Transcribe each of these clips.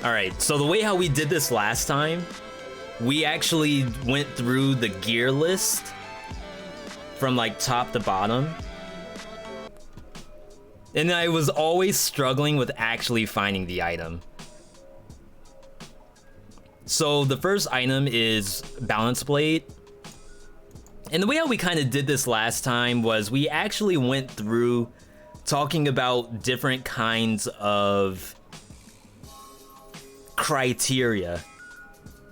Alright, so the way how we did this last time, we actually went through the gear list from like top to bottom. And I was always struggling with actually finding the item. So the first item is Balance Blade. And the way how we kind of did this last time was we actually went through talking about different kinds of criteria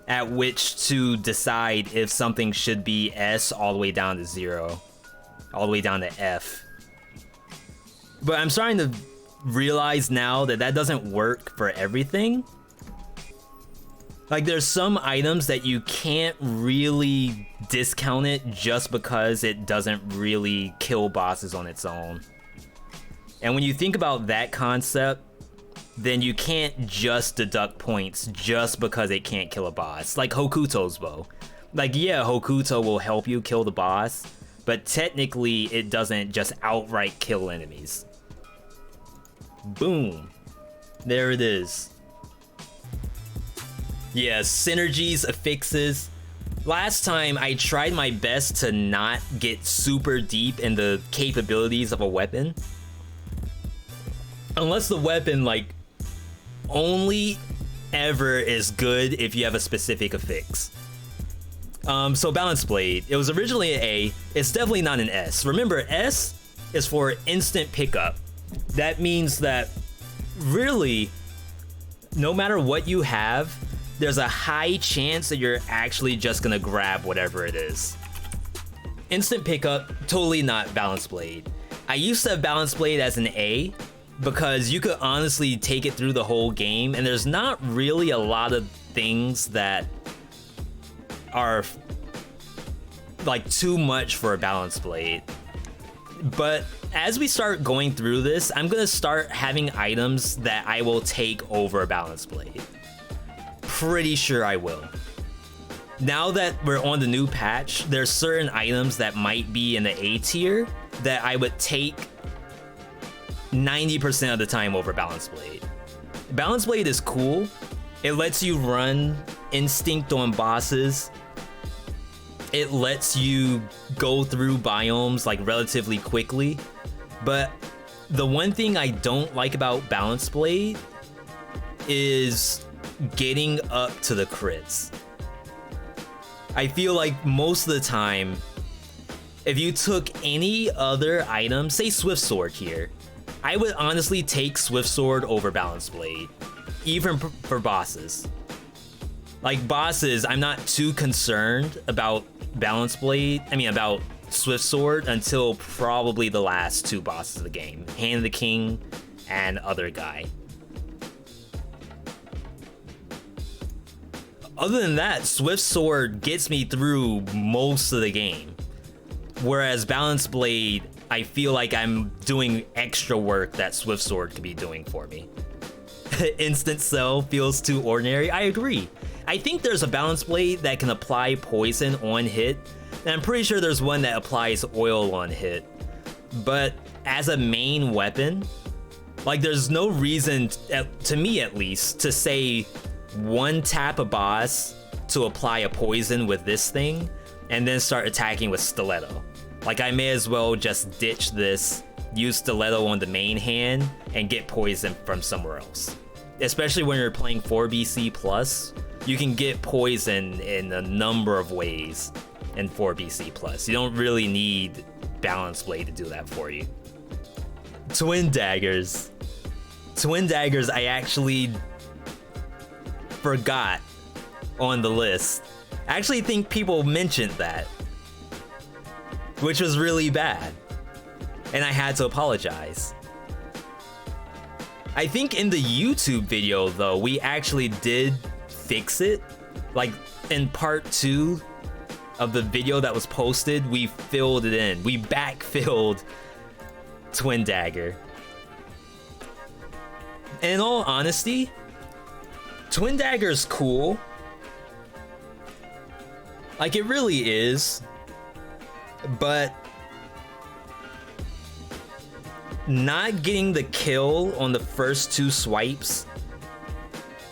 at which to decide if something should be S all the way down to 0, all the way down to F. But I'm starting to realize now that that doesn't work for everything. Like, there's some items that you can't really discount it just because it doesn't really kill bosses on its own. And when you think about that concept, then you can't just deduct points just because it can't kill a boss. Like Hokuto's bow. Like, yeah, Hokuto will help you kill the boss, but technically it doesn't just outright kill enemies. Boom. There it is. Yeah, synergies, affixes. Last time I tried my best to not get super deep in the capabilities of a weapon. Unless the weapon, like, only ever is good if you have a specific affix. So Balance Blade, it was originally an A, it's definitely not an S. Remember, S is for instant pickup. That means that really, no matter what you have, there's a high chance that you're actually just gonna grab whatever it is. Instant pickup, totally not Balance Blade. I used to have Balance Blade as an A because you could honestly take it through the whole game, and there's not really a lot of things that are like too much for a Balance Blade. But as we start going through this, I'm gonna start having items that I will take over a Balance Blade. Pretty sure I will. Now that we're on the new patch, there's certain items that might be in the A tier that I would take 90% of the time over Balance Blade. Balance Blade is cool. It lets you run instinct on bosses. It lets you go through biomes like relatively quickly. But the one thing I don't like about Balance Blade is getting up to the crits. I feel like most of the time, if you took any other item, say Swift Sword here, I would honestly take Swift Sword over Balance Blade, even for bosses. Like bosses, I'm not too concerned about Balance Blade, about Swift Sword until probably the last two bosses of the game, Hand of the King and Other Guy. Other than that, Swift Sword gets me through most of the game. Whereas Balance Blade, I feel like I'm doing extra work that Swift Sword could be doing for me. Instant Cell feels too ordinary. I agree. I think there's a Balance Blade that can apply poison on hit, and I'm pretty sure there's one that applies oil on hit. But as a main weapon, like there's no reason, to me at least, to say one tap a boss to apply a poison with this thing and then start attacking with Stiletto. Like I may as well just ditch this, use Stiletto on the main hand and get poison from somewhere else. Especially when you're playing 4BC plus, you can get poison in a number of ways in 4BC plus. You don't really need Balance Blade to do that for you. Twin Daggers. Twin Daggers I actually forgot on the list. I actually think people mentioned that, which was really bad, and I had to apologize. I think in the YouTube video though, we actually did fix it. Like in part 2 of the video that was posted, we filled it in. We backfilled Twin Dagger. And in all honesty, Twin Dagger's cool. Like it really is. But not getting the kill on the first 2 swipes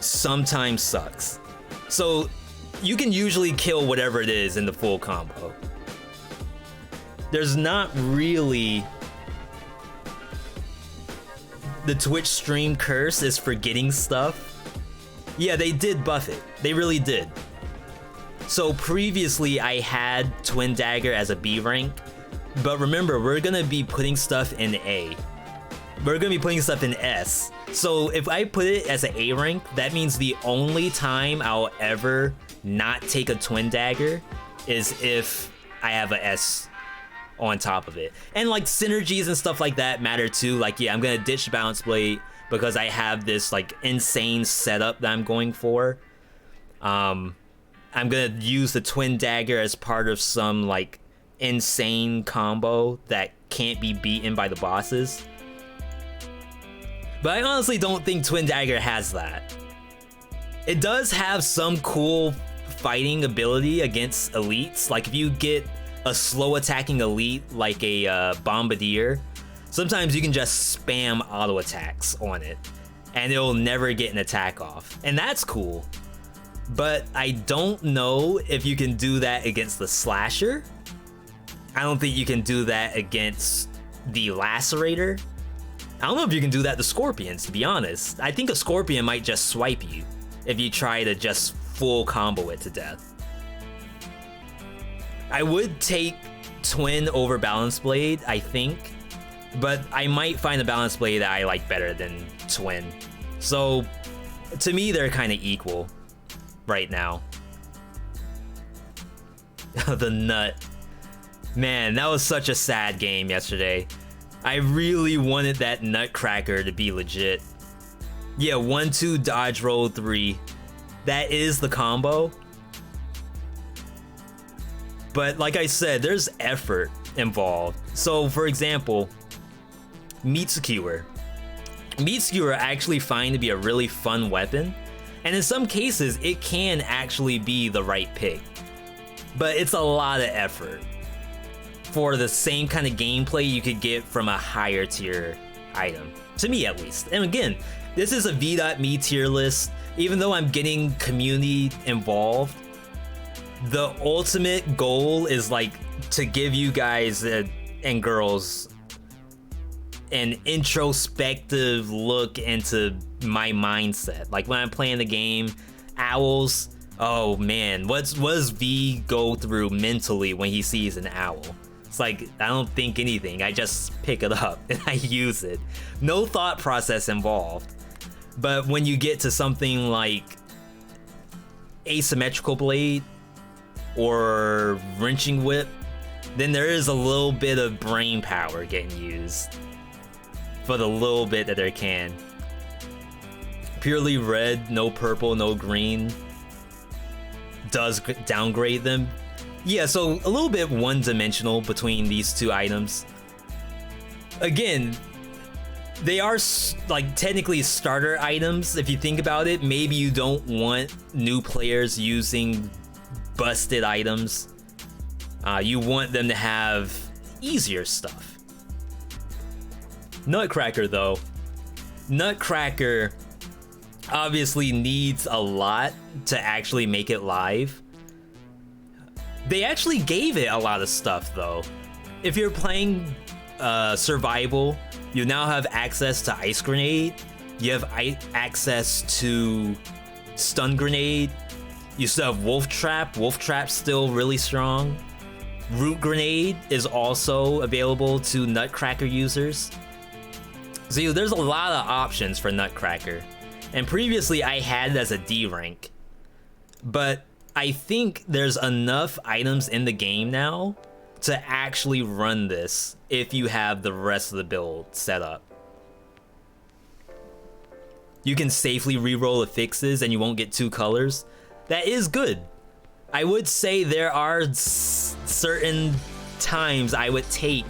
sometimes sucks. So you can usually kill whatever it is in the full combo. There's not really... The Twitch stream curse is forgetting stuff. Yeah, they did buff it. They really did. So previously I had Twin Dagger as a B rank, but remember, we're gonna be putting stuff in A. We're gonna be putting stuff in S. So if I put it as an A rank, that means the only time I'll ever not take a Twin Dagger is if I have a S on top of it. And like synergies and stuff like that matter too. Like, yeah, I'm gonna ditch Balance Blade because I have this like insane setup that I'm going for. I'm gonna use the Twin Dagger as part of some like insane combo that can't be beaten by the bosses. But I honestly don't think Twin Dagger has that. It does have some cool fighting ability against elites. Like if you get a slow attacking elite like a Bombardier, sometimes you can just spam auto attacks on it and it'll never get an attack off. And that's cool. But I don't know if you can do that against the Slasher. I don't think you can do that against the Lacerator. I don't know if you can do that to Scorpions, to be honest. I think a Scorpion might just swipe you if you try to just full combo it to death. I would take Twin over Balance Blade, I think, but I might find a Balance Blade that I like better than Twin. So to me, they're kind of equal right now. The Nut. Man, that was such a sad game yesterday. I really wanted that Nutcracker to be legit. Yeah, 1-2 dodge roll 3. That is the combo. But like I said, there's effort involved. So for example, Meat Skewer. Meat Skewer I actually find to be a really fun weapon. And in some cases, it can actually be the right pick. But it's a lot of effort for the same kind of gameplay you could get from a higher tier item. To me, at least. And again, this is a Veedotme tier list. Even though I'm getting community involved, the ultimate goal is like to give you guys and girls an introspective look into my mindset. Like when I'm playing the game, owls, oh man, what does V go through mentally when he sees an owl? It's like, I don't think anything, I just pick it up and I use it. No thought process involved. But when you get to something like Asymmetrical Blade or Wrenching Whip, then there is a little bit of brain power getting used for the little bit that there can. Purely red, no purple, no green, does downgrade them. Yeah, so a little bit one-dimensional between these two items. Again, they are like technically starter items. If you think about it, maybe you don't want new players using busted items. You want them to have easier stuff. Nutcracker though. Nutcracker obviously needs a lot to actually make it live. They actually gave it a lot of stuff though. If you're playing survival, you now have access to Ice Grenade. You have access to Stun Grenade. You still have Wolf Trap. Wolf Trap's still really strong. Root Grenade is also available to Nutcracker users. So there's a lot of options for Nutcracker. And previously I had it as a D rank. But I think there's enough items in the game now to actually run this if you have the rest of the build set up. You can safely reroll the fixes and you won't get two colors. That is good. I would say there are certain times I would take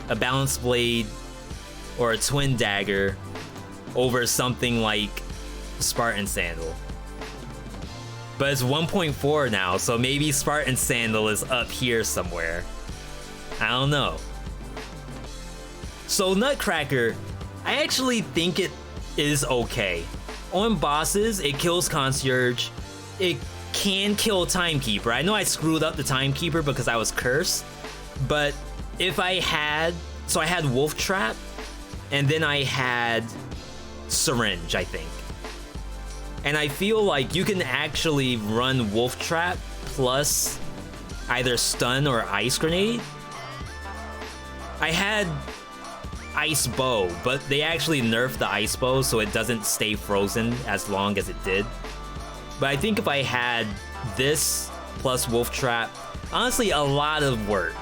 a Balance Blade or a Twin Dagger over something like Spartan Sandal. But it's 1.4 now, so maybe Spartan Sandal is up here somewhere. I don't know. So Nutcracker, I actually think it is okay. on bosses, it kills Concierge. It can kill Timekeeper. I know I screwed up the Timekeeper because I was cursed, but if I had... So I had Wolf Trap, and then I had Syringe, I think. And I feel like you can actually run Wolf Trap plus either Stun or Ice Grenade. I had Ice Bow, but they actually nerfed the Ice Bow so it doesn't stay frozen as long as it did. But I think if I had this plus Wolf Trap, honestly, a lot of work.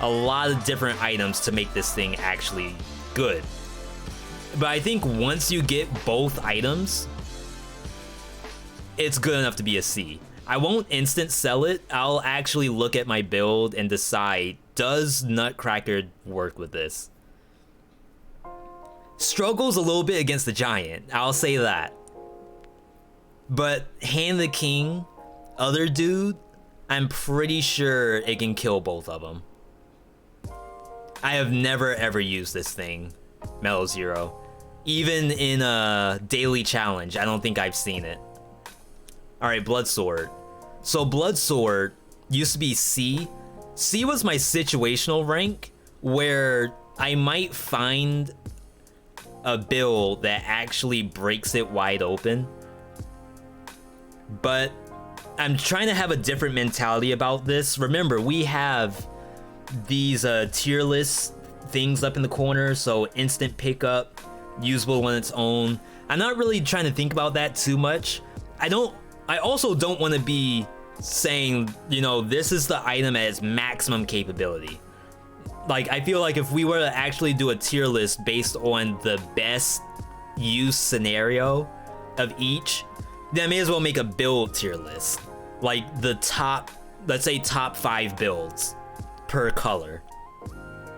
A lot of different items to make this thing actually good. But I think once you get both items, it's good enough to be a C. I won't instant sell it. I'll actually look at my build and decide, does Nutcracker work with this? Struggles a little bit against the Giant, I'll say that. But Hand the King, other dude, I'm pretty sure it can kill both of them. I have never ever used this thing, Metal Zero. Even in a daily challenge, I don't think I've seen it. Alright, Bloodsword. So Bloodsword used to be C. C was my situational rank, where I might find a build that actually breaks it wide open. But I'm trying to have a different mentality about this. Remember, we have these tier list things up in the corner, so instant pickup, usable on its own. I'm not really trying to think about that too much. I also don't want to be saying, you know, this is the item at its maximum capability. Like, I feel like if we were to actually do a tier list based on the best use scenario of each, then I may as well make a build tier list. Like the top, let's say top 5 builds per color.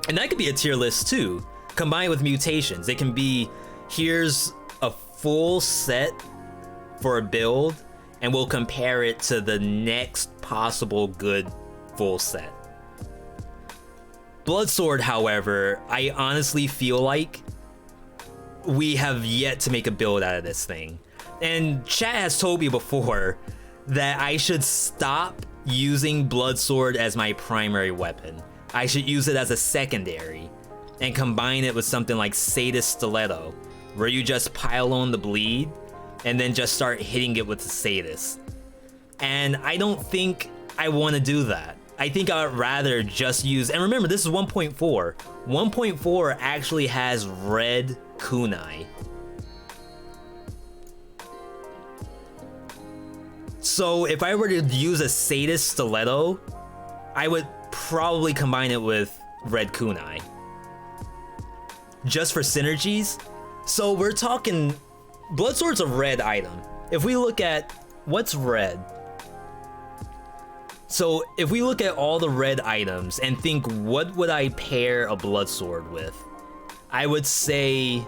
And that could be a tier list too, combined with mutations. It can be, here's a full set for a build, and we'll compare it to the next possible good full set. Bloodsword, however, I honestly feel like we have yet to make a build out of this thing. And chat has told me before that I should stop using Bloodsword as my primary weapon. I should use it as a secondary and combine it with something like Sadist Stiletto, where you just pile on the bleed and then just start hitting it with the Sadist. And I don't think I want to do that. I think I'd rather just use, and remember, this is 1.4. 1.4 actually has red kunai. So if I were to use a Sadist Stiletto, I would probably combine it with red kunai, just for synergies. So we're talking, Bloodsword's a red item. If we look at what's red, so if we look at all the red items and think, what would I pair a Bloodsword with? I would say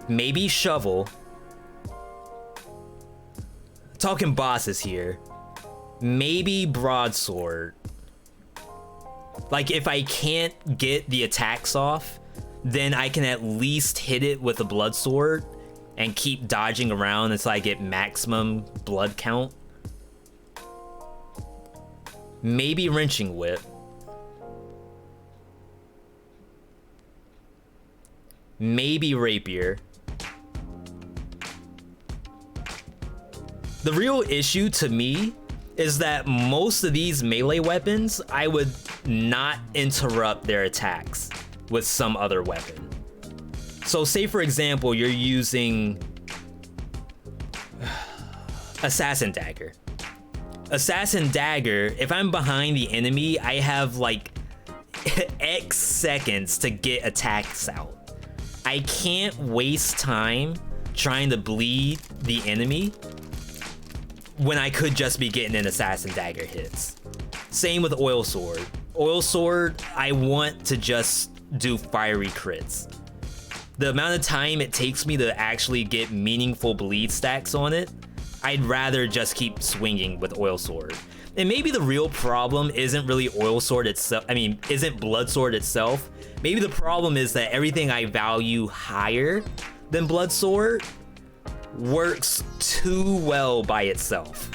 maybe Shovel. Talking bosses here. Maybe Broadsword. Like, if I can't get the attacks off, then I can at least hit it with a Bloodsword and keep dodging around until I get maximum blood count. Maybe Wrenching Whip. Maybe Rapier. The real issue to me is that most of these melee weapons, I would not interrupt their attacks with some other weapon. So say for example, you're using Assassin Dagger. Assassin Dagger, if I'm behind the enemy, I have like X seconds to get attacks out. I can't waste time trying to bleed the enemy when I could just be getting in Assassin Dagger hits. Same with Oil Sword. Oil Sword, I want to just do fiery crits. The amount of time it takes me to actually get meaningful bleed stacks on it, I'd rather just keep swinging with Oil Sword. And maybe the real problem isn't really Oil Sword itself, isn't Bloodsword itself. Maybe the problem is that everything I value higher than Bloodsword, works too well by itself.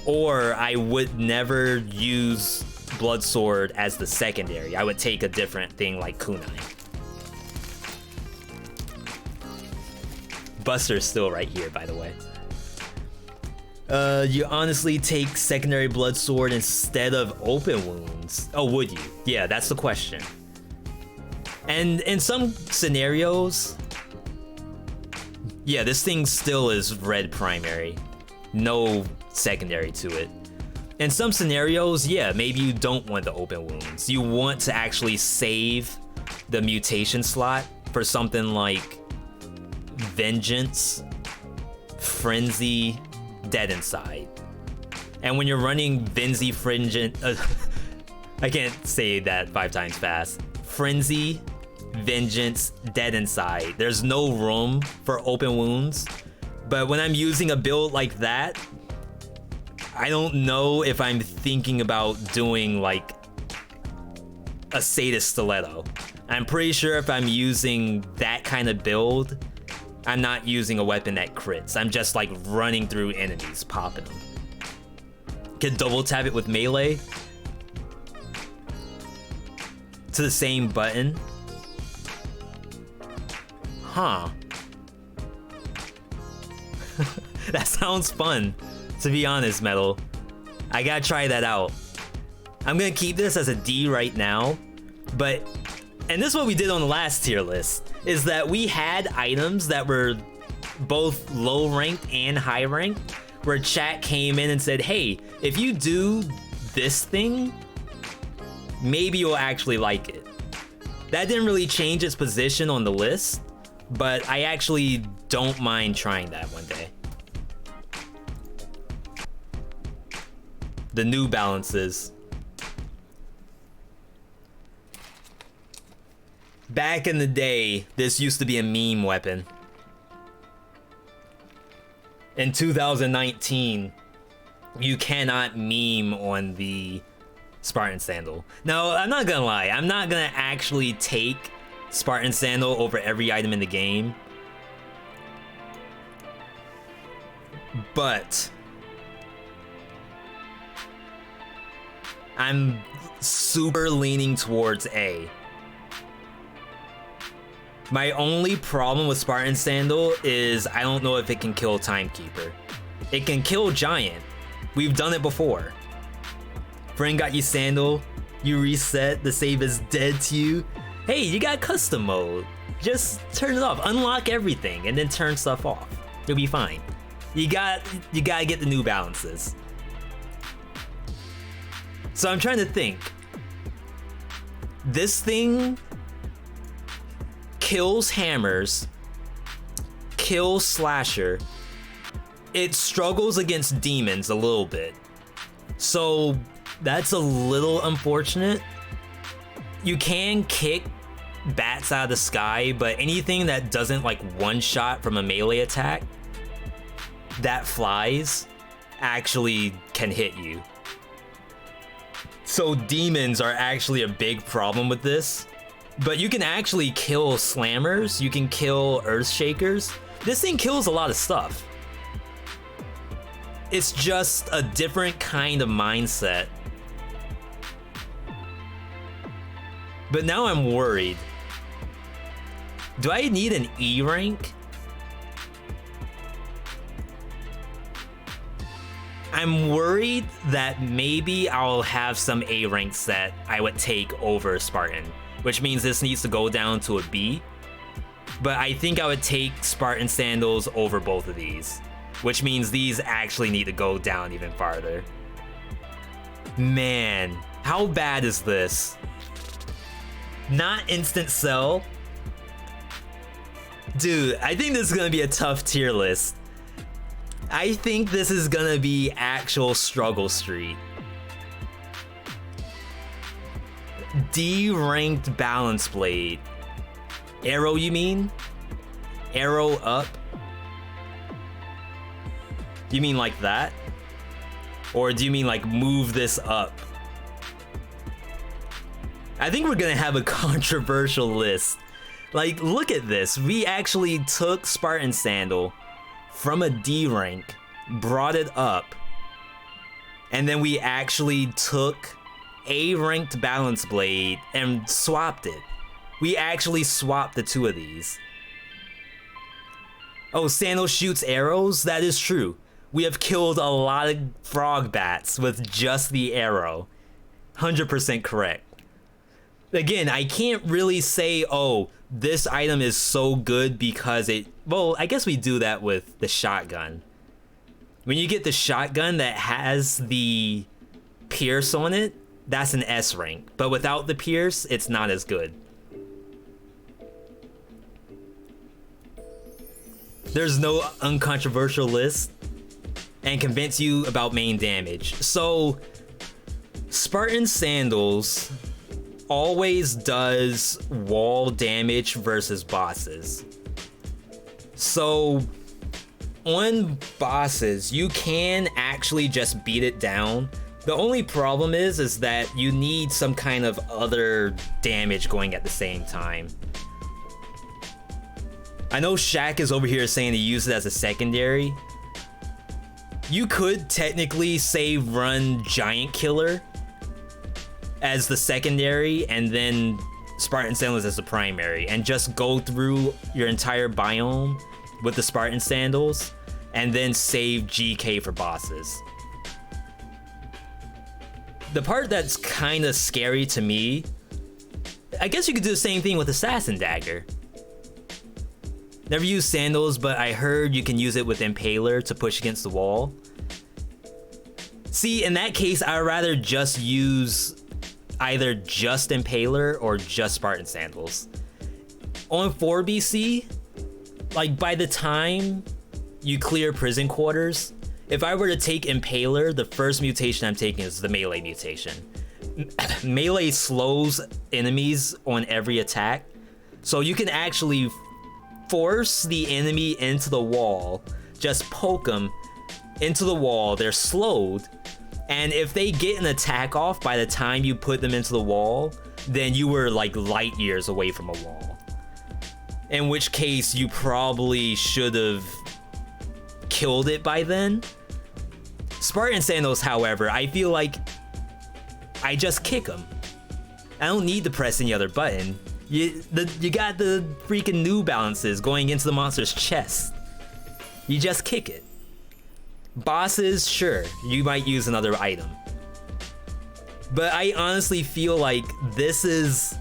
Or I would never use Bloodsword as the secondary. I would take a different thing like Kunai. Buster's still right here, by the way. You honestly take secondary Bloodsword instead of open wounds. Oh, would you? Yeah, that's the question. And in some scenarios, yeah, this thing still is red primary. No secondary to it. In some scenarios, yeah, maybe you don't want the open wounds. You want to actually save the mutation slot for something like Vengeance, Frenzy, Dead Inside. And when you're running Venzy, Frenzy, I can't say that 5 times fast. Frenzy, Vengeance, Dead Inside. There's no room for open wounds. But when I'm using a build like that, I don't know if I'm thinking about doing like a Sadist Stiletto. I'm pretty sure if I'm using that kind of build, I'm not using a weapon that crits. I'm just like running through enemies, popping them. Can double tap it with melee to the same button. Huh. That sounds fun, to be honest, Metal. I gotta try that out. I'm gonna keep this as a D right now, but, and this is what we did on the last tier list, is that we had items that were both low ranked and high ranked, where chat came in and said, hey, if you do this thing, maybe you'll actually like it. That didn't really change its position on the list, but I actually don't mind trying that one day. The New Balances. Back in the day, this used to be a meme weapon. In 2019, you cannot meme on the Spartan Sandal. Now, I'm not gonna lie, I'm not gonna actually take Spartan Sandal over every item in the game. But I'm super leaning towards A. My only problem with Spartan Sandal is I don't know if it can kill Timekeeper. It can kill Giant. We've done it before. Friend got you Sandal, you reset, the save is dead to you. Hey, you got custom mode. Just turn it off, unlock everything, and then turn stuff off. You'll be fine. You gotta get the New Balances. So I'm trying to think. This thing kills hammers, kills slasher. It struggles against demons a little bit. So that's a little unfortunate. You can kick bats out of the sky, but anything that doesn't like one shot from a melee attack that flies actually can hit you. So demons are actually a big problem with this. But you can actually kill slammers, you can kill earthshakers. This thing kills a lot of stuff. It's just a different kind of mindset. But now I'm worried. Do I need an E rank? I'm worried that maybe I'll have some A ranks that I would take over Spartan, which means this needs to go down to a B. But I think I would take Spartan Sandals over both of these, which means these actually need to go down even farther. Man, how bad is this? Not instant sell? Dude, I think this is gonna be a tough tier list. I think this is gonna be actual struggle street. D-ranked balance blade. Arrow, you mean? Arrow up? You mean like that? Or do you mean like move this up? I think we're gonna have a controversial list. Like, look at this. We actually took Spartan Sandal, from a D rank, brought it up, and then we actually took A ranked Balance Blade and swapped it. We actually swapped the two of these. Oh, Sandals shoots arrows? That is true. We have killed a lot of frog bats with just the arrow. 100% correct. Again, I can't really say, oh, this item is so good because it... Well, I guess we do that with the shotgun. When you get the shotgun that has the pierce on it, that's an S rank. But without the pierce, it's not as good. There's no uncontroversial list. And convince you about main damage. So, Spartan Sandals always does wall damage versus bosses. So, on bosses, you can actually just beat it down. The only problem is that you need some kind of other damage going at the same time. I know Shaq is over here saying to use it as a secondary. You could technically say run Giant Killer as the secondary and then Spartan Sandals as the primary and just go through your entire biome with the Spartan Sandals and then save GK for bosses. The part that's kind of scary to me, I guess you could do the same thing with Assassin Dagger. Never used Sandals, but I heard you can use it with Impaler to push against the wall. See, in that case, I'd rather just use either just Impaler or just Spartan Sandals. On 4BC, like by the time you clear prison quarters, if I were to take Impaler, the first mutation I'm taking is the melee mutation. Melee slows enemies on every attack, so you can actually force the enemy into the wall, just poke them into the wall, they're slowed, and if they get an attack off by the time you put them into the wall, then you were like light years away from a wall. In which case, you probably should have killed it by then. Spartan Sandals, however, I feel like I just kick them. I don't need to press any other button. You got the freaking New Balances going into the monster's chest. You just kick it. Bosses, sure, you might use another item. But I honestly feel like this is...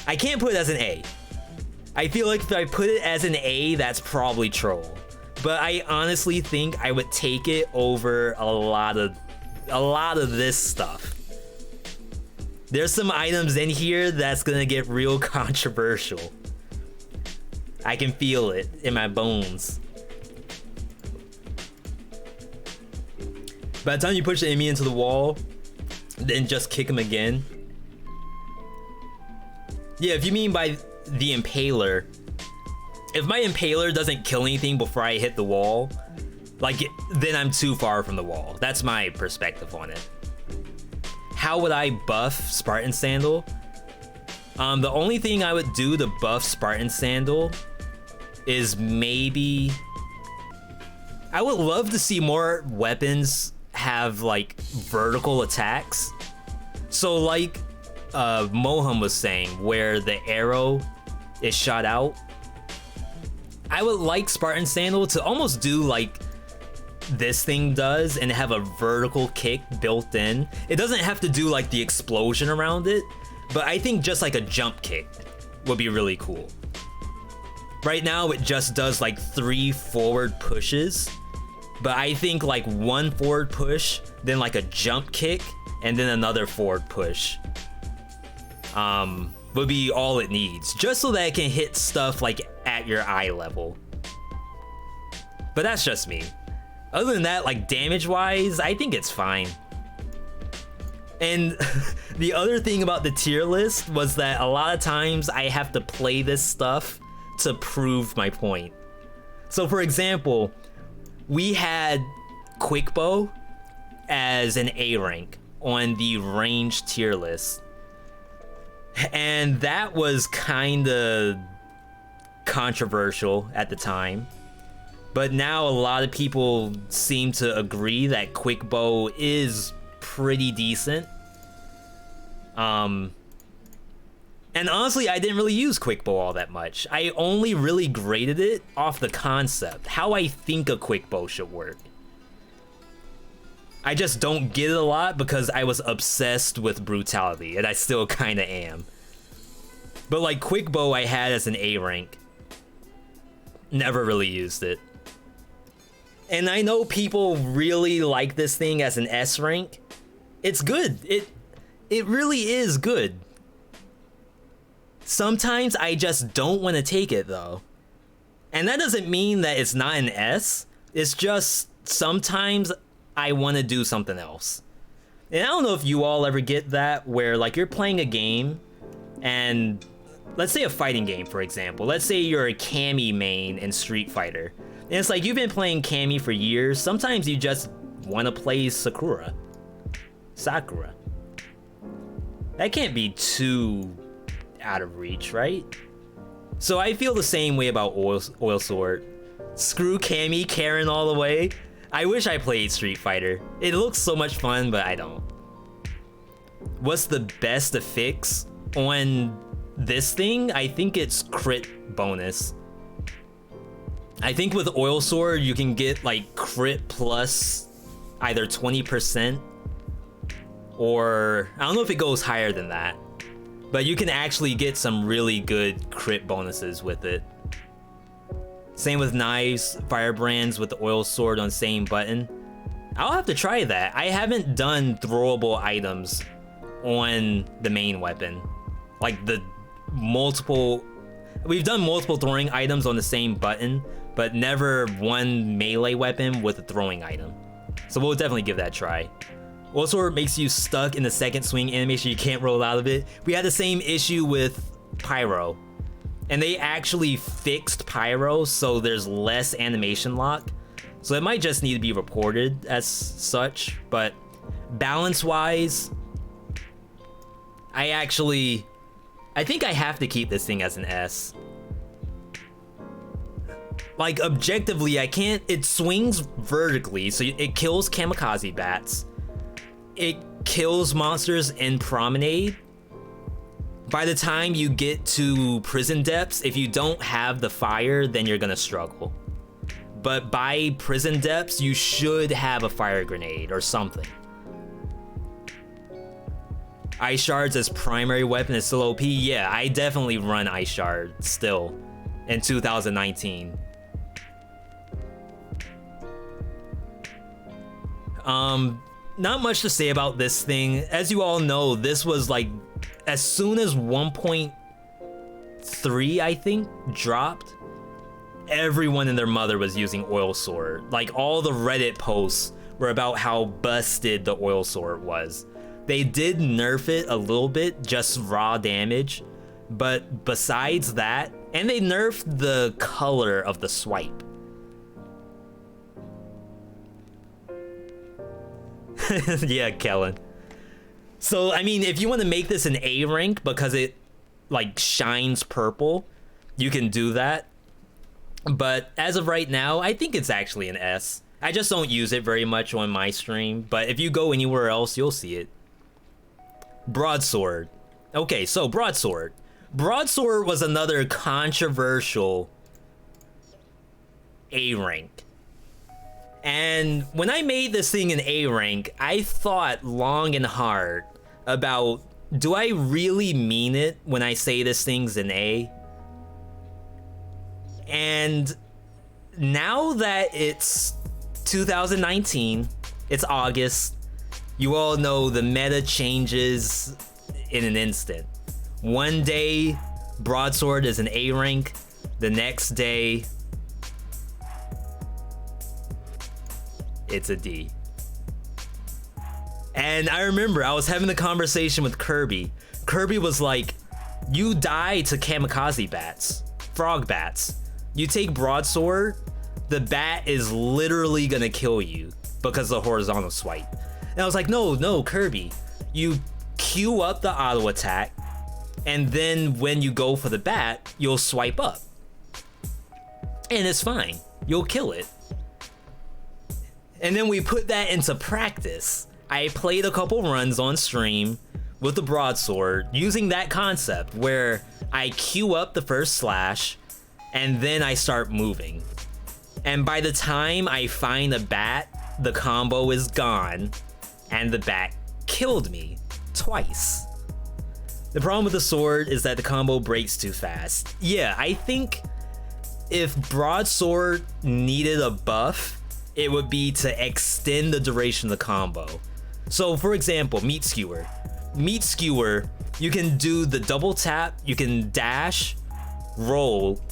I can't put it as an A. I feel like if I put it as an A, that's probably troll. But I honestly think I would take it over a lot of this stuff. There's some items in here that's gonna get real controversial. I can feel it in my bones. By the time you push the enemy into the wall, then just kick him again. Yeah, if you mean by the Impaler, if my Impaler doesn't kill anything before I hit the wall, then I'm too far from the wall. That's my perspective on it. How would I buff Spartan Sandal? The only thing I would do to buff Spartan Sandal is maybe... I would love to see more weapons have like vertical attacks. So like Moham was saying, where the arrow is shot out. I would like Spartan Sandal to almost do like this thing does and have a vertical kick built in. It doesn't have to do like the explosion around it, but I think just like a jump kick would be really cool. Right now it just does like 3 forward pushes, but I think like 1 forward push, then like a jump kick, and then another forward push would be all it needs, just so that it can hit stuff like at your eye level. But that's just me. Other than that, like damage-wise, I think it's fine. And the other thing about the tier list was that a lot of times I have to play this stuff to prove my point. So for example, we had Quick Bow as an A rank on the range tier list. And that was kinda controversial at the time. But now a lot of people seem to agree that quick bow is pretty decent. And honestly, I didn't really use quick bow all that much. I only really graded it off the concept, how I think a quick bow should work. I just don't get it a lot because I was obsessed with brutality, and I still kinda am. But like quick bow I had as an A rank. Never really used it. And I know people really like this thing as an S rank. It's good. It really is good. Sometimes I just don't want to take it though. And that doesn't mean that it's not an S. It's just sometimes I want to do something else. And I don't know if you all ever get that where like you're playing a game and let's say a fighting game, for example. Let's say you're a Cammy main in Street Fighter. And it's like you've been playing Cammy for years. Sometimes you just want to play Sakura. That can't be too out of reach, right? So I feel the same way about Oil Sword. Screw Cammy, Karen all the way. I wish I played Street Fighter. It looks so much fun, but I don't. What's the best affix on this thing? I think it's crit bonus. I think with Oil Sword you can get like crit plus either 20% or I don't know if it goes higher than that. But you can actually get some really good crit bonuses with it. Same with knives, firebrands with the Oil Sword on same button. I'll have to try that. I haven't done throwable items on the main weapon. Like the multiple... We've done multiple throwing items on the same button, but never one melee weapon with a throwing item. So we'll definitely give that a try. Oil Sword makes you stuck in the second swing animation, you can't roll out of it. We had the same issue with Pyro. And they actually fixed Pyro so there's less animation lock. So it might just need to be reported as such, but balance-wise, I think I have to keep this thing as an S. Like, objectively, I can't... It swings vertically, so it kills kamikaze bats. It kills monsters in Promenade. By the time you get to Prison Depths, if you don't have the fire, then you're gonna struggle. But by Prison Depths, you should have a fire grenade or something. Ice Shards as primary weapon is still OP? Yeah, I definitely run Ice Shard still in 2019. Not much to say about this thing. As you all know, this was like, as soon as 1.3, I think, dropped, everyone and their mother was using Oil Sword. Like, all the Reddit posts were about how busted the Oil Sword was. They did nerf it a little bit, just raw damage, but besides that, and they nerfed the color of the swipe. Yeah, Kellen. So, I mean, if you want to make this an A rank because it, like, shines purple, you can do that. But as of right now, I think it's actually an S. I just don't use it very much on my stream, but if you go anywhere else, you'll see it. Broadsword. Okay, so Broadsword. Broadsword was another controversial A rank. And when I made this thing an A rank, I thought long and hard about, do I really mean it when I say this thing's an A? And now that it's 2019, it's August, you all know the meta changes in an instant. One day, Broadsword is an A rank, the next day, it's a D. And I remember I was having a conversation with Kirby. Kirby was like, you die to kamikaze bats, frog bats. You take Broadsword, the bat is literally gonna kill you because of the horizontal swipe. And I was like, no, Kirby. You queue up the auto attack, and then when you go for the bat, you'll swipe up. And it's fine. you'll kill it. And then we put that into practice. I played a couple runs on stream with the broadsword using that concept where I queue up the first slash and then I start moving. And by the time I find a bat, the combo is gone and the bat killed me twice. The problem with the sword is that the combo breaks too fast. Yeah, I think if broadsword needed a buff, it would be to extend the duration of the combo. So for example, Meat Skewer. Meat Skewer, you can do the double tap, you can dash, roll,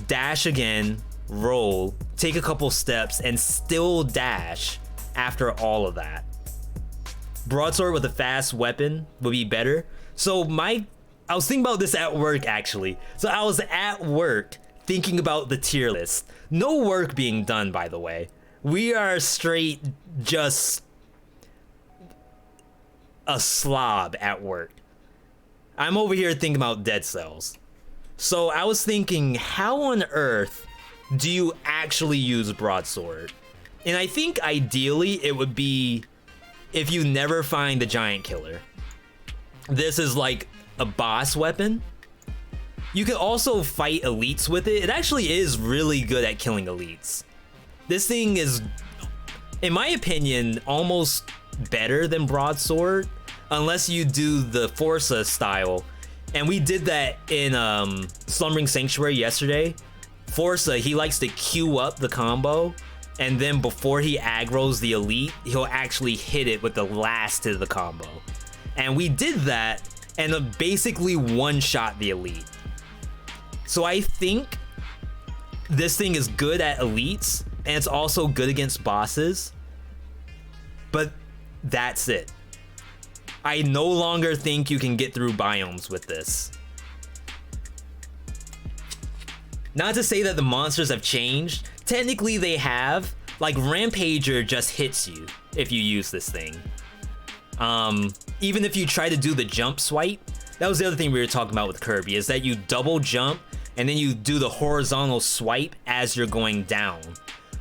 dash again, roll, take a couple steps, and still dash after all of that. Broadsword with a fast weapon would be better. So I was thinking about this at work actually. So I was at work thinking about the tier list. No work being done, by the way. We are straight just a slob at work. I'm over here thinking about dead cells. So I was thinking, how on earth do you actually use broadsword? And I think ideally it would be if you never find the giant killer. This is like a boss weapon. You can also fight elites with it. It actually is really good at killing elites. This thing is, in my opinion, almost better than broadsword, unless you do the Forza style. And we did that in Slumbering Sanctuary yesterday. Forza, he likes to queue up the combo, and then before he aggroes the elite, he'll actually hit it with the last hit of the combo. And we did that and basically one-shot the elite. So I think this thing is good at elites, and it's also good against bosses, but that's it. I no longer think you can get through biomes with this. Not to say that the monsters have changed. Technically they have. Like Rampager just hits you if you use this thing. Even if you try to do the jump swipe, that was the other thing we were talking about with Kirby, is that you double jump and then you do the horizontal swipe as you're going down.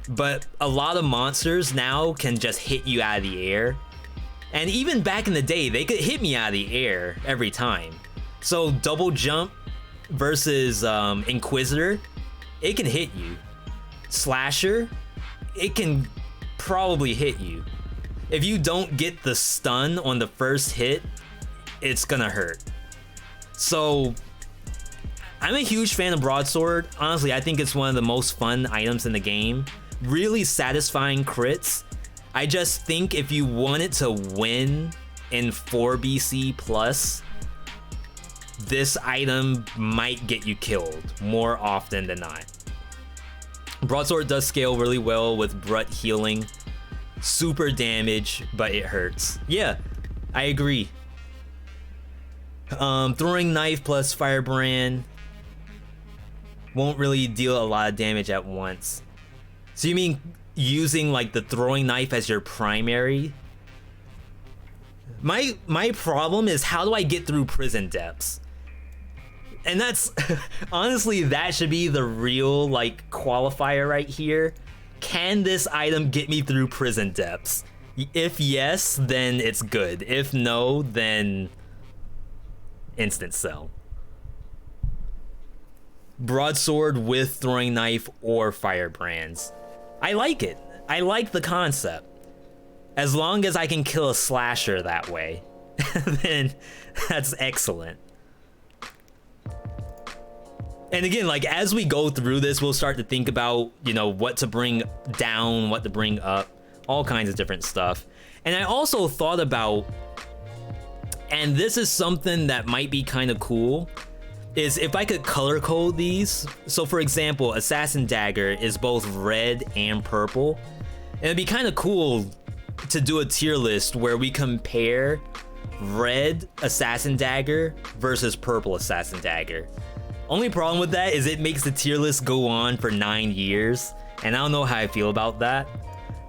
But a lot of monsters now can just hit you out of the air. And even back in the day, they could hit me out of the air every time. So double jump versus Inquisitor, it can hit you. Slasher, it can probably hit you. If you don't get the stun on the first hit, it's gonna hurt. So I'm a huge fan of broadsword. Honestly, I think it's one of the most fun items in the game. Really satisfying crits. I just think if you wanted to win in 4BC plus, this item might get you killed more often than not. Broadsword does scale really well with Brut healing. Super damage, but it hurts. Yeah, I agree. Throwing knife plus firebrand won't really deal a lot of damage at once. So you mean using like the throwing knife as your primary? My problem is, how do I get through prison depths? And that's honestly, that should be the real like qualifier right here. Can this item get me through prison depths? If yes, then it's good. If no, then instant sell. Broadsword with throwing knife or firebrands. I like it. I like the concept. As long as I can kill a slasher that way, then that's excellent. And again, like as we go through this, we'll start to think about, you know, what to bring down, what to bring up, all kinds of different stuff. And I also thought about, and this is something that might be kind of cool, is if I could color code these. So for example, Assassin Dagger is both red and purple. And it'd be kind of cool to do a tier list where we compare red Assassin Dagger versus purple Assassin Dagger. Only problem with that is it makes the tier list go on for 9 years, and I don't know how I feel about that.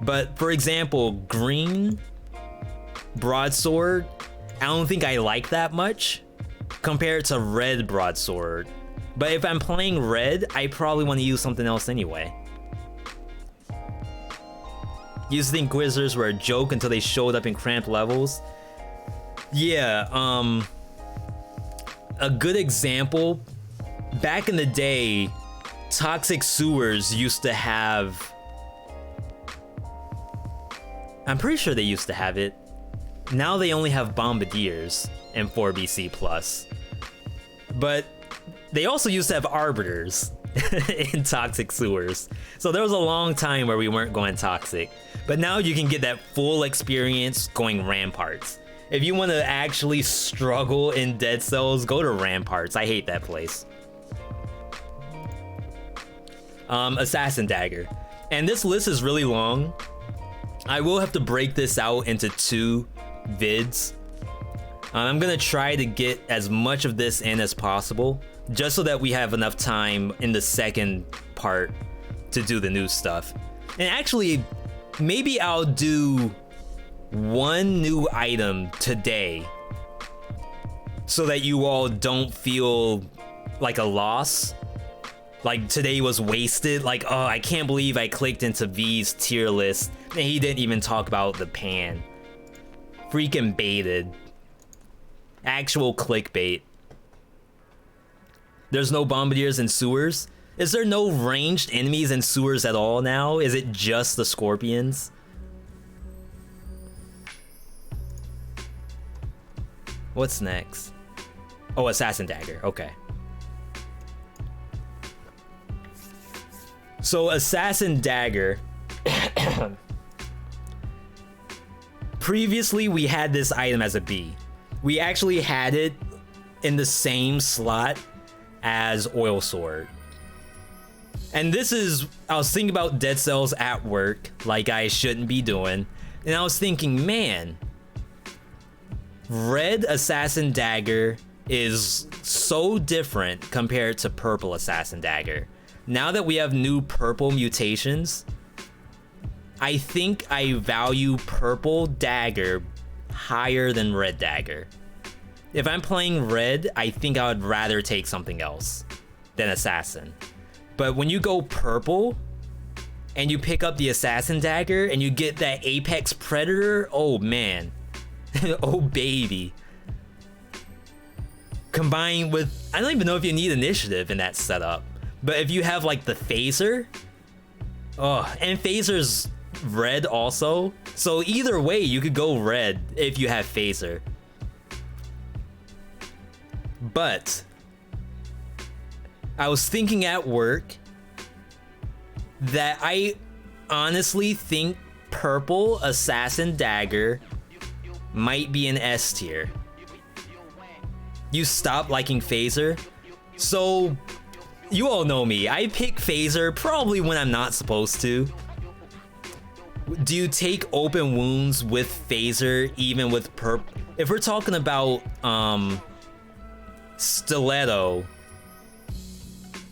But for example, green broadsword, I don't think I like that much compared to red broadsword. But if I'm playing red, I probably want to use something else anyway. Used to think Inquisitors were a joke until they showed up in cramped levels. Yeah, a good example, back in the day, Toxic Sewers used to have... I'm pretty sure they used to have it. Now they only have Bombardiers in 4BC+. But they also used to have Arbiters in Toxic Sewers. So there was a long time where we weren't going Toxic. But now you can get that full experience going Ramparts. If you want to actually struggle in Dead Cells, go to Ramparts. I hate that place. Assassin Dagger. And this list is really long. I will have to break this out into 2 vids. I'm gonna try to get as much of this in as possible, just so that we have enough time in the second part to do the new stuff. And actually, maybe I'll do 1 new item today, so that you all don't feel like a loss. Like today was wasted, like, oh, I can't believe I clicked into V's tier list and he didn't even talk about the pan. Freaking baited. Actual clickbait. There's no Bombardiers in Sewers? Is there no ranged enemies in Sewers at all now? Is it just the Scorpions? What's next? Oh, Assassin Dagger, okay. So Assassin Dagger, previously we had this item as a B. We actually had it in the same slot as Oil Sword. And this is, I was thinking about Dead Cells at work, like I shouldn't be doing. And I was thinking, man, red Assassin Dagger is so different compared to purple Assassin Dagger. Now that we have new purple mutations, I think I value purple Dagger higher than red Dagger. If I'm playing red, I think I would rather take something else than Assassin. But when you go purple and you pick up the Assassin Dagger and you get that Apex Predator, oh man, oh baby. Combined with, I don't even know if you need initiative in that setup. But if you have like the phaser, oh, and phaser's red also. So either way, you could go red if you have phaser. But I was thinking at work that I honestly think purple Assassin Dagger might be an S tier. You stop liking phaser. So you all know me, I pick phaser probably when I'm not supposed to. Do you take open wounds with phaser even with perp? If we're talking about Stiletto,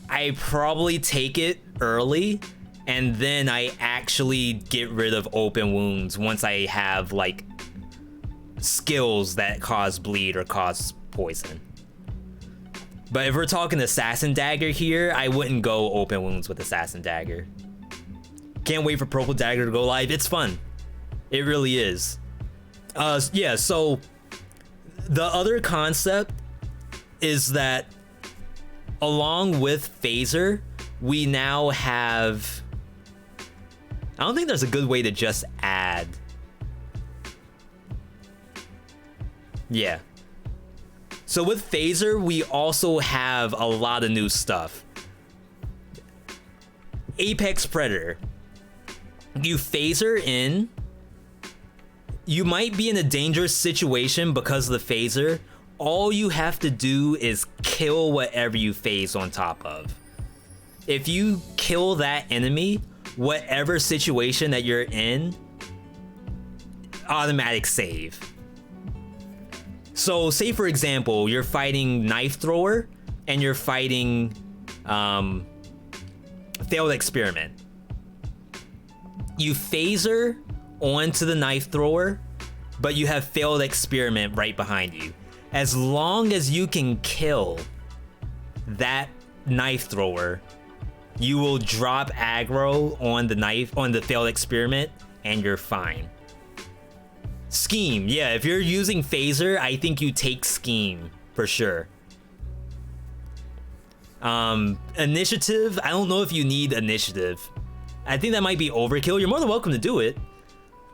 I probably take it early and then I actually get rid of open wounds once I have like skills that cause bleed or cause poison. But if we're talking Assassin Dagger here, I wouldn't go open wounds with Assassin Dagger. Can't wait for Purple Dagger to go live. It's fun. It really is. Yeah, so the other concept is that along with phaser, we now have... I don't think there's a good way to just add. Yeah. So with phaser, we also have a lot of new stuff. Apex Predator. You phaser in. You might be in a dangerous situation because of the phaser. All you have to do is kill whatever you phase on top of. If you kill that enemy, whatever situation that you're in, automatic save. So say for example, you're fighting Knife Thrower and you're fighting Failed Experiment. You phaser onto the Knife Thrower, but you have Failed Experiment right behind you. As long as you can kill that Knife Thrower, you will drop aggro on the Failed Experiment and you're fine. Scheme, yeah, if you're using phaser, I think you take scheme for sure. Initiative, I don't know if you need initiative. I think that might be overkill. You're more than welcome to do it.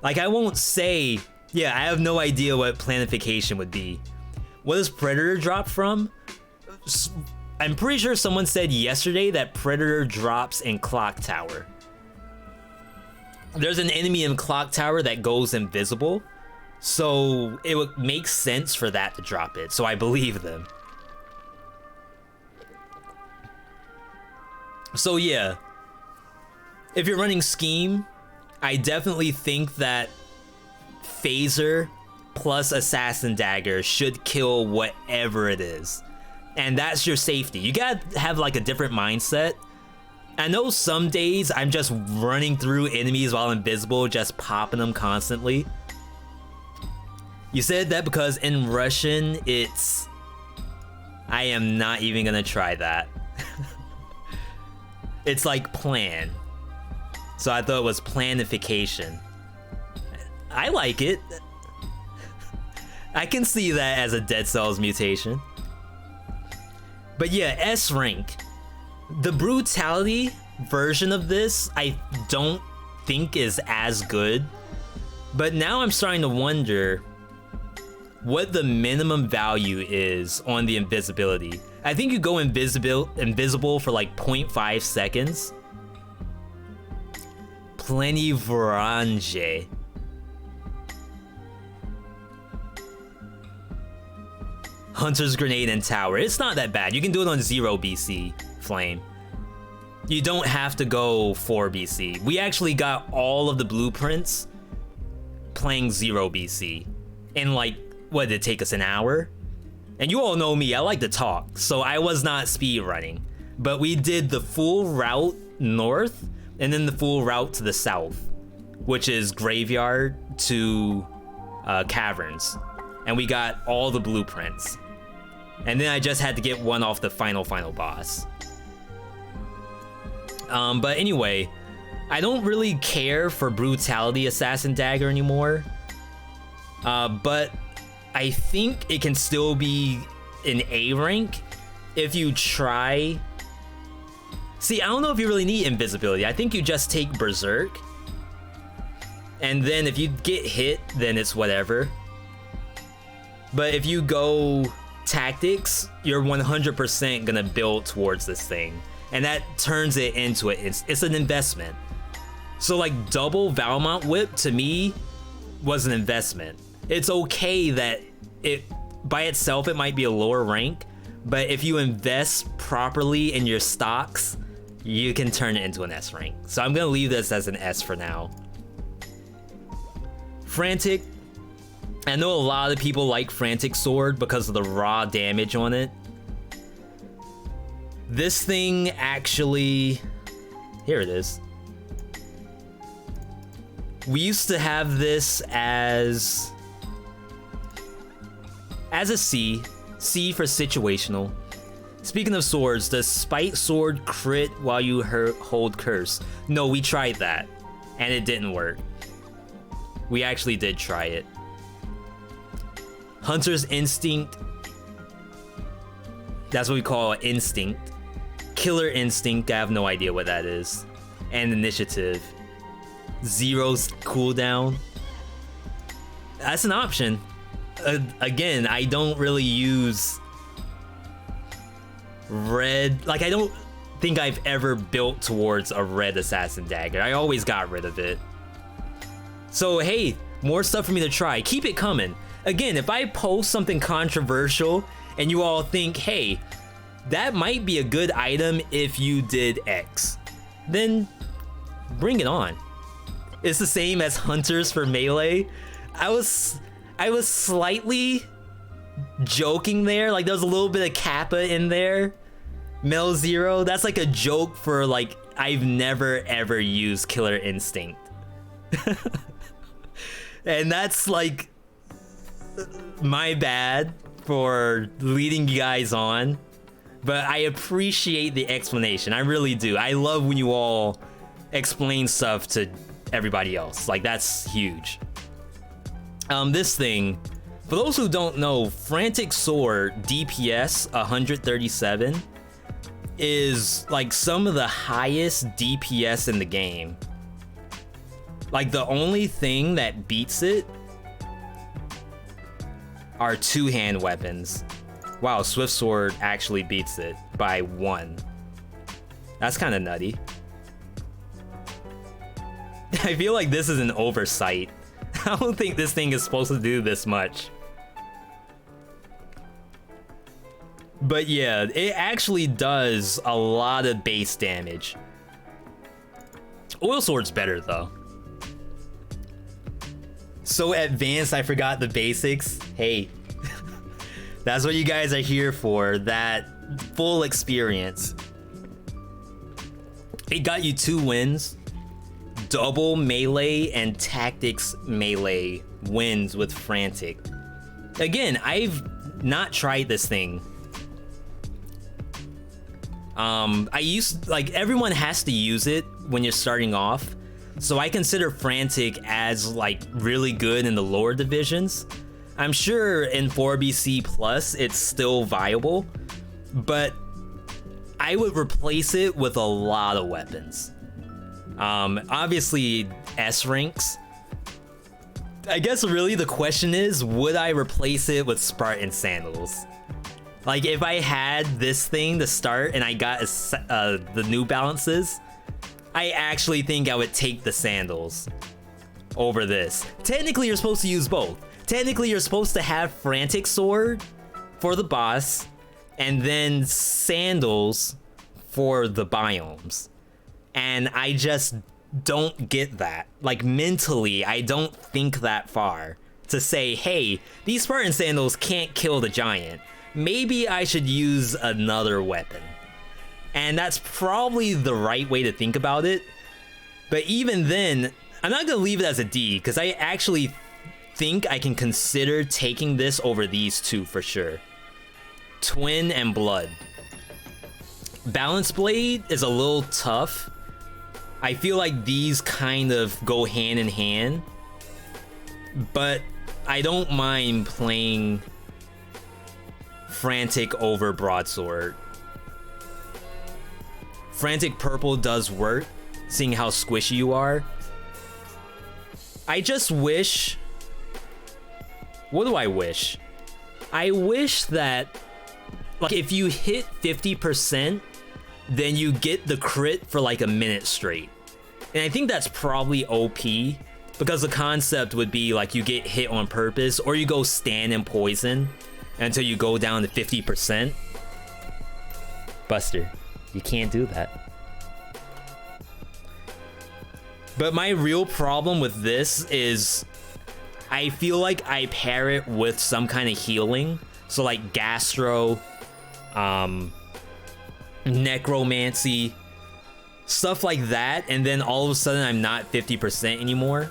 Like, I won't say, yeah, I have no idea what planification would be. What does Predator drop from? I'm pretty sure someone said yesterday that Predator drops in Clock Tower. There's an enemy in Clock Tower that goes invisible, so it would make sense for that to drop it, so I believe them. So yeah, if you're running Scheme, I definitely think that Phaser plus Assassin Dagger should kill whatever it is. And that's your safety. You gotta have like a different mindset. I know some days I'm just running through enemies while invisible, just popping them constantly. You said that because in Russian, it's... I am not even gonna try that. It's like plan. So I thought it was planification. I like it. I can see that as a Dead Cells mutation. But yeah, S rank. The brutality version of this, I don't think is as good. But now I'm starting to wonder what the minimum value is on the invisibility. I think you go invisible for like 0.5 seconds. Plenty Vorange. Hunter's Grenade and Tower. It's not that bad. You can do it on 0 BC Flame. You don't have to go 4 BC. We actually got all of the blueprints playing 0 BC. And like, what did it take us, an hour? And you all know me, I like to talk, so I was not speed running. But we did the full route north and then the full route to the south, which is Graveyard to Caverns. And we got all the blueprints. And then I just had to get one off the final boss. But anyway, I don't really care for Brutality Assassin Dagger anymore. But I think it can still be an A rank if you try. See, I don't know if you really need invisibility. I think you just take Berserk. And then if you get hit, then it's whatever. But if you go tactics, you're 100% gonna build towards this thing. And that turns it into it's an investment. So like double Valmont Whip to me was an investment. It's okay that it by itself it might be a lower rank, but if you invest properly in your stocks, you can turn it into an S rank. So I'm gonna leave this as an S for now. Frantic. I know a lot of people like Frantic Sword because of the raw damage on it. This thing actually... Here it is. We used to have this as a C. C for situational. Speaking of swords, does Spite Sword crit while you hold Curse? No, we tried that, and it didn't work. We actually did try it. Hunter's Instinct. That's what we call Instinct. Killer Instinct, I have no idea what that is. And Initiative. Zero's cooldown. That's an option. Again, I don't really use red. Like, I don't think I've ever built towards a red Assassin Dagger. I always got rid of it. So, hey, more stuff for me to try. Keep it coming. Again, if I post something controversial and you all think, hey, that might be a good item if you did X, then bring it on. It's the same as Hunters for Melee. I was slightly joking there. Like, there was a little bit of Kappa in there. Mel Zero, that's like a joke for like, I've never ever used Killer Instinct. And that's like, my bad for leading you guys on. But I appreciate the explanation. I really do. I love when you all explain stuff to everybody else. Like, that's huge. This thing, for those who don't know, Frantic Sword DPS 137 is like some of the highest DPS in the game. Like, the only thing that beats it are two-hand weapons. Wow, Swift Sword actually beats it by 1. That's kind of nutty. I feel like this is an oversight. I don't think this thing is supposed to do this much. But yeah, it actually does a lot of base damage. Oil Sword's better though. So advanced, I forgot the basics. Hey, that's what you guys are here for, that full experience. It got you 2 wins, double melee and tactics melee wins with Frantic. Again, I've not tried this thing. Everyone has to use it when you're starting off. So I consider Frantic as like really good in the lower divisions. I'm sure in 4BC plus it's still viable, but I would replace it with a lot of weapons. Obviously S ranks. I guess really the question is, would I replace it with Spartan Sandals? Like, if I had this thing to start and I got the New Balances, I actually think I would take the Sandals over this. Technically, you're supposed to use both. Technically, you're supposed to have Frantic Sword for the boss, and then Sandals for the biomes. And I just don't get that. Like, mentally, I don't think that far to say, hey, these Spartan Sandals can't kill the giant. Maybe I should use another weapon. And that's probably the right way to think about it. But even then, I'm not gonna leave it as a D, because I actually think I can consider taking this over these two for sure. Twin and Blood. Balance Blade is a little tough. I feel like these kind of go hand in hand. But I don't mind playing Frantic over Broadsword. Frantic Purple does work, seeing how squishy you are. I just wish... What do I wish? I wish that, like, if you hit 50%, then you get the crit for like a minute straight. And I think that's probably OP, because the concept would be like you get hit on purpose, or you go stand in poison until you go down to 50%. Buster, you can't do that. But my real problem with this is I feel like I pair it with some kind of healing. So like Gastro, Necromancy, stuff like that. And then all of a sudden I'm not 50% anymore.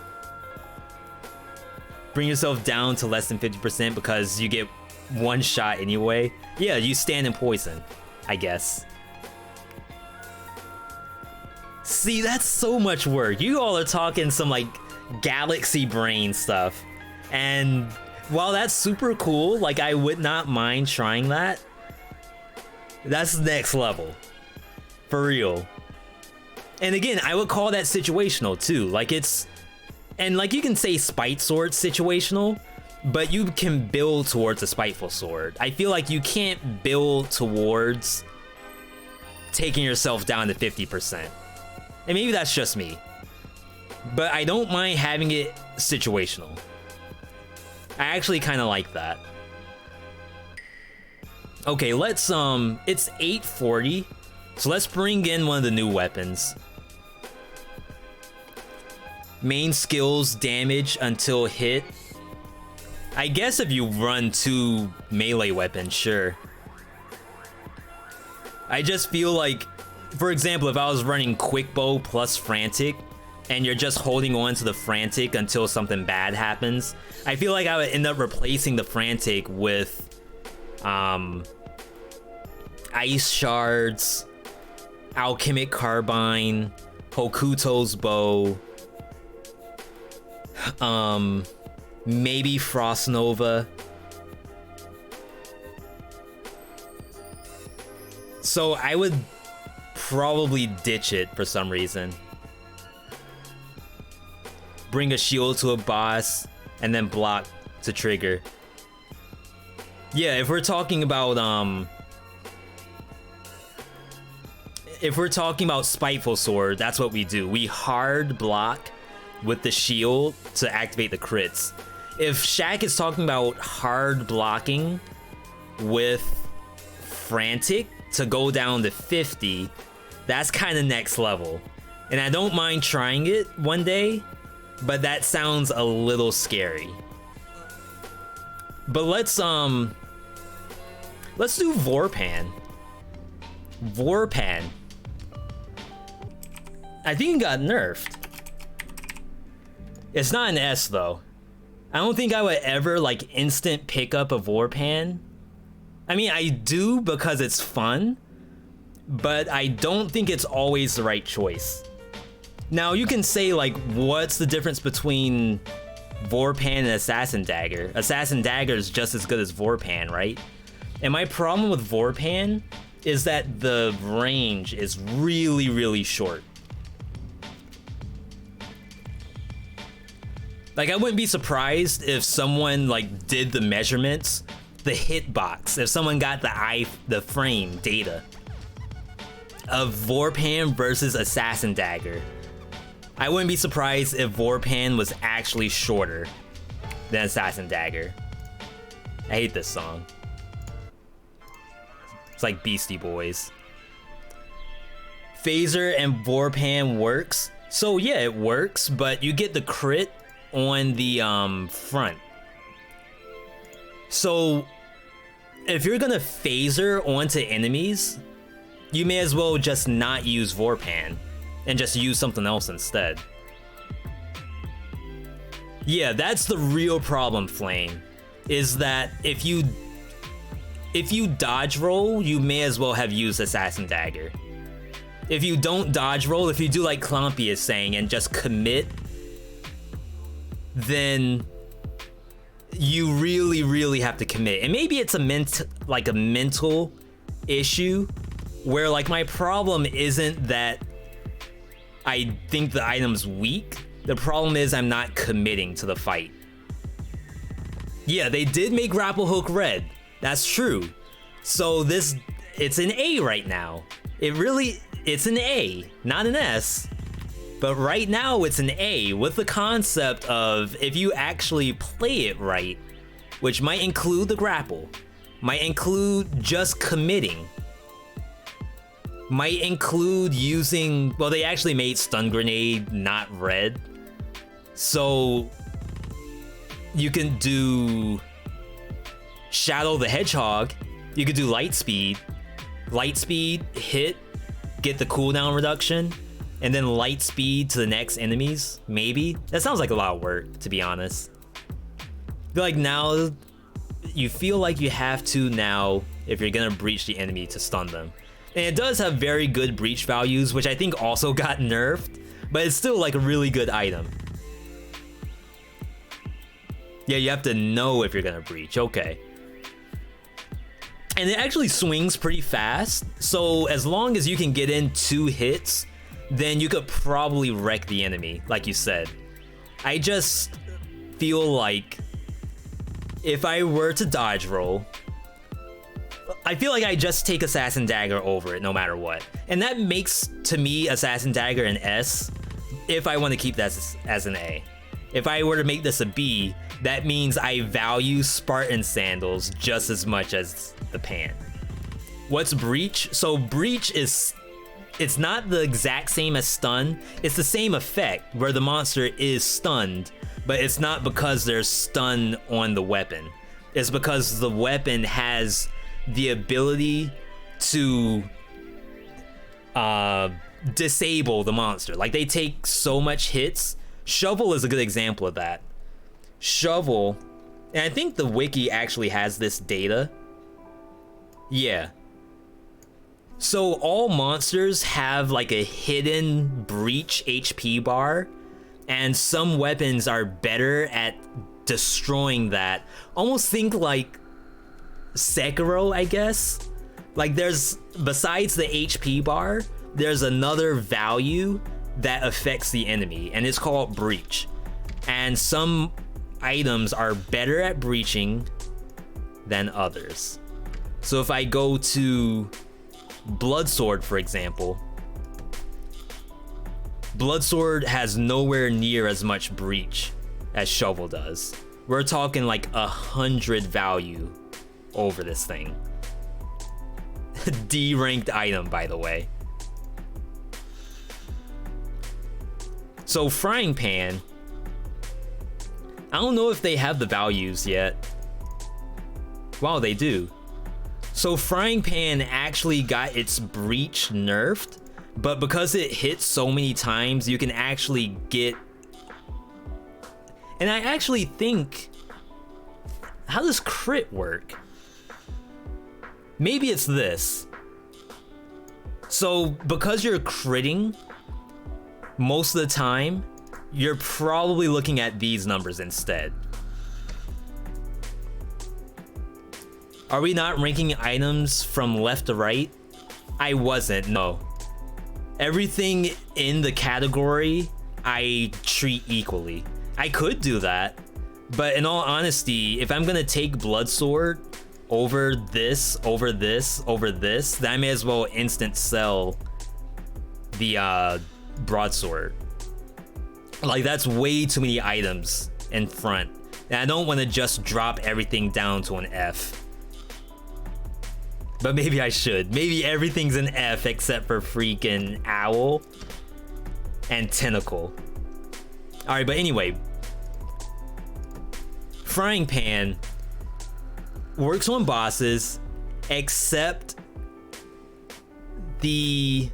Bring yourself down to less than 50% because you get one shot anyway. Yeah, you stand in poison, I guess. See, that's so much work. You all are talking some like galaxy brain stuff. And while that's super cool, like I would not mind trying that. That's next level. For real. And again, I would call that situational too. Like it's, and like you can say Spite Sword situational, but you can build towards a Spiteful Sword. I feel like you can't build towards taking yourself down to 50%. And maybe that's just me. But I don't mind having it situational. I actually kind of like that. Okay, let's, it's 840. So let's bring in one of the new weapons. Main skills, damage until hit. I guess if you run 2 melee weapons, sure. I just feel like, for example, if I was running Quick Bow plus Frantic, and you're just holding on to the Frantic until something bad happens, I feel like I would end up replacing the Frantic with Ice Shards, Alchemic Carbine, Hokuto's Bow, Maybe Frost Nova. So I would probably ditch it for some reason. Bring a shield to a boss and then block to trigger. Yeah, if we're talking about Spiteful Sword, that's what we do. We hard block with the shield to activate the crits. If Shaq is talking about hard blocking with Frantic to go down to 50, that's kind of next level. And I don't mind trying it one day, but that sounds a little scary. But let's do Vorpan. Vorpan. I think it got nerfed. It's not an S though. I don't think I would ever like instant pick up a Vorpan. I mean, I do because it's fun, but I don't think it's always the right choice. Now you can say like, what's the difference between Vorpan and Assassin Dagger? Assassin Dagger is just as good as Vorpan, right? And my problem with Vorpan is that the range is really, really short. Like, I wouldn't be surprised if someone like did the measurements, the hitbox, if someone got the frame data of Vorpan versus Assassin Dagger. I wouldn't be surprised if Vorpan was actually shorter than Assassin Dagger. I hate this song. It's like Beastie Boys. Phaser and Vorpan works. So yeah, it works, but you get the crit on the front. So if you're gonna phaser onto enemies, you may as well just not use Vorpan and just use something else instead. Yeah, that's the real problem, Flame, is that if you dodge roll, you may as well have used Assassin Dagger. If you don't dodge roll, if you do like Clompy is saying and just commit, then you really, really have to commit. And maybe it's a mental issue where like my problem isn't that I think the item's weak. The problem is I'm not committing to the fight. Yeah, they did make Grapple Hook red. That's true. So it's an A right now. It's an A, not an S. But right now it's an A with the concept of if you actually play it right, which might include the grapple, might include just committing, might include using, well, they actually made Stun Grenade not red. So you can do Shadow the Hedgehog, you could do Light Speed, hit, get the cooldown reduction, and then Light Speed to the next enemies, maybe? That sounds like a lot of work, to be honest. I feel like now, you feel like you have to now, if you're gonna breach the enemy, to stun them. And it does have very good breach values, which I think also got nerfed, but it's still like a really good item. Yeah, you have to know if you're gonna breach, okay. And it actually swings pretty fast, so as long as you can get in 2 hits, then you could probably wreck the enemy, like you said. I just feel like if I were to dodge roll, I feel like I just take Assassin Dagger over it no matter what. And that makes, to me, Assassin Dagger an S if I want to keep that as an A. If I were to make this a B, that means I value Spartan Sandals just as much as the Pan. What's Breach? So Breach is, it's not the exact same as Stun. It's the same effect where the monster is stunned, but it's not because there's stun on the weapon. It's because the weapon has the ability to disable the monster. Like, they take so much hits. Shovel is a good example of that. Shovel, and I think the wiki actually has this data. Yeah. So all monsters have like a hidden breach HP bar, and some weapons are better at destroying that. Almost think like Sekiro, I guess. Like there's, besides the HP bar, there's another value that affects the enemy, and it's called breach. And some items are better at breaching than others. So if I go to Bloodsword, for example, Bloodsword has nowhere near as much breach as Shovel does. We're talking like 100 value over this thing. D-ranked item, by the way. So Frying Pan, I don't know if they have the values yet. Wow, they do. So Frying Pan actually got its breach nerfed, but because it hits so many times, you can actually get... And I actually think... How does crit work? Maybe it's this. So because you're critting most of the time, you're probably looking at these numbers instead. Are we not ranking items from left to right? I wasn't, no. Everything in the category I treat equally. I could do that, but in all honesty, if I'm gonna take Bloodsword over this, over this, over this, then I may as well instant sell the Broadsword. Like, that's way too many items in front, and I don't want to just drop everything down to an F. But maybe I should. Maybe everything's an F except for freaking Owl and Tentacle. Alright, but anyway, Frying Pan works on bosses except the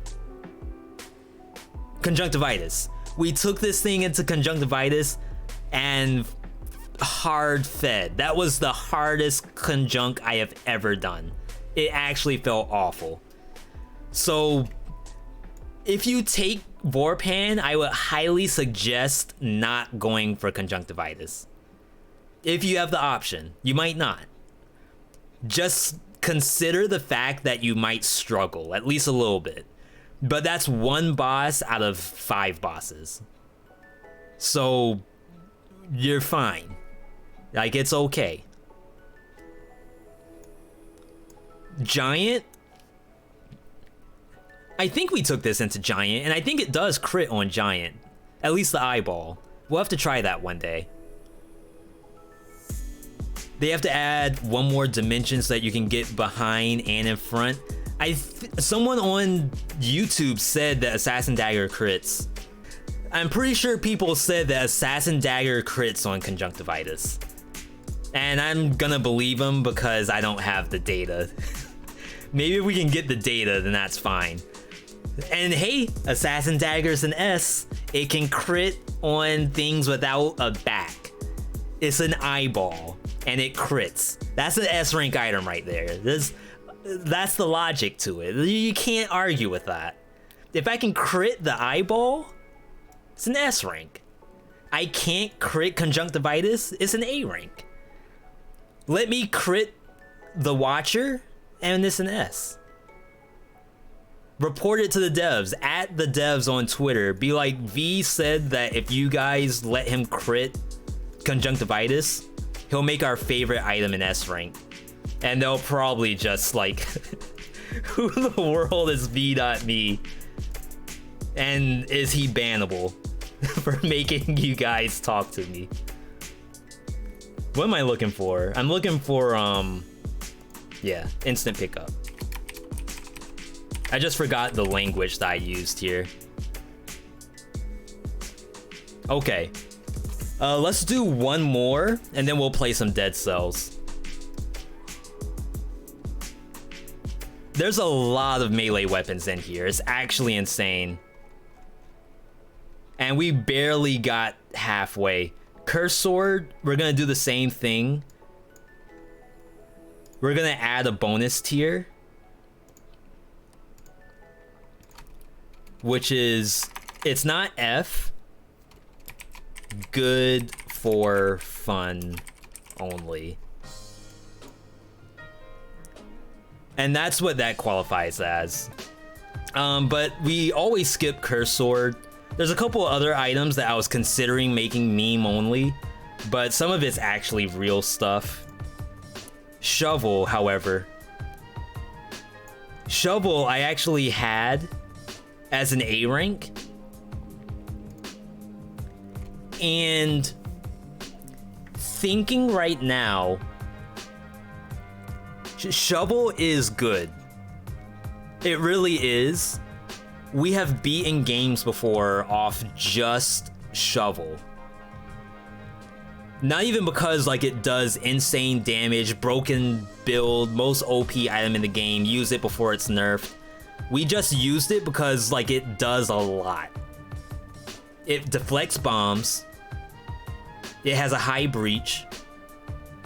Conjunctivitis. We took this thing into Conjunctivitis and hard fed. That was the hardest conjunct I have ever done. It actually felt awful. So if you take Vorpan, I would highly suggest not going for Conjunctivitis. If you have the option, you might not. Just consider the fact that you might struggle, at least a little bit. But that's one boss out of 5 bosses. So you're fine. Like, it's okay. Giant, I think we took this into Giant, and I think it does crit on Giant. At least the eyeball. We'll have to try that one day. They have to add one more dimension so that you can get behind and in front. Someone on YouTube said that Assassin Dagger crits. I'm pretty sure people said that Assassin Dagger crits on Conjunctivitis. And I'm gonna believe them because I don't have the data. Maybe if we can get the data, then that's fine. And hey, Assassin Dagger's an S. It can crit on things without a back. It's an eyeball, and it crits. That's an S rank item right there. That's the logic to it. You can't argue with that. If I can crit the eyeball, it's an S rank. I can't crit Conjunctivitis, it's an A rank. Let me crit the Watcher, and it's an S. Report it to the devs. At the devs on Twitter. Be like, V said that if you guys let him crit Conjunctivitis, he'll make our favorite item in S rank. And they'll probably just like, who in the world is Veedotme? And is he bannable for making you guys talk to me? What am I looking for? I'm looking for, yeah, instant pickup. I just forgot the language that I used here. Okay. Let's do one more, and then we'll play some Dead Cells. There's a lot of melee weapons in here. It's actually insane. And we barely got halfway. Curse Sword, we're gonna do the same thing. We're gonna add a bonus tier, which is, it's not F, good for fun only. And that's what that qualifies as. But we always skip Curse Sword. There's a couple other items that I was considering making meme only, but some of it's actually real stuff. Shovel, however. Shovel I actually had as an A rank. And thinking right now, Shovel is good. It really is. We have beaten games before off just Shovel. Not even because like it does insane damage, broken build, most OP item in the game, use it before it's nerfed. We just used it because like it does a lot. It deflects bombs. It has a high breach.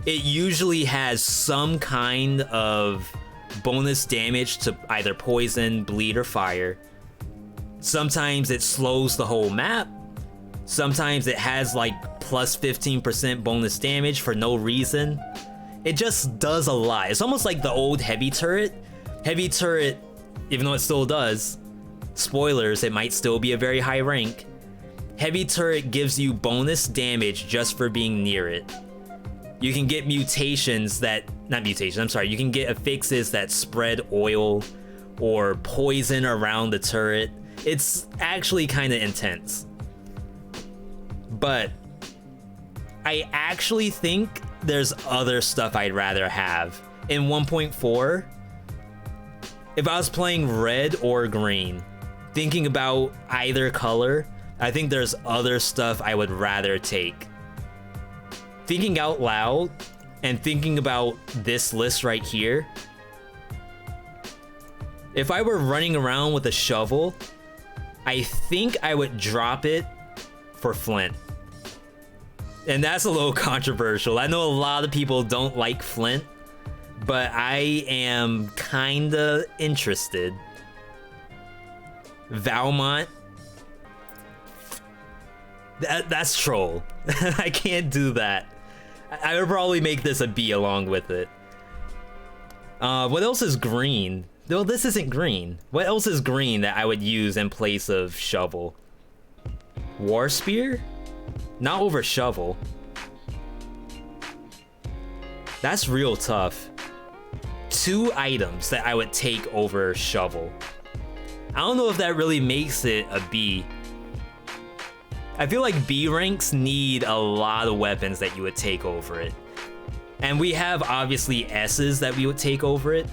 It usually has some kind of bonus damage to either poison, bleed, or fire. Sometimes it slows the whole map. Sometimes it has like plus 15% bonus damage for no reason. It just does a lot. It's almost like the old heavy turret. Heavy turret, even though it still does, spoilers, it might still be a very high rank. Heavy turret gives you bonus damage just for being near it. You can get mutations that, not mutations, I'm sorry, you can get affixes that spread oil or poison around the turret. It's actually kind of intense. But I actually think there's other stuff I'd rather have. In 1.4, if I was playing red or green, thinking about either color, I think there's other stuff I would rather take. Thinking out loud and thinking about this list right here, if I were running around with a shovel, I think I would drop it for Flint. And that's a little controversial. I know a lot of people don't like Flint, but I am kinda interested. Valmont. That's troll. I can't do that. I would probably make this a B along with it. What else is green? No, this isn't green. What else is green that I would use in place of shovel? War Spear? Not over shovel. That's real tough. 2 items that I would take over shovel. I don't know if that really makes it a B. I feel like B ranks need a lot of weapons that you would take over it. And we have obviously S's that we would take over it.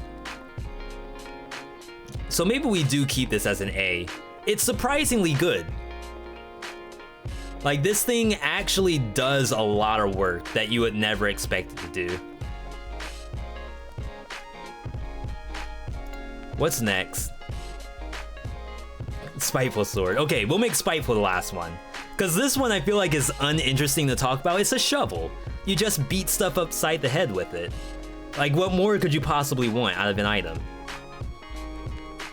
So maybe we do keep this as an A. It's surprisingly good. Like, this thing actually does a lot of work that you would never expect it to do. What's next? Spiteful Sword. Okay, we'll make Spiteful the last one. Because this one I feel like is uninteresting to talk about. It's a shovel. You just beat stuff upside the head with it. Like, what more could you possibly want out of an item?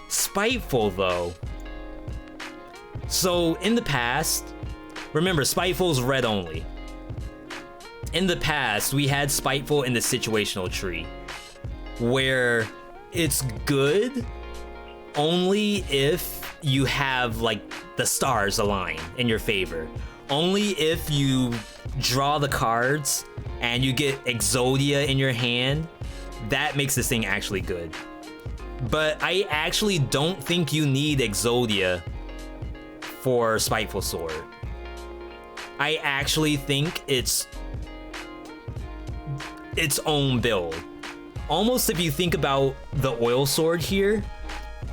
Spiteful, though. So, in the past, remember, Spiteful's red only. In the past, we had Spiteful in the situational tree, where it's good only if you have, like, the stars align in your favor. Only if you draw the cards and you get Exodia in your hand, that makes this thing actually good. But I actually don't think you need Exodia for Spiteful Sword. I actually think it's its own build. Almost if you think about the Oil Sword here,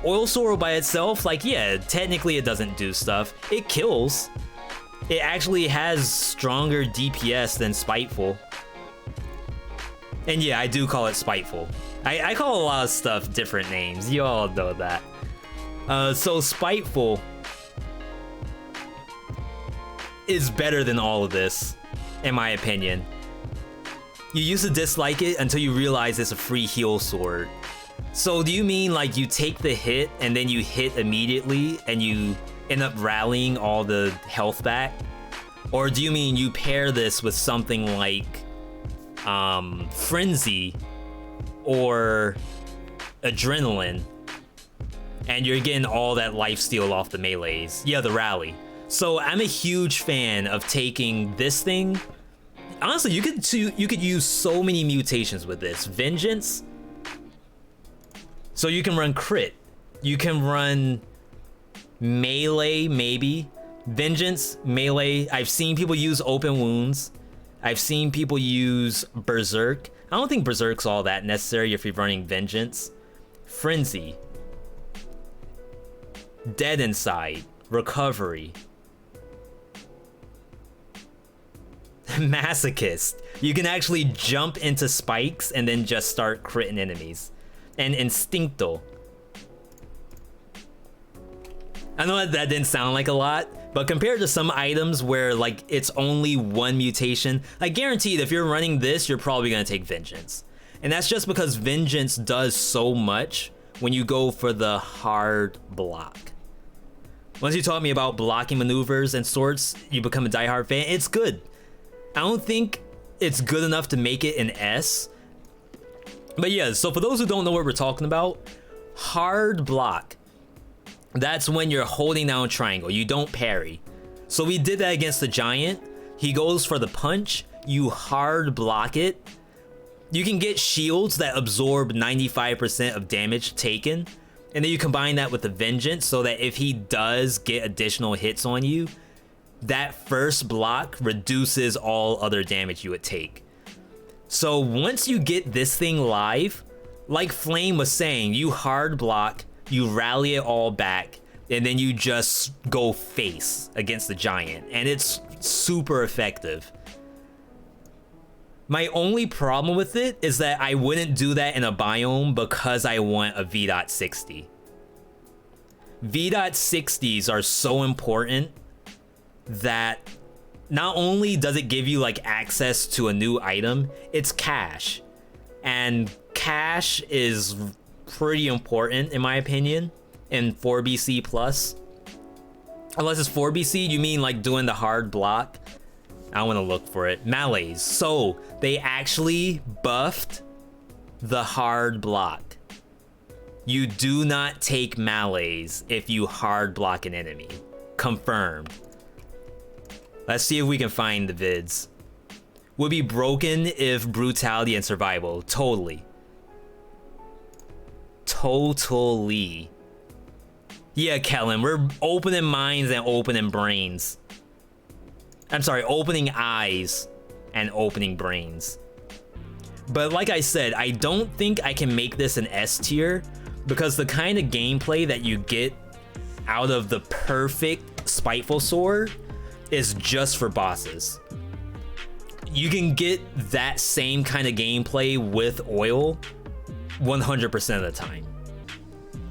Oil Sword by itself, like, yeah, technically it doesn't do stuff. It kills. It actually has stronger DPS than Spiteful. And yeah, I do call it Spiteful. I call a lot of stuff different names. You all know that. So Spiteful is better than all of this, in my opinion. You used to dislike it until you realize it's a free heal sword. So do you mean like you take the hit and then you hit immediately and you end up rallying all the health back? Or do you mean you pair this with something like Frenzy or Adrenaline, and you're getting all that lifesteal off the melees? Yeah, the rally. So I'm a huge fan of taking this thing. Honestly, you could use so many mutations with this. Vengeance. So you can run crit. You can run melee, maybe. Vengeance, melee. I've seen people use open wounds. I've seen people use Berserk. I don't think Berserk's all that necessary if you're running Vengeance. Frenzy. Dead Inside. Recovery. Masochist. You can actually jump into spikes and then just start critting enemies. And Instincto. I know that didn't sound like a lot, but compared to some items where like it's only one mutation, like guaranteed if you're running this, you're probably gonna take Vengeance. And that's just because Vengeance does so much when you go for the hard block. Once you taught me about blocking maneuvers and sorts, you become a diehard fan. It's good. I don't think it's good enough to make it an S. But yeah, so for those who don't know what we're talking about, hard block. That's when you're holding down triangle. You don't parry. So we did that against the giant. He goes for the punch. You hard block it. You can get shields that absorb 95% of damage taken. And then you combine that with the Vengeance so that if he does get additional hits on you, that first block reduces all other damage you would take. So once you get this thing live, like Flame was saying, you hard block, you rally it all back, and then you just go face against the giant, and it's super effective. My only problem with it is that I wouldn't do that in a biome because I want a V.60. V.60s are so important that not only does it give you like access to a new item, it's cash. And cash is pretty important in my opinion in 4BC plus. Unless it's 4BC, you mean like doing the hard block? I want to look for it. Melees. So they actually buffed the hard block. You do not take melees if you hard block an enemy. Confirmed. Let's see if we can find the vids. Would be broken if brutality and survival. Totally. Totally. Yeah, Kellen, we're opening minds and opening brains. I'm sorry, opening eyes and opening brains. But like I said, I don't think I can make this an S tier because the kind of gameplay that you get out of the perfect Spiteful sword is just for bosses. You can get that same kind of gameplay with oil 100% of the time.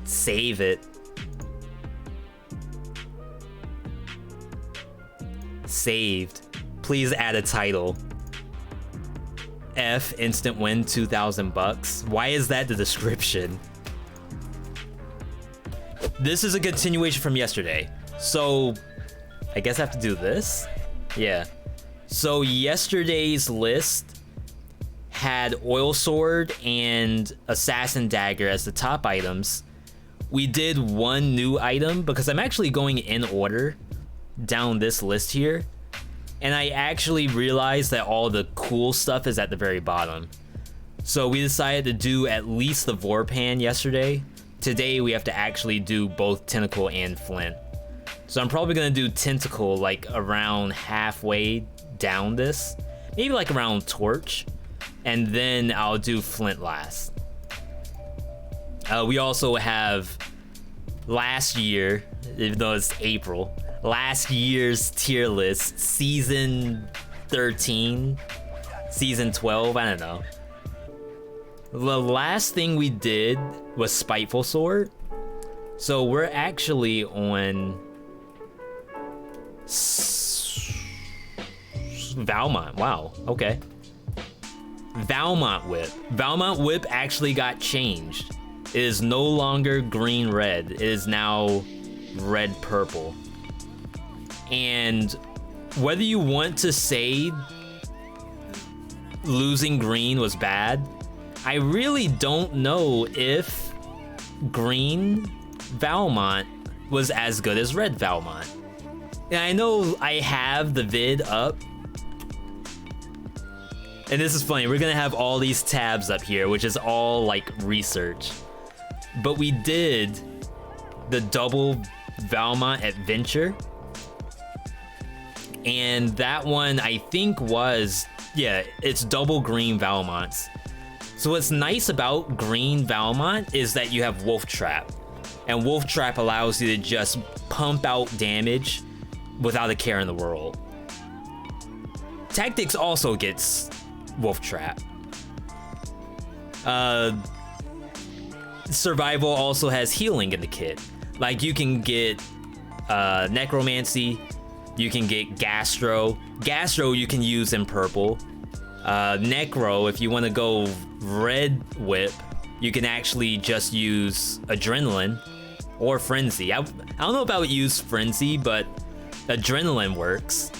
Save it. Saved. Please add a title. F instant win $2,000. Why is that the description? This is a continuation from yesterday. So I guess I have to do this. Yeah. So yesterday's list had Oil Sword and Assassin Dagger as the top items. We did one new item because I'm actually going in order down this list here. And I actually realized that all the cool stuff is at the very bottom. So we decided to do at least the Vorpan yesterday. Today we have to actually do both Tentacle and Flint. So I'm probably gonna do Tentacle like around halfway down this. Maybe like around Torch. And then I'll do Flint last. We also have last year, even though it's April, last year's tier list, season 13, season 12, I don't know. The last thing we did was Spiteful Sword. So we're actually on Valmont. Wow, okay. Valmont Whip. Valmont Whip actually got changed. It is no longer green-red. It is now red-purple. And whether you want to say losing green was bad, I really don't know if green Valmont was as good as red Valmont. And I know I have the vid up. And this is funny, we're gonna have all these tabs up here, which is all like research. But we did the double Valmont adventure. And that one I think was, yeah, it's double green Valmonts. So what's nice about green Valmont is that you have Wolf Trap. And Wolf Trap allows you to just pump out damage without a care in the world. Tactics also gets Wolf Trap. Survival also has healing in the kit. Like you can get Necromancy, you can get Gastro. Gastro you can use in purple. Necro, if you want to go red whip, you can actually just use Adrenaline or Frenzy. I don't know about use Frenzy, but Adrenaline works.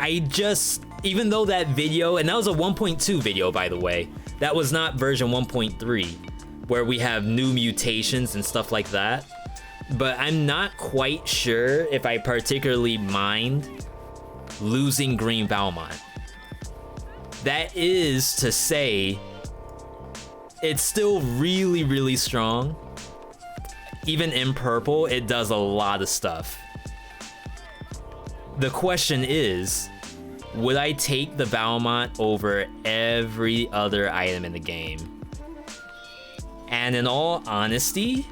I just, even though that video, and that was a 1.2 video by the way, that was not version 1.3, where we have new mutations and stuff like that. But I'm not quite sure if I particularly mind losing green Valmont. That is to say, it's still really, really strong. Even in purple, it does a lot of stuff. The question is, would I take the Valmont over every other item in the game? And in all honesty,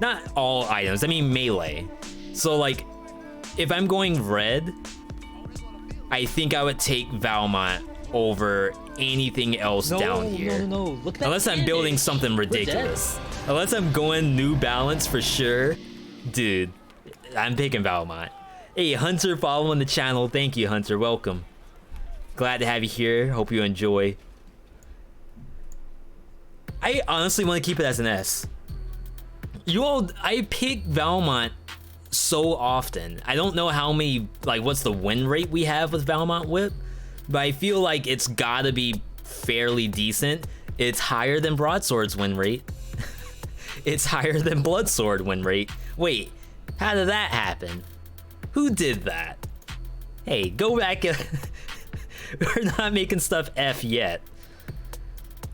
not all items, I mean melee. So like, if I'm going red, I think I would take Valmont over anything else down here. No. Look at that. Unless I'm building something ridiculous. Unless I'm going New Balance for sure. Dude, I'm picking Valmont. Hey, Hunter following the channel. Thank you, Hunter. Welcome. Glad to have you here. Hope you enjoy. I honestly want to keep it as an S. I pick Valmont so often. I don't know how many, like, what's the win rate we have with Valmont Whip, but I feel like it's gotta be fairly decent. It's higher than Broadsword's win rate. It's higher than Bloodsword win rate. Wait, how did that happen? Who did that? Hey, go back and we're not making stuff F yet.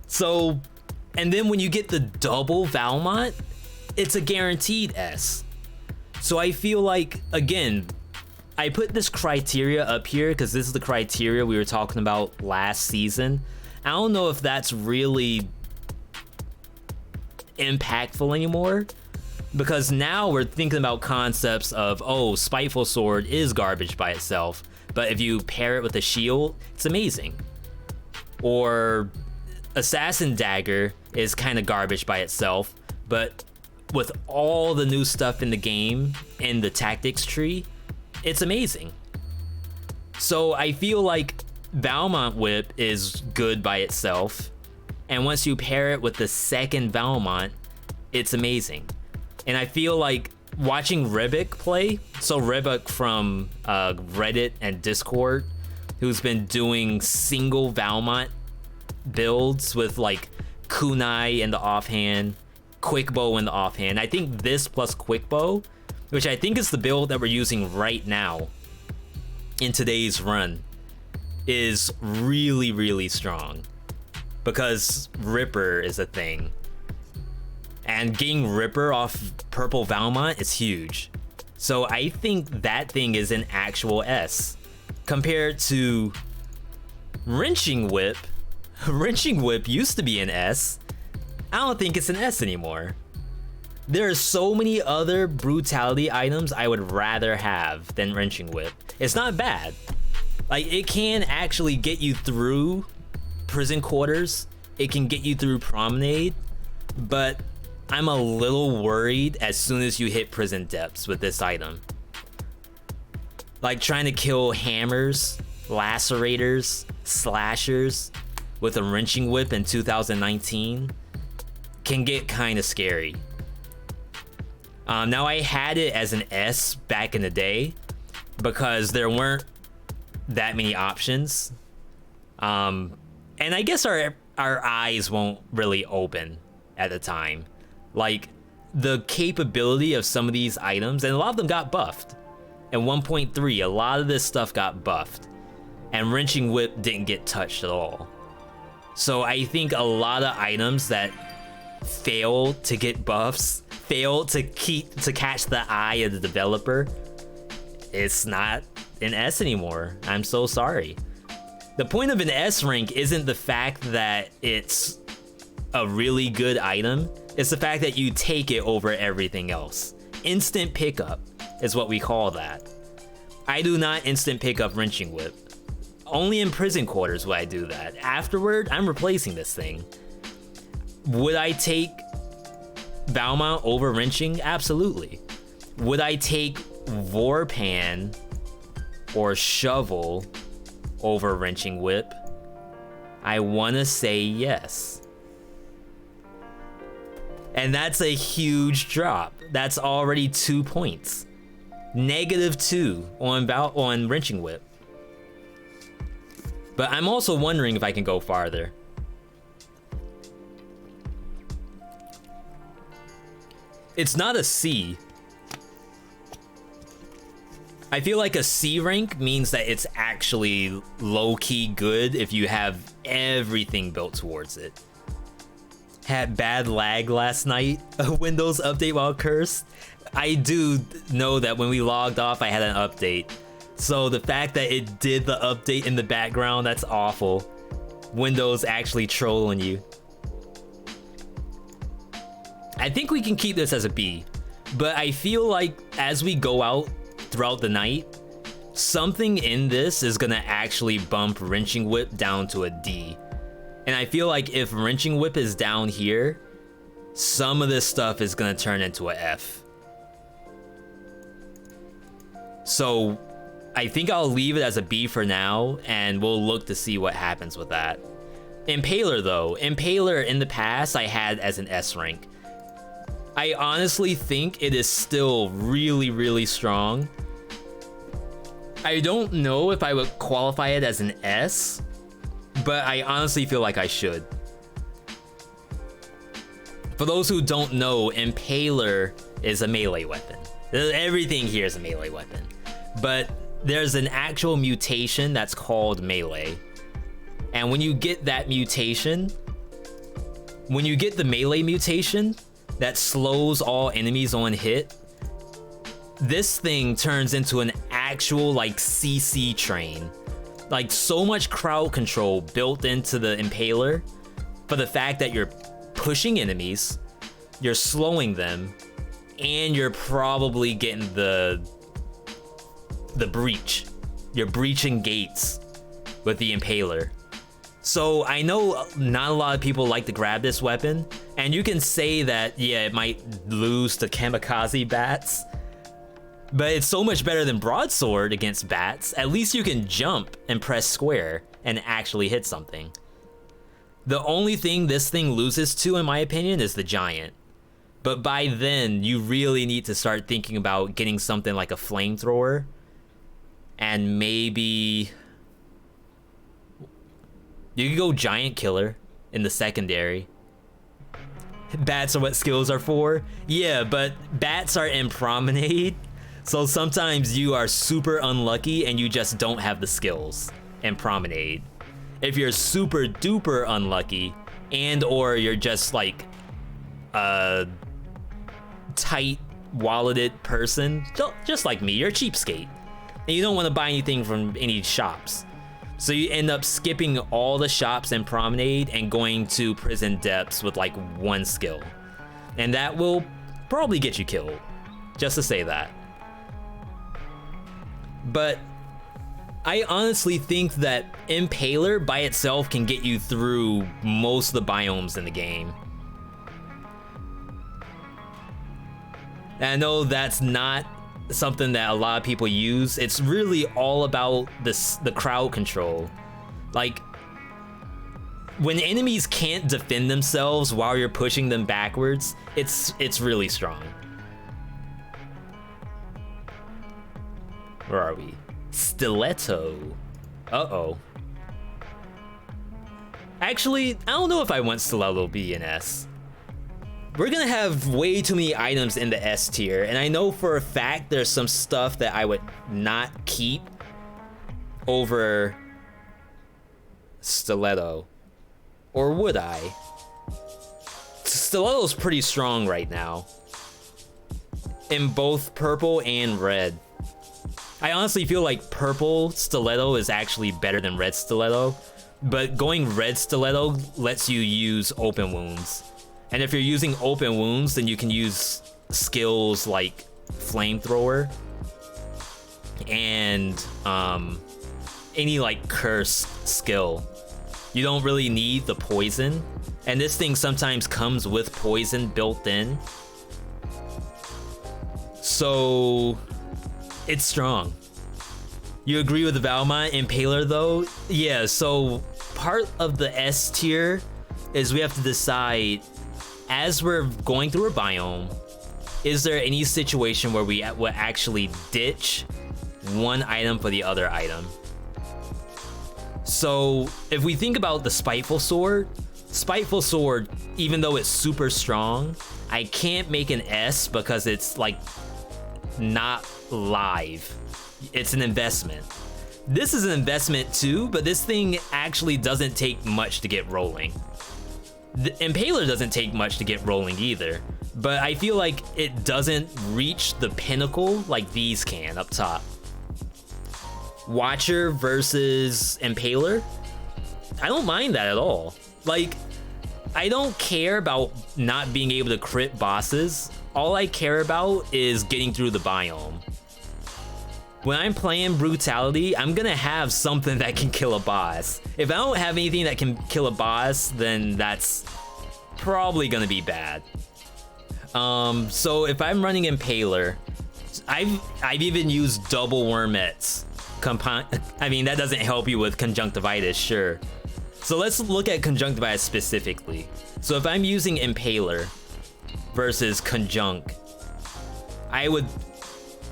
So, and then when you get the double Valmont, it's a guaranteed S. So I feel like, again, I put this criteria up here because this is the criteria we were talking about last season. I don't know if that's really impactful anymore, because now we're thinking about concepts of, oh, Spiteful Sword is garbage by itself, but if you pair it with a shield, it's amazing. Or Assassin Dagger is kind of garbage by itself, but with all the new stuff in the game in the tactics tree, it's amazing. So I feel like Valmont Whip is good by itself, and once you pair it with the second Valmont, it's amazing. And I feel like watching Rebik play, so Rebik from Reddit and Discord, who's been doing single Valmont builds with like Kunai in the offhand, Quick Bow in the offhand. I think this plus Quick Bow, which I think is the build that we're using right now in today's run, is really, really strong because Ripper is a thing. And getting Ripper off purple Valmont is huge. So I think that thing is an actual S. Compared to Wrenching Whip. Wrenching Whip used to be an S. I don't think it's an S anymore. There are so many other brutality items I would rather have than Wrenching Whip. It's not bad. Like, it can actually get you through prison quarters. It can get you through promenade, but I'm a little worried as soon as you hit prison depths with this item. Like trying to kill hammers, lacerators, slashers with a Wrenching Whip in 2019 can get kind of scary. Now I had it as an S back in the day because there weren't that many options. And I guess our eyes won't really open at the time. Like, the capability of some of these items, and a lot of them got buffed. In 1.3, a lot of this stuff got buffed, and Wrenching Whip didn't get touched at all. So I think a lot of items that fail to get buffs, fail to catch the eye of the developer, it's not an S anymore. I'm so sorry. The point of an S rank isn't the fact that it's a really good item, it's the fact that you take it over everything else. Instant pickup is what we call that. I do not instant pick up Wrenching Whip. Only in prison quarters would I do that. Afterward, I'm replacing this thing. Would I take Valmont over Wrenching? Absolutely. Would I take Vorpan or Shovel over Wrenching Whip? I wanna say yes. And that's a huge drop. That's already 2 points. -2 on Wrenching Whip. But I'm also wondering if I can go farther. It's not a C. I feel like a C rank means that it's actually low-key good if you have everything built towards it. Had bad lag last night, a Windows update while cursed. I do know that when we logged off, I had an update. So the fact that it did the update in the background, that's awful. Windows actually trolling you. I think we can keep this as a B, but I feel like as we go out throughout the night, something in this is gonna actually bump Wrenching Whip down to a D. And I feel like if Wrenching Whip is down here, some of this stuff is gonna turn into a F. So I think I'll leave it as a B for now, and we'll look to see what happens with that. Impaler though, Impaler in the past I had as an S rank. I honestly think it is still really, really strong. I don't know if I would qualify it as an S, but I honestly feel like I should. For those who don't know, Impaler is a melee weapon. Everything here is a melee weapon. But there's an actual mutation that's called melee. And when you get that mutation, when you get the melee mutation that slows all enemies on hit, this thing turns into an actual like CC train. Like so much crowd control built into the Impaler for the fact that you're pushing enemies, you're slowing them, and you're probably getting the breach. You're breaching gates with the Impaler. So I know not a lot of people like to grab this weapon, and you can say that, yeah, it might lose to kamikaze bats, but it's so much better than broadsword against bats. At least you can jump and press square and actually hit something. The only thing this thing loses to, in my opinion, is the giant. But by then, you really need to start thinking about getting something like a flamethrower, and maybe you could go giant killer in the secondary. Bats are what skills are for. Yeah, but bats are in promenade, so sometimes you are super unlucky and you just don't have the skills in promenade. If you're super duper unlucky, and or you're just like a tight walleted person, just like me, you're a cheapskate and you don't want to buy anything from any shops, so you end up skipping all the shops in promenade and going to prison depths with like one skill, and that will probably get you killed, just to say that. But I honestly think that Impaler by itself can get you through most of the biomes in the game. And I know that's not something that a lot of people use. It's really all about the crowd control. Like, when enemies can't defend themselves while you're pushing them backwards, it's really strong. Where are we? Stiletto. Uh-oh. Actually, I don't know if I want Stiletto to be an S. We're gonna have way too many items in the S tier, and I know for a fact there's some stuff that I would not keep over Stiletto. Or would I? Stiletto's pretty strong right now. In both purple and red. I honestly feel like purple Stiletto is actually better than red Stiletto, but going red Stiletto lets you use open wounds. And if you're using open wounds, then you can use skills like flamethrower and any like curse skill. You don't really need the poison, and this thing sometimes comes with poison built in. So it's strong. You agree with the Valmont Impaler though? Yeah, so part of the S tier is we have to decide, as we're going through a biome, is there any situation where we would actually ditch one item for the other item? So if we think about the Spiteful Sword, even though it's super strong, I can't make an S because it's like not live. It's an investment. This is an investment too, but this thing actually doesn't take much to get rolling. The Impaler doesn't take much to get rolling either, but I feel like it doesn't reach the pinnacle like these can up top. Watcher versus Impaler, I don't mind that at all. Like, I don't care about not being able to crit bosses. All I care about is getting through the biome. When I'm playing Brutality, I'm gonna have something that can kill a boss. If I don't have anything that can kill a boss, then that's probably gonna be bad. So if I'm running Impaler, I've even used double wormettes. I mean, that doesn't help you with conjunctivitis, sure. So let's look at conjunctivitis specifically. So if I'm using Impaler versus Conjunct, I would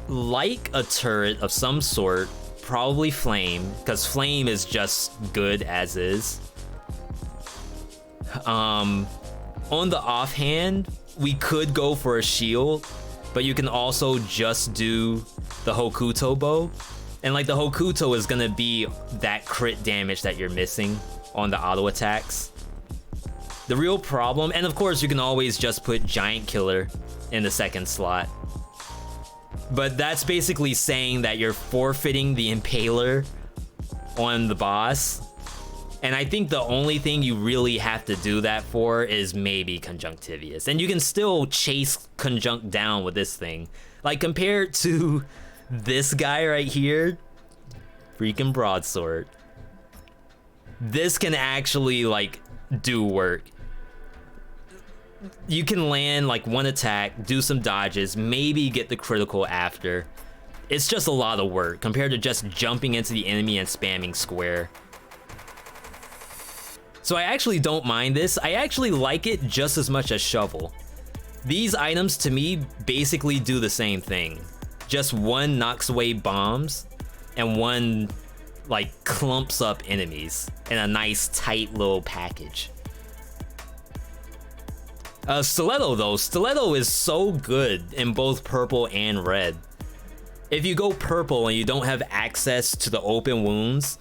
like a turret of some sort, probably Flame, because Flame is just good as is. On the offhand, we could go for a shield, but you can also just do the Hokuto bow. And like the Hokuto is gonna be that crit damage that you're missing on the auto attacks. The real problem, and of course you can always just put Giant Killer in the second slot. But that's basically saying that you're forfeiting the Impaler on the boss. And I think the only thing you really have to do that for is maybe Conjunctivius. And you can still chase Conjunct down with this thing. Like compared to this guy right here, freaking Broadsword. This can actually like do work. You can land like one attack, do some dodges, maybe get the critical after. It's just a lot of work compared to just jumping into the enemy and spamming square. So I actually don't mind this. I actually like it just as much as Shovel. These items to me basically do the same thing. Just one knocks away bombs and one like clumps up enemies in a nice tight little package. Stiletto though, Stiletto is so good in both purple and red. If you go purple and you don't have access to the open wounds,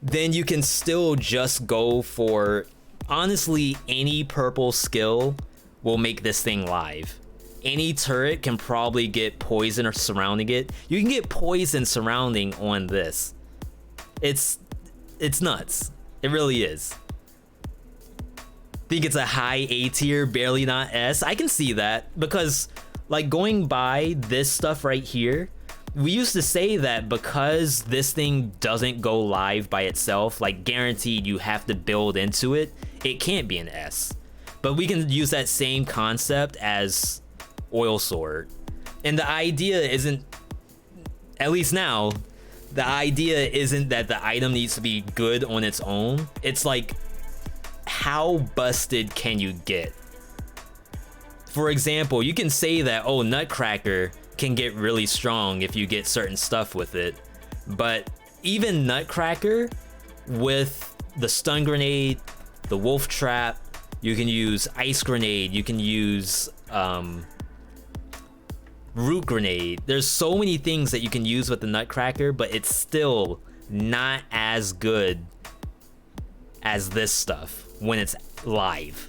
then you can still just go for, honestly, any purple skill will make this thing live. Any turret can probably get poison or surrounding it. You can get poison surrounding on this. It's nuts. It really is. Think it's a high A tier, barely not S. I can see that because like going by this stuff right here, we used to say that because this thing doesn't go live by itself, like guaranteed you have to build into it, it can't be an S. But we can use that same concept as Oil Sword. And the idea isn't, at least now, the idea isn't that the item needs to be good on its own. It's like, how busted can you get? For example, you can say that, oh, Nutcracker can get really strong if you get certain stuff with it. But even Nutcracker, with the stun grenade, the wolf trap, you can use ice grenade, you can use root grenade. There's so many things that you can use with the Nutcracker, but it's still not as good as this stuff when it's live.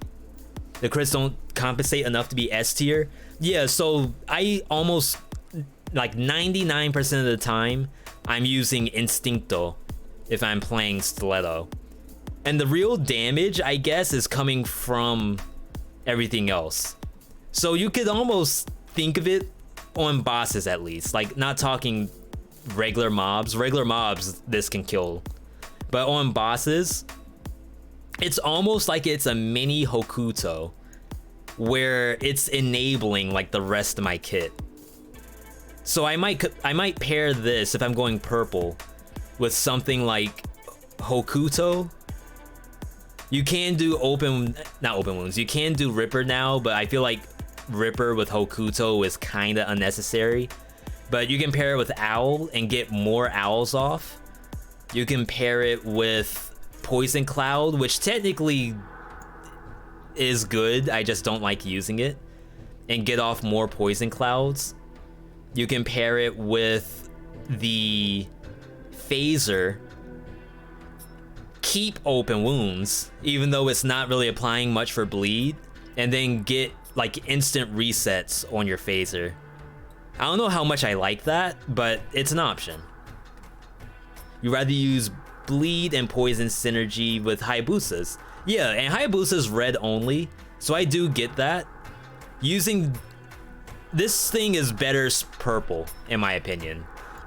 The crits don't compensate enough to be S tier. Yeah, so I almost, like 99% of the time, I'm using Instincto if I'm playing Stiletto. And the real damage, I guess, is coming from everything else. So you could almost think of it on bosses at least, like not talking regular mobs. Regular mobs, this can kill. But on bosses, it's almost like it's a mini Hokuto, where it's enabling like the rest of my kit. So I might pair this, if I'm going purple, with something like Hokuto. You can do not open wounds, you can do Ripper now, but I feel like Ripper with Hokuto is kind of unnecessary. But you can pair it with Owl and get more owls off. You can pair it with Poison Cloud, which technically is good, I just don't like using it, and get off more Poison Clouds. You can pair it with the Phaser, keep open wounds, even though it's not really applying much for bleed, and then get like instant resets on your Phaser. I don't know how much I like that, but it's an option. You rather use bleed and poison synergy with Hayabusas. Yeah, and Hayabusa's red only, so I do get that. Using this thing is better purple in my opinion,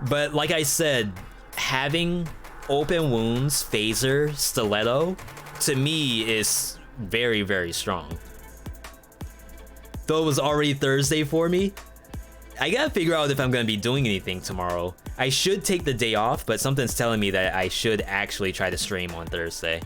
but like I said, having open wounds, Phaser, Stiletto, to me is very, very strong. Though it was already Thursday for me, I gotta figure out if I'm gonna be doing anything tomorrow. I should take the day off, but something's telling me that I should actually try to stream on Thursday.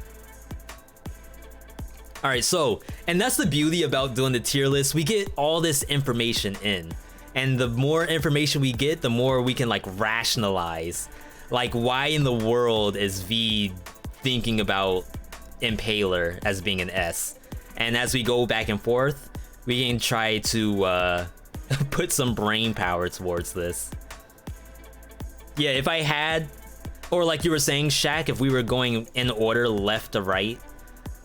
All right, so, and that's the beauty about doing the tier list. We get all this information in, and the more information we get, the more we can like rationalize, like why in the world is V thinking about Impaler as being an S? And as we go back and forth, we can try to put some brain power towards this. Yeah, if I had, or like you were saying, Shaq, if we were going in order left to right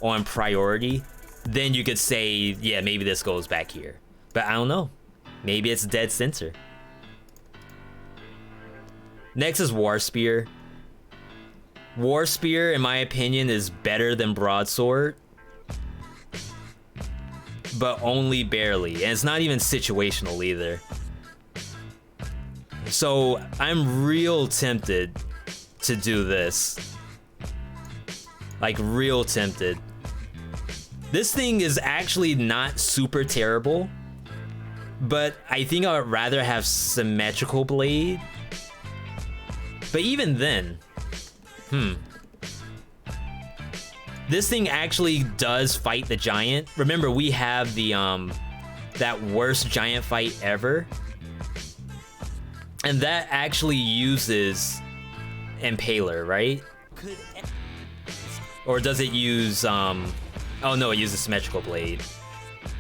on priority, then you could say, yeah, maybe this goes back here. But I don't know. Maybe it's dead center. Next is War Spear. War Spear, in my opinion, is better than Broadsword, but only barely, and it's not even situational either. So I'm real tempted to do this. Like real tempted. This thing is actually not super terrible, but I think I would rather have Symmetrical Blade. But even then, this thing actually does fight the giant. Remember, we have the that worst giant fight ever, and that actually uses Impaler, right? Or does it use oh no, it uses Symmetrical Blade.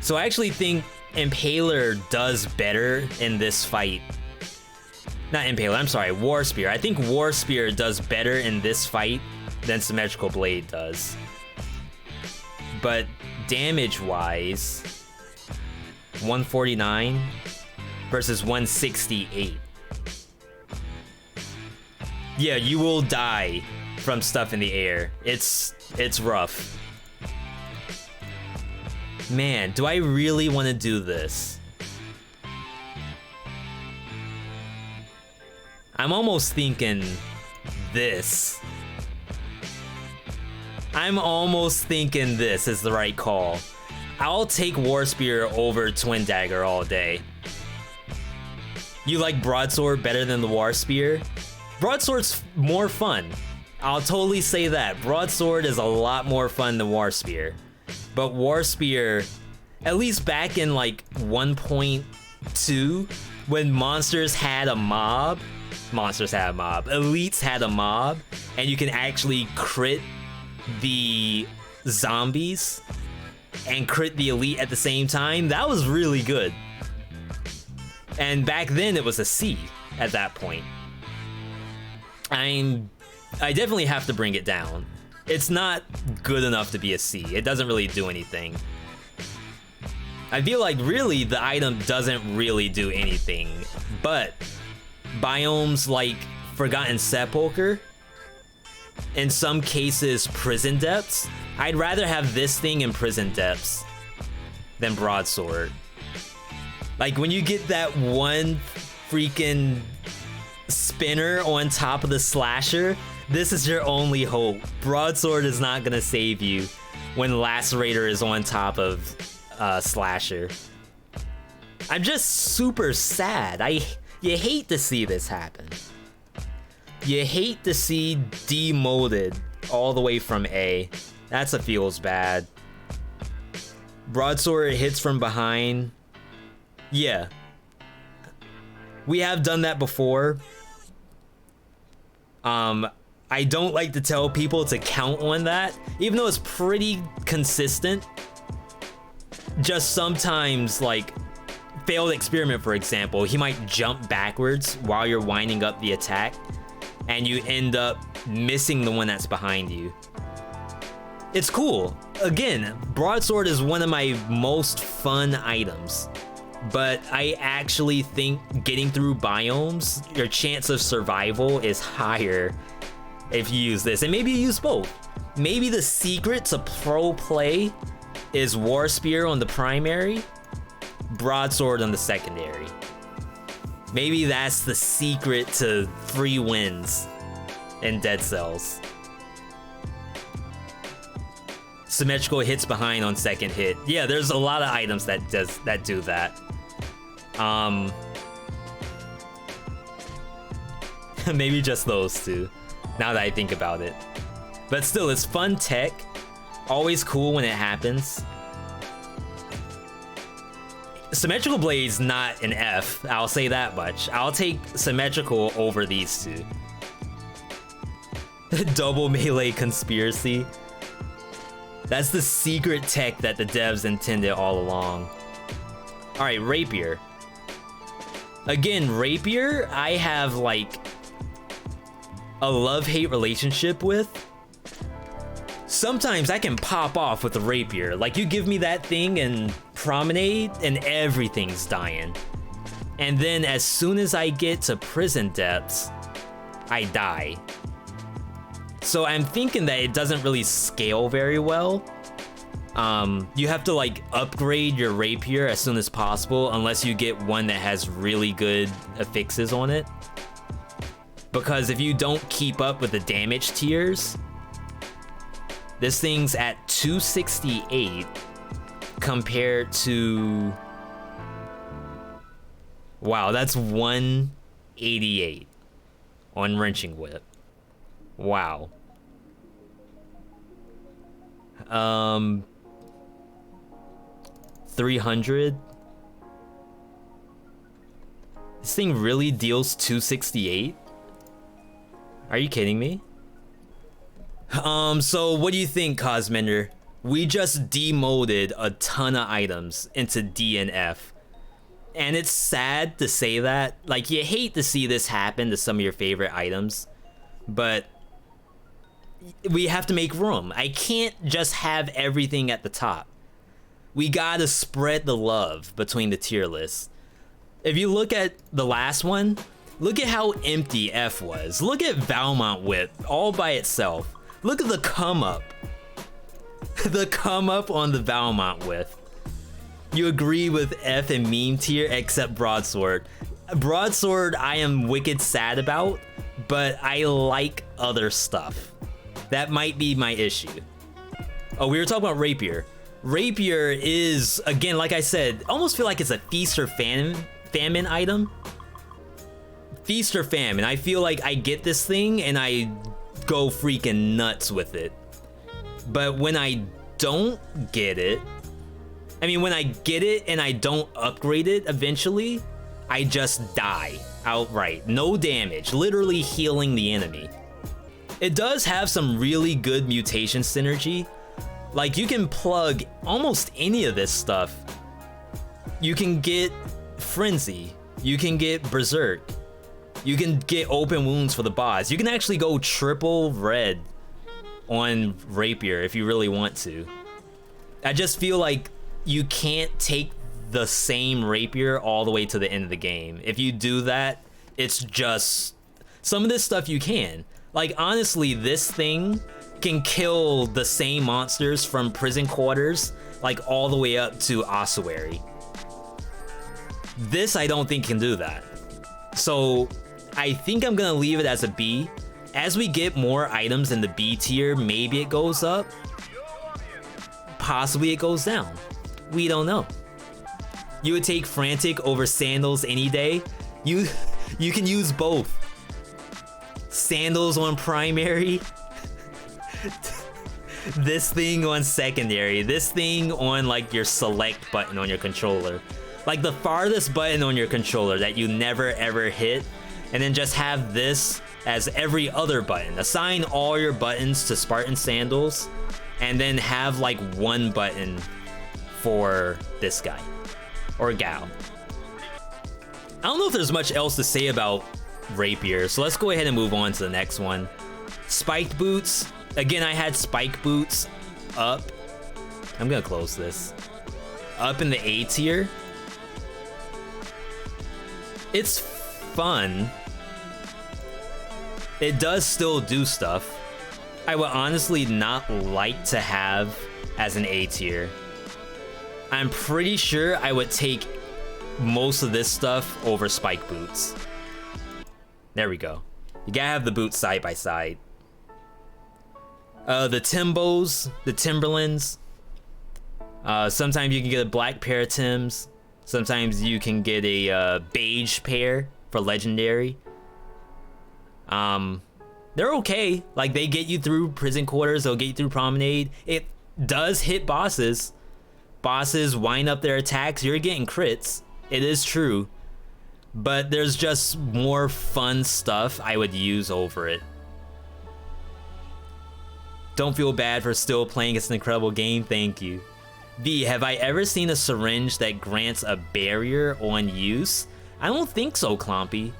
So I actually think Impaler does better in this fight. Not Impaler, I'm sorry, War Spear. I think War Spear does better in this fight than Symmetrical Blade does. But damage-wise, 149 versus 168. Yeah, you will die from stuff in the air. It's rough. Man, do I really want to do this? I'm almost thinking this. I'm almost thinking this is the right call. I'll take War Spear over Twin Dagger all day. You like Broadsword better than the War Spear? Broadsword's more fun. I'll totally say that. Broadsword is a lot more fun than War Spear. But War Spear, at least back in like 1.2, when monsters had a mob, elites had a mob, and you can actually crit the zombies and crit the elite at the same time. That was really good. And back then it was a C at that point. I definitely have to bring it down. It's not good enough to be a C. It doesn't really do anything. I feel like really the item doesn't really do anything, but biomes like Forgotten Sepulchre, in some cases Prison Depths, I'd rather have this thing in Prison Depths than Broadsword. Like when you get that one freaking spinner on top of the slasher, this is your only hope. Broadsword is not gonna save you when Lacerator is on top of slasher. I'm just super sad. You hate to see this happen. You hate to see demoted all the way from A. That's a feels bad. Broadsword hits from behind. Yeah. We have done that before. I don't like to tell people to count on that, even though it's pretty consistent. Just sometimes, like, failed experiment, for example, he might jump backwards while you're winding up the attack, and you end up missing the one that's behind you. It's cool. Again, Broadsword is one of my most fun items, but I actually think getting through biomes, your chance of survival is higher if you use this, and maybe you use both. Maybe the secret to pro play is War Spear on the primary, Broadsword on the secondary. Maybe that's the secret to free wins in Dead Cells. Symmetrical hits behind on second hit. Yeah, there's a lot of items that do that. Maybe just those two, now that I think about it. But still, it's fun tech. Always cool when it happens. Symmetrical Blade's not an F, I'll say that much. I'll take Symmetrical over these two. Double melee conspiracy. That's the secret tech that the devs intended all along. Alright, Rapier. Again, Rapier, I have like a love-hate relationship with. Sometimes I can pop off with a Rapier. Like, you give me that thing in Promenade and everything's dying. And then as soon as I get to Prison Depths, I die. So I'm thinking that it doesn't really scale very well. You have to like upgrade your Rapier as soon as possible, unless you get one that has really good affixes on it. Because if you don't keep up with the damage tiers, this thing's at 268 compared to... Wow, that's 188 on Wrenching Whip. Wow. 300. This thing really deals 268? Are you kidding me? So what do you think, Cosmender? We just demoted a ton of items into D and F. And it's sad to say that. Like, you hate to see this happen to some of your favorite items, but we have to make room. I can't just have everything at the top. We gotta spread the love between the tier lists. If you look at the last one, look at how empty F was. Look at Valmont Whip all by itself. Look at the come up. The come up on the Valmont Whip. You agree with F and meme tier except Broadsword. Broadsword I am wicked sad about, but I like other stuff. That might be my issue. Oh, we were talking about Rapier. Rapier is, again, like I said, almost feel like it's a feast or famine item. Feast or famine. I feel like I get this thing and I go freaking nuts with it. But when I don't get it, I mean, when I get it and I don't upgrade it eventually, I just die outright. No damage, literally healing the enemy. It does have some really good mutation synergy. Like, you can plug almost any of this stuff. You can get Frenzy, you can get Berserk, you can get open wounds for the boss. You can actually go triple red on Rapier if you really want to. I just feel like you can't take the same Rapier all the way to the end of the game. If you do that, it's just... Some of this stuff you can. Like, honestly, this thing can kill the same monsters from prison quarters, like all the way up to ossuary. This I don't think can do that. So I think I'm gonna leave it as a B. As we get more items in the B tier, maybe it goes up. Possibly it goes down. We don't know. You would take Frantic over Sandals any day. You can use both. Sandals on primary. This thing on secondary. This thing on like your select button on your controller. Like the farthest button on your controller that you never ever hit. And then just have this as every other button. Assign all your buttons to Spartan Sandals. And then have like one button for this guy. Or gal. I don't know if there's much else to say about Rapier, so let's go ahead and move on to the next one. Spiked boots. Again, I had spike boots up. I'm gonna close this. Up in the A tier. It's fun. It does still do stuff. I would honestly not like to have as an A tier. I'm pretty sure I would take most of this stuff over spike boots. There we go. You gotta have the boots side by side. The Timbos, the Timberlands. Sometimes you can get a black pair of Tims. Sometimes you can get a beige pair for legendary. They're okay. Like, they get you through prison quarters, they'll get you through promenade. It does hit bosses. Bosses wind up their attacks, you're getting crits. It is true. But there's just more fun stuff I would use over it. Don't feel bad for still playing. It's an incredible game. Thank you. V, have I ever seen a syringe that grants a barrier on use? I don't think so, Clompy.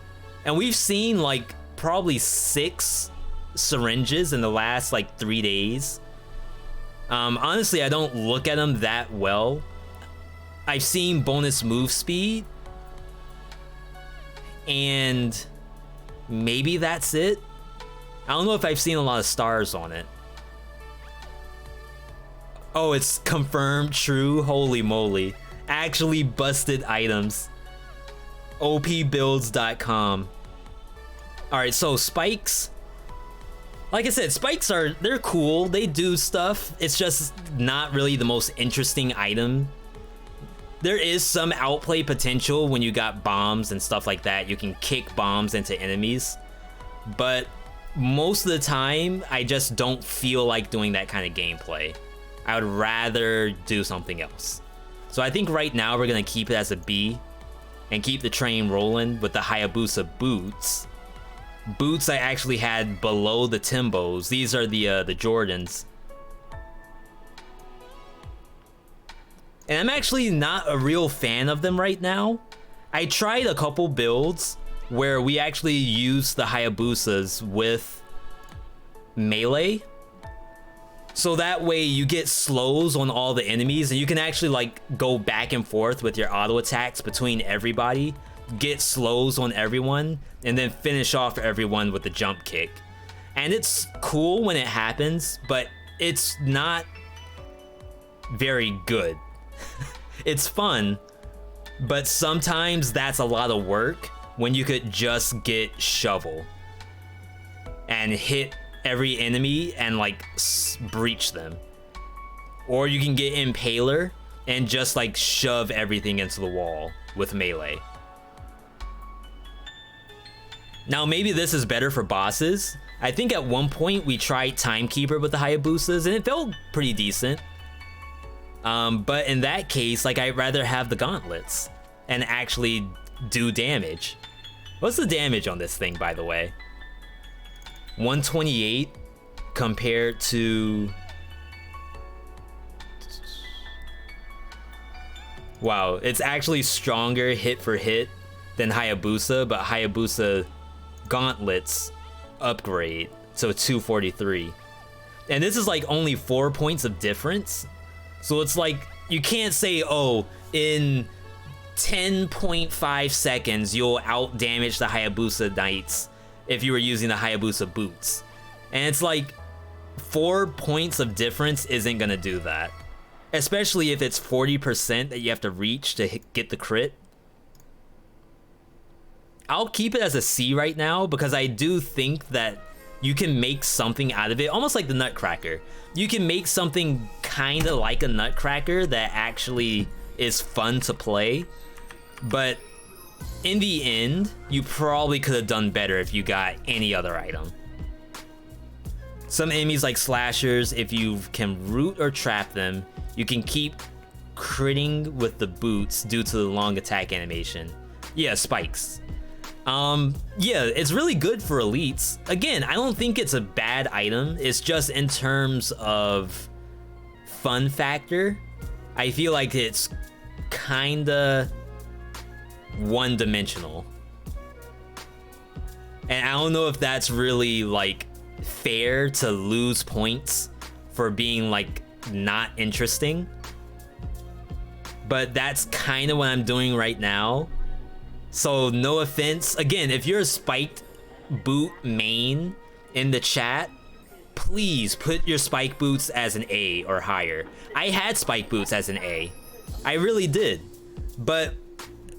And we've seen like probably 6 syringes in the last like 3 days. Honestly, I don't look at them that well. I've seen bonus move speed. And maybe that's it. I don't know if I've seen a lot of stars on it. Oh, it's confirmed true. Holy moly. Actually busted items. opbuilds.com. Alright, so spikes. Like I said, spikes they're cool. They do stuff. It's just not really the most interesting item. There is some outplay potential when you got bombs and stuff like that. You can kick bombs into enemies. But most of the time, I just don't feel like doing that kind of gameplay. I would rather do something else. So I think right now we're going to keep it as a B and keep the train rolling with the Hayabusa boots. Boots I actually had below the Timbos. These are the Jordans. And I'm actually not a real fan of them right now. I tried a couple builds where we actually used the Hayabusas with melee. So that way you get slows on all the enemies and you can actually like go back and forth with your auto attacks between everybody, get slows on everyone, and then finish off everyone with the jump kick. And it's cool when it happens, but it's not very good. It's fun, but sometimes that's a lot of work when you could just get shovel and hit every enemy and like breach them. Or you can get Impaler and just like shove everything into the wall with melee. Now maybe this is better for bosses. I think at one point we tried Timekeeper with the Hayabusas and it felt pretty decent. But in that case, like I'd rather have the Gauntlets and actually do damage. What's the damage on this thing, by the way? 128 compared to... Wow, it's actually stronger hit for hit than Hayabusa, but Hayabusa Gauntlets upgrade to 243. And this is like only 4 points of difference. So it's like, you can't say, oh, in 10.5 seconds, you'll out damage the Hayabusa Knights if you were using the Hayabusa boots. And it's like, 4 points of difference isn't gonna do that. Especially if it's 40% that you have to reach to get the crit. I'll keep it as a C right now because I do think that you can make something out of it, almost like the Nutcracker. You can make something kind of like a Nutcracker that actually is fun to play. But in the end, you probably could have done better if you got any other item. Some enemies like slashers, if you can root or trap them, you can keep critting with the boots due to the long attack animation. Yeah, spikes. Yeah, it's really good for elites. Again, I don't think it's a bad item. It's just in terms of fun factor, I feel like it's kinda one-dimensional. And I don't know if that's really like fair to lose points for being like not interesting, but that's kind of what I'm doing right now. So no offense, again, if you're a spiked boot main in the chat, please put your spike boots as an A or higher. I had spike boots as an A, I really did, but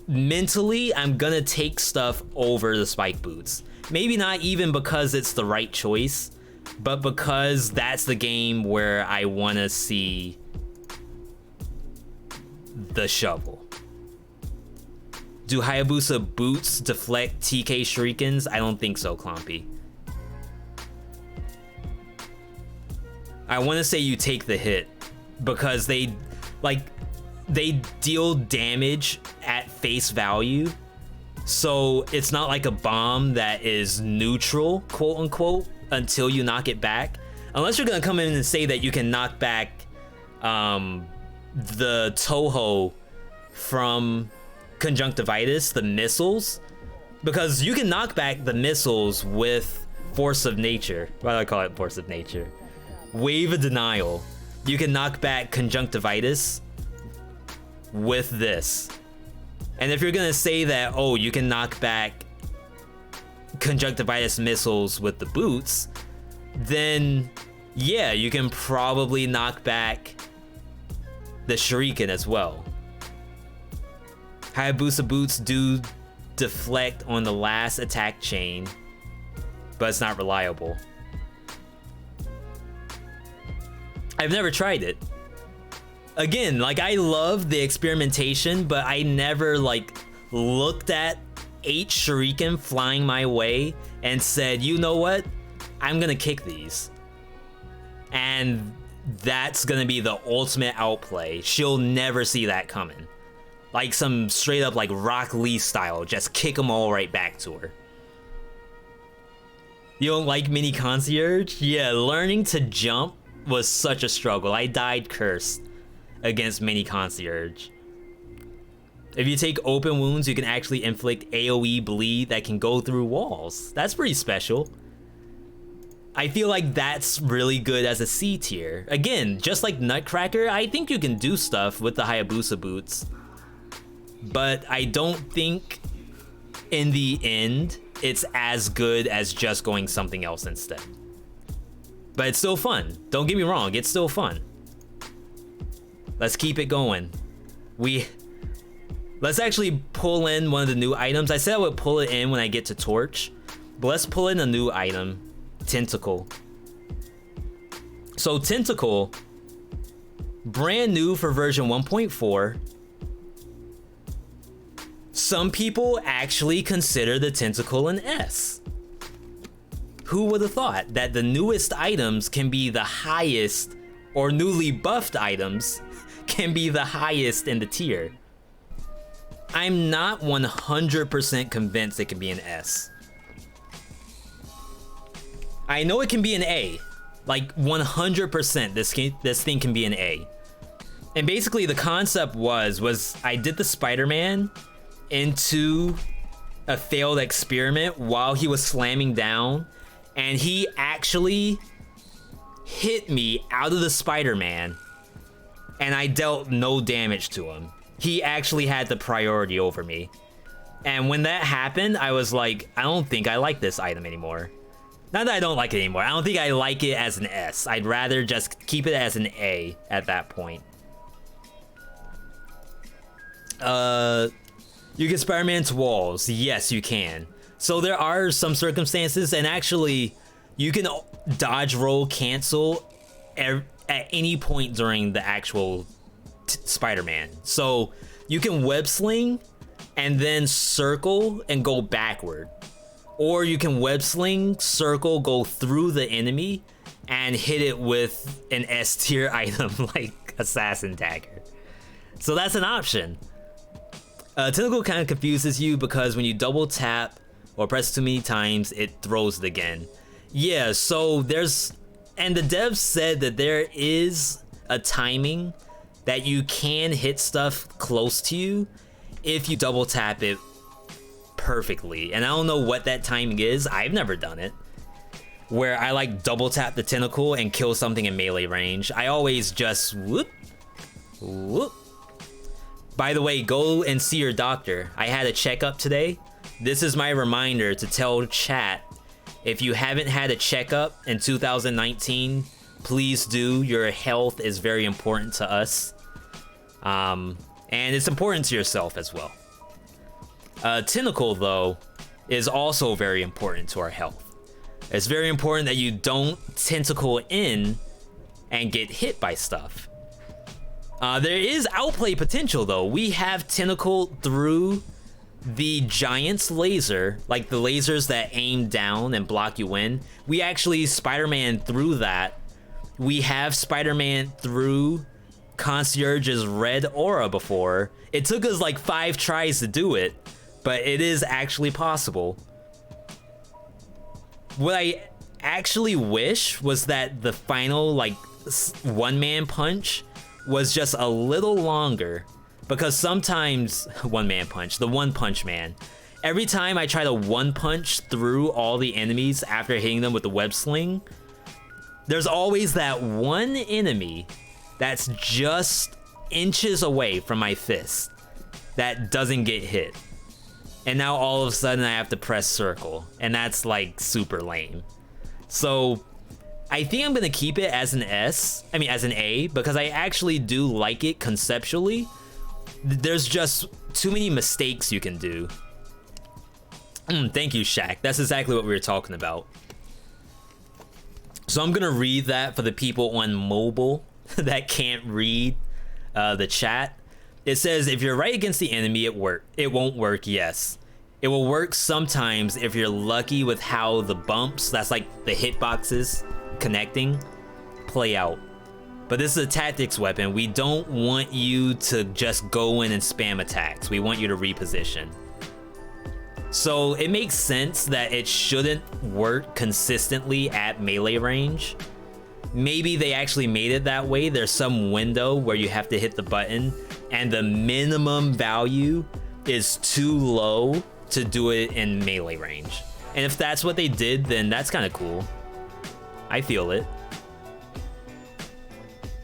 mentally I'm gonna take stuff over the spike boots. Maybe not even because it's the right choice, but because that's the game where I want to see the shovel. Do Hayabusa boots deflect TK shurikens? I don't think so, Clompy. I want to say you take the hit because they deal damage at face value. So it's not like a bomb that is neutral, quote unquote, until you knock it back. Unless you're gonna come in and say that you can knock back the Toho from conjunctivitis, the missiles, because you can knock back the missiles with force of nature. Why do I call it force of nature? Wave of denial. You can knock back conjunctivitis with this. And if you're gonna say that, oh, you can knock back conjunctivitis missiles with the boots, then yeah, you can probably knock back the shuriken as well. Hayabusa boots do deflect on the last attack chain, but it's not reliable. I've never tried it. Again, like, I love the experimentation, but I never like looked at 8 shuriken flying my way and said, you know what, I'm gonna kick these. And that's gonna be the ultimate outplay. She'll never see that coming. Like some straight up like Rock Lee style, just kick them all right back to her. You don't like mini concierge? Yeah, learning to jump was such a struggle. I died cursed against mini concierge. If you take open wounds, you can actually inflict AoE bleed that can go through walls. That's pretty special. I feel like that's really good as a C tier. Again, just like Nutcracker, I think you can do stuff with the Hayabusa boots, but I don't think in the end it's as good as just going something else instead. But it's still fun. Don't get me wrong, it's still fun. Let's keep it going. Let's actually pull in one of the new items. I said I would pull it in when I get to Torch, but let's pull in a new item, Tentacle. So Tentacle, brand new for version 1.4. Some people actually consider the Tentacle an S. Who would have thought that the newest items can be the highest, or newly buffed items can be the highest in the tier? I'm not 100% convinced it can be an S. I know it can be an A. Like 100% this thing can be an A. And basically the concept was I did the Spider-Man into a failed experiment while he was slamming down, and he actually hit me out of the Spider-Man, and I dealt no damage to him. He actually had the priority over me. And when that happened, I was like, I don't think I like this item anymore. Not that I don't like it anymore. I don't think I like it as an S. I'd rather just keep it as an A at that point. You can Spider-Man to walls. Yes, you can. So there are some circumstances, and actually, you can dodge roll cancel at any point during the actual Spider-Man. So you can web sling and then circle and go backward, or you can web sling, circle, go through the enemy and hit it with an S tier item like Assassin Dagger. So that's an option. Tentacle kind of confuses you because when you double tap or press too many times, it throws it again. Yeah, so and the devs said that there is a timing that you can hit stuff close to you if you double tap it perfectly. And I don't know what that timing is. I've never done it. Where I like double tap the tentacle and kill something in melee range. I always just whoop, whoop. By the way, go and see your doctor. I had a checkup today. This is my reminder to tell chat, if you haven't had a checkup in 2019, please do. Your health is very important to us. And it's important to yourself as well. Tentacle, though, is also very important to our health. It's very important that you don't tentacle in and get hit by stuff. There is outplay potential, though. We have tentacle through the giant's laser, like the lasers that aim down and block you in. We actually Spider-Man through that. We have Spider-Man through Concierge's red aura before. It took us like 5 tries to do it, but it is actually possible. What I actually wish was that the final like one-man punch was just a little longer, because sometimes the one punch man, every time I try to one punch through all the enemies after hitting them with the web sling, there's always that one enemy that's just inches away from my fist that doesn't get hit. And now all of a sudden I have to press circle, and that's like super lame. So I think I'm gonna keep it as an as an A, because I actually do like it conceptually. There's just too many mistakes you can do. Thank you, Shaq. That's exactly what we were talking about. So I'm gonna read that for the people on mobile that can't read the chat. It says, if you're right against the enemy, it won't work, yes. It will work sometimes if you're lucky with how the bumps, that's like the hitboxes connecting, play out. But this is a tactics weapon. We don't want you to just go in and spam attacks. We want you to reposition. So it makes sense that it shouldn't work consistently at melee range. Maybe they actually made it that way. There's some window where you have to hit the button and the minimum value is too low to do it in melee range. And if that's what they did, then that's kind of cool. I feel it.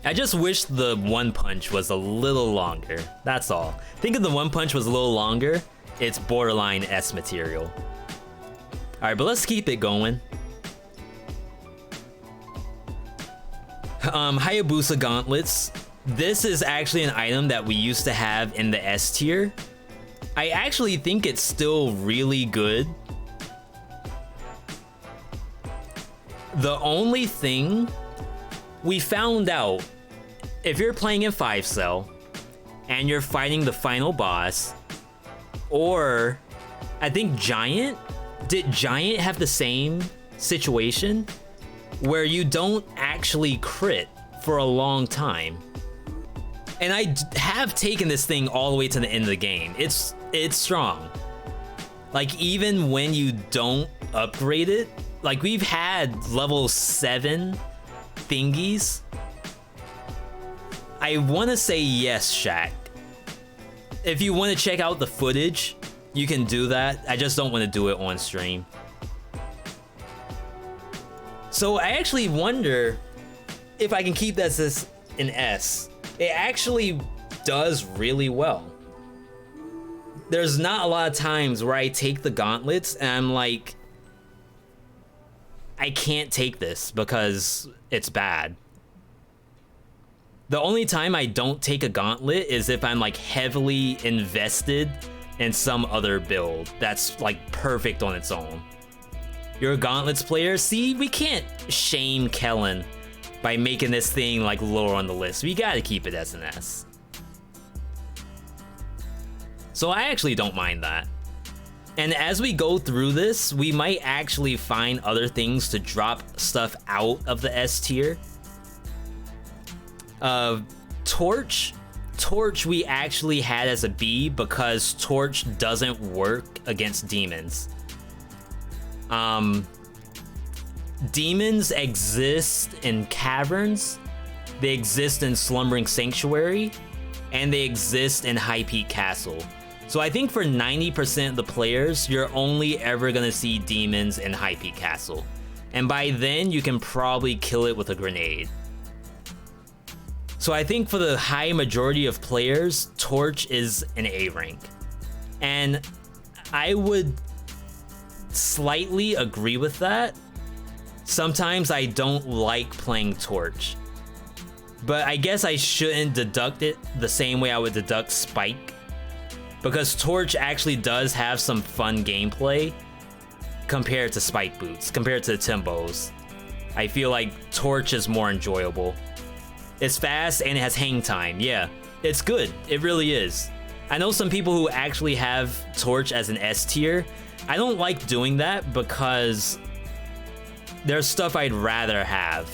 I just wish the one punch was a little longer. That's all. Think if the one punch was a little longer, it's borderline S material. All right, but let's keep it going. Hayabusa Gauntlets. This is actually an item that we used to have in the S tier. I actually think it's still really good. The only thing we found out, if you're playing in 5-cell and you're fighting the final boss, or I think Giant, did Giant have the same situation where you don't actually crit for a long time? And I have taken this thing all the way to the end of the game. It's strong. Like, even when you don't upgrade it, like, we've had level 7 thingies. I want to say yes, Shaq. If you want to check out the footage, you can do that. I just don't want to do it on stream. So I actually wonder if I can keep this as an S. It actually does really well. There's not a lot of times where I take the gauntlets and I'm like, I can't take this because it's bad. The only time I don't take a gauntlet is if I'm like heavily invested in some other build that's like perfect on its own. You're a gauntlets player? See, we can't shame Kellen by making this thing like lower on the list. We gotta keep it as an S. So I actually don't mind that. And as we go through this, we might actually find other things to drop stuff out of the S tier. Torch we actually had as a B because Torch doesn't work against demons. Demons exist in caverns, they exist in Slumbering Sanctuary, and they exist in High Peak Castle. So I think for 90% of the players, you're only ever gonna see demons in High Peak Castle. And by then, you can probably kill it with a grenade. So I think for the high majority of players, Torch is an A rank. And I would slightly agree with that. Sometimes I don't like playing Torch. But I guess I shouldn't deduct it the same way I would deduct Spike. Because Torch actually does have some fun gameplay compared to Spike Boots, compared to Timbos. I feel like Torch is more enjoyable. It's fast and it has hang time. Yeah, it's good. It really is. I know some people who actually have Torch as an S tier. I don't like doing that because there's stuff I'd rather have.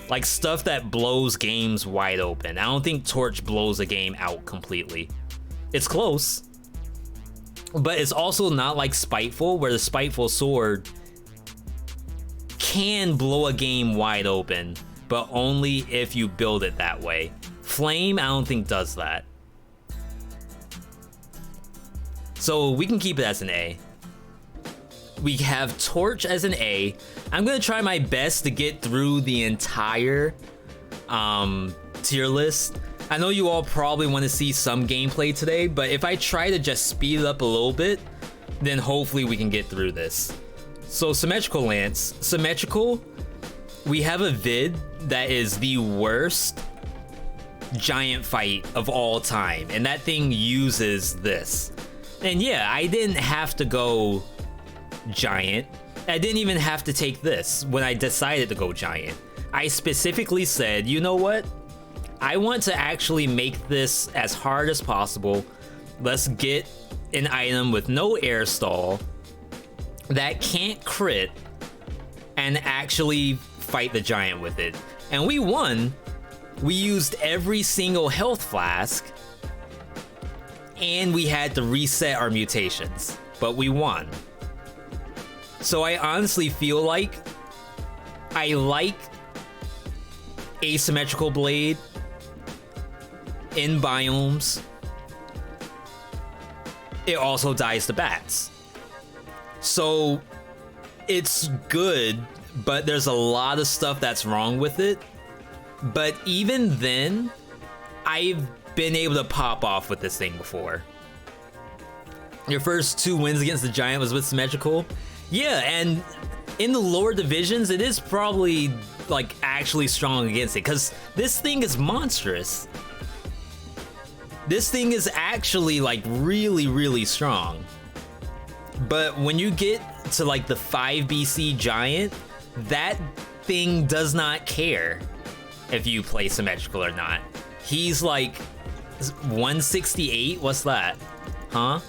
Like stuff that blows games wide open. I don't think Torch blows a game out completely. It's close. But it's also not like Spiteful, where the Spiteful sword can blow a game wide open, but only if you build it that way. Flame, I don't think does that. So we can keep it as an A. We have Torch as an A. I'm gonna try my best to get through the entire tier list. I know you all probably want to see some gameplay today, but if I try to just speed it up a little bit, then hopefully we can get through this. So Symmetrical Lance. Symmetrical, we have a vid that is the worst giant fight of all time, and that thing uses this. And yeah, I didn't have to go giant. I didn't even have to take this when I decided to go giant. I specifically said, you know what? I want to actually make this as hard as possible. Let's get an item with no air stall that can't crit and actually fight the giant with it. And we won. We used every single health flask and we had to reset our mutations, but we won. So I honestly feel like I like asymmetrical blade in biomes. It also dies to bats. So it's good, but there's a lot of stuff that's wrong with it. But even then, I've been able to pop off with this thing before. Your first 2 wins against the giant was with symmetrical. Yeah, and in the lower divisions, it is probably like actually strong against it, because this thing is monstrous. This thing is actually like really, really strong. But when you get to like the 5 BC giant, that thing does not care if you play symmetrical or not. He's like 168. What's that? Huh?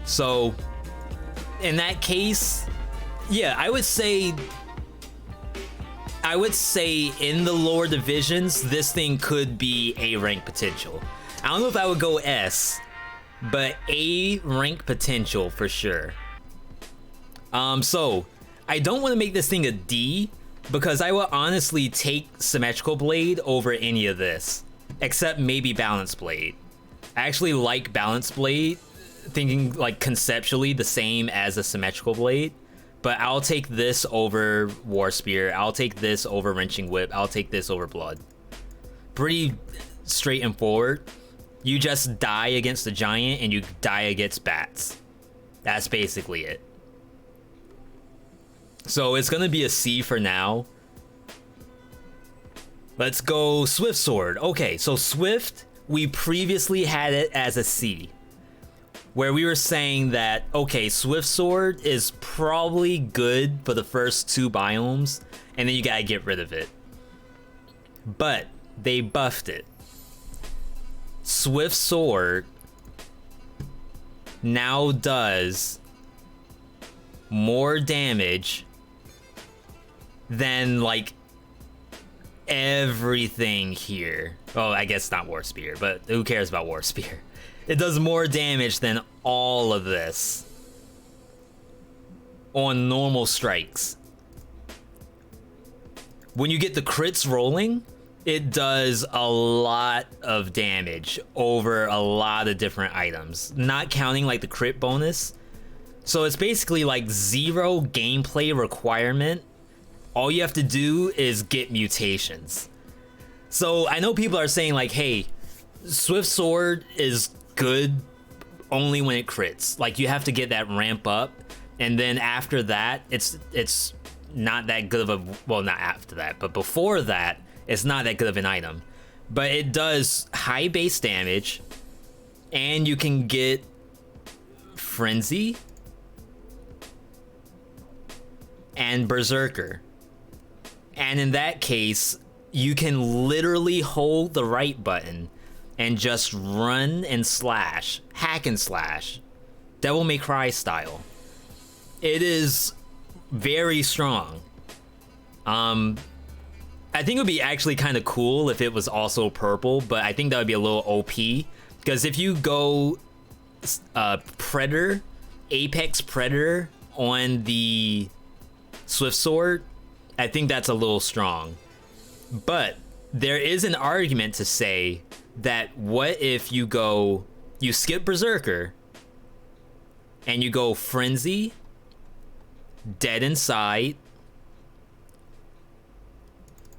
So in that case, yeah, I would say I would say in the lower divisions, this thing could be A rank potential. I don't know if I would go S, but A rank potential for sure. So I don't want to make this thing a D because I would honestly take Symmetrical Blade over any of this, except maybe Balance Blade. I actually like Balance Blade, thinking like conceptually the same as a Symmetrical Blade, but I'll take this over War Spear. I'll take this over Wrenching Whip. I'll take this over Blood. Pretty straight and forward. You just die against the giant and you die against bats. That's basically it. So it's gonna be a C for now. Let's go Swift Sword. Okay, so Swift, we previously had it as a C, where we were saying that, okay, Swift Sword is probably good for the first 2 biomes, and then you gotta get rid of it. But they buffed it. Swift Sword now does more damage than like everything here. Oh, I guess not War Spear, but who cares about War Spear? It does more damage than all of this on normal strikes. When you get the crits rolling, it does a lot of damage over a lot of different items, not counting like the crit bonus. So it's basically like 0 gameplay requirement. All you have to do is get mutations. So I know people are saying like, hey, Swift Sword is good only when it crits. Like you have to get that ramp up, and then after that, it's not that good of a, well, not after that, but before that, it's not that good of an item. But it does high base damage, and you can get Frenzy and Berserker. And in that case, you can literally hold the right button and just run and slash, hack and slash, Devil May Cry style. It is very strong. I think it would be actually kind of cool if it was also purple, but I think that would be a little OP, because if you go Predator, Apex Predator on the Swift Sword, I think that's a little strong. But there is an argument to say that what if you skip Berserker and you go Frenzy, Dead Inside,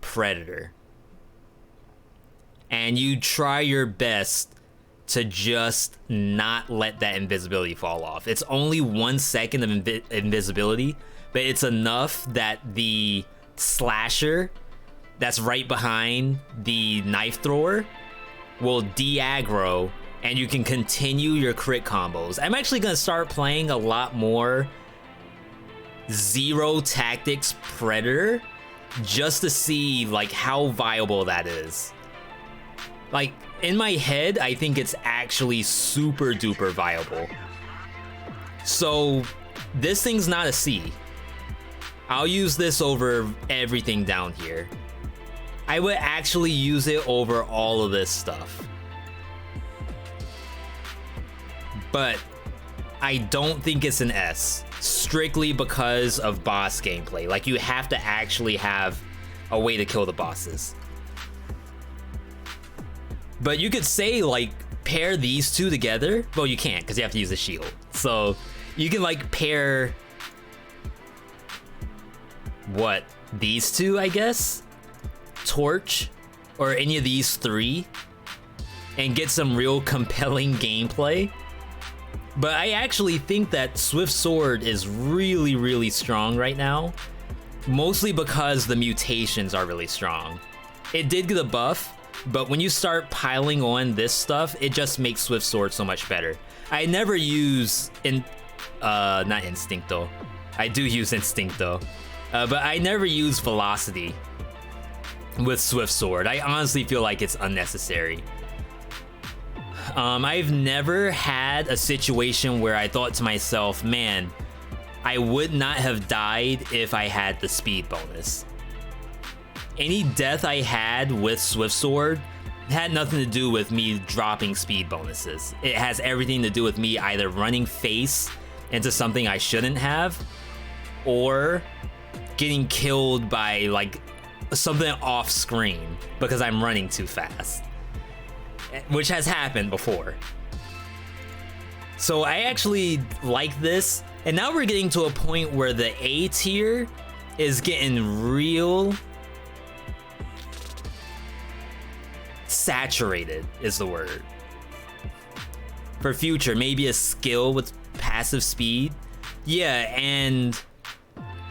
Predator, and you try your best to just not let that invisibility fall off. It's only 1 second of invisibility, but it's enough that the slasher that's right behind the knife thrower will de-aggro, and you can continue your crit combos. I'm actually gonna start playing a lot more Zero Tactics Predator just to see like how viable that is. Like in my head, I think it's actually super duper viable. So this thing's not a C. I'll use this over everything down here. I would actually use it over all of this stuff. But I don't think it's an S, strictly because of boss gameplay. Like you have to actually have a way to kill the bosses. But you could say like pair these two together. Well, you can't because you have to use a shield. So you can like pair what, these two, I guess, Torch or any of these 3, and get some real compelling gameplay. But I actually think that Swift Sword is really, really strong right now, mostly because the mutations are really strong. It did get a buff, but when you start piling on this stuff, it just makes Swift Sword so much better. I never use not Instincto. I do use Instincto, but I never use Velocity with Swift Sword. I honestly feel like it's unnecessary. I've never had a situation where I thought to myself, man, I would not have died if I had the speed bonus. any death I had with Swift Sword had nothing to do with me dropping speed bonuses. It has everything to do with me either running face into something I shouldn't have, or getting killed by like something off screen because I'm running too fast, which has happened before. So I actually like this, and now we're getting to a point where the A tier is getting real saturated is the word. For future, maybe a skill with passive speed. Yeah, and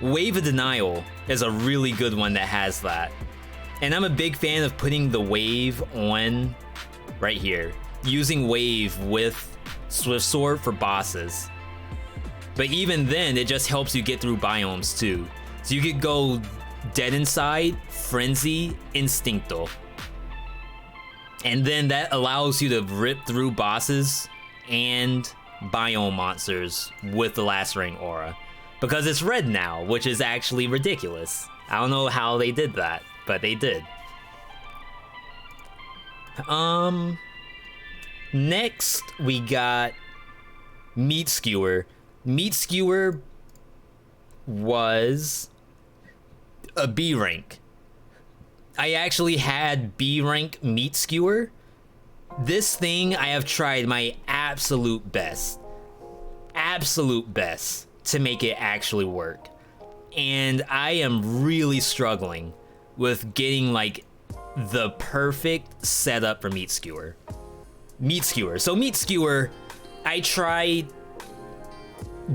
Wave of Denial is a really good one that has that. And I'm a big fan of putting the wave on right here. Using wave with Swift Sword for bosses. But even then, it just helps you get through biomes too. So you could go Dead Inside, Frenzy, Instincto. And then that allows you to rip through bosses and biome monsters with the Lacerating Aura. Because it's red now, which is actually ridiculous. I don't know how they did that, but they did. Next we got Meat Skewer. Meat Skewer was a B rank. I actually had B rank Meat Skewer. This thing I have tried my absolute best to make it actually work. And I am really struggling with getting like the perfect setup for Meat Skewer. So Meat Skewer, I tried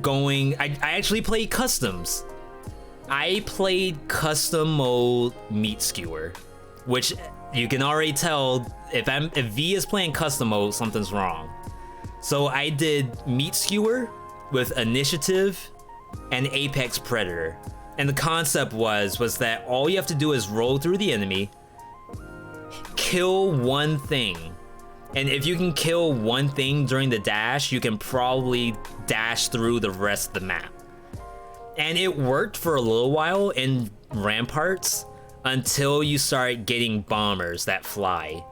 going, I actually played customs. I played custom mode Meat Skewer, which you can already tell if V is playing custom mode, something's wrong. So I did Meat Skewer with Initiative and Apex Predator. And the concept was that all you have to do is roll through the enemy, kill one thing. And if you can kill one thing during the dash, you can probably dash through the rest of the map. And it worked for a little while in Ramparts until you start getting bombers that fly.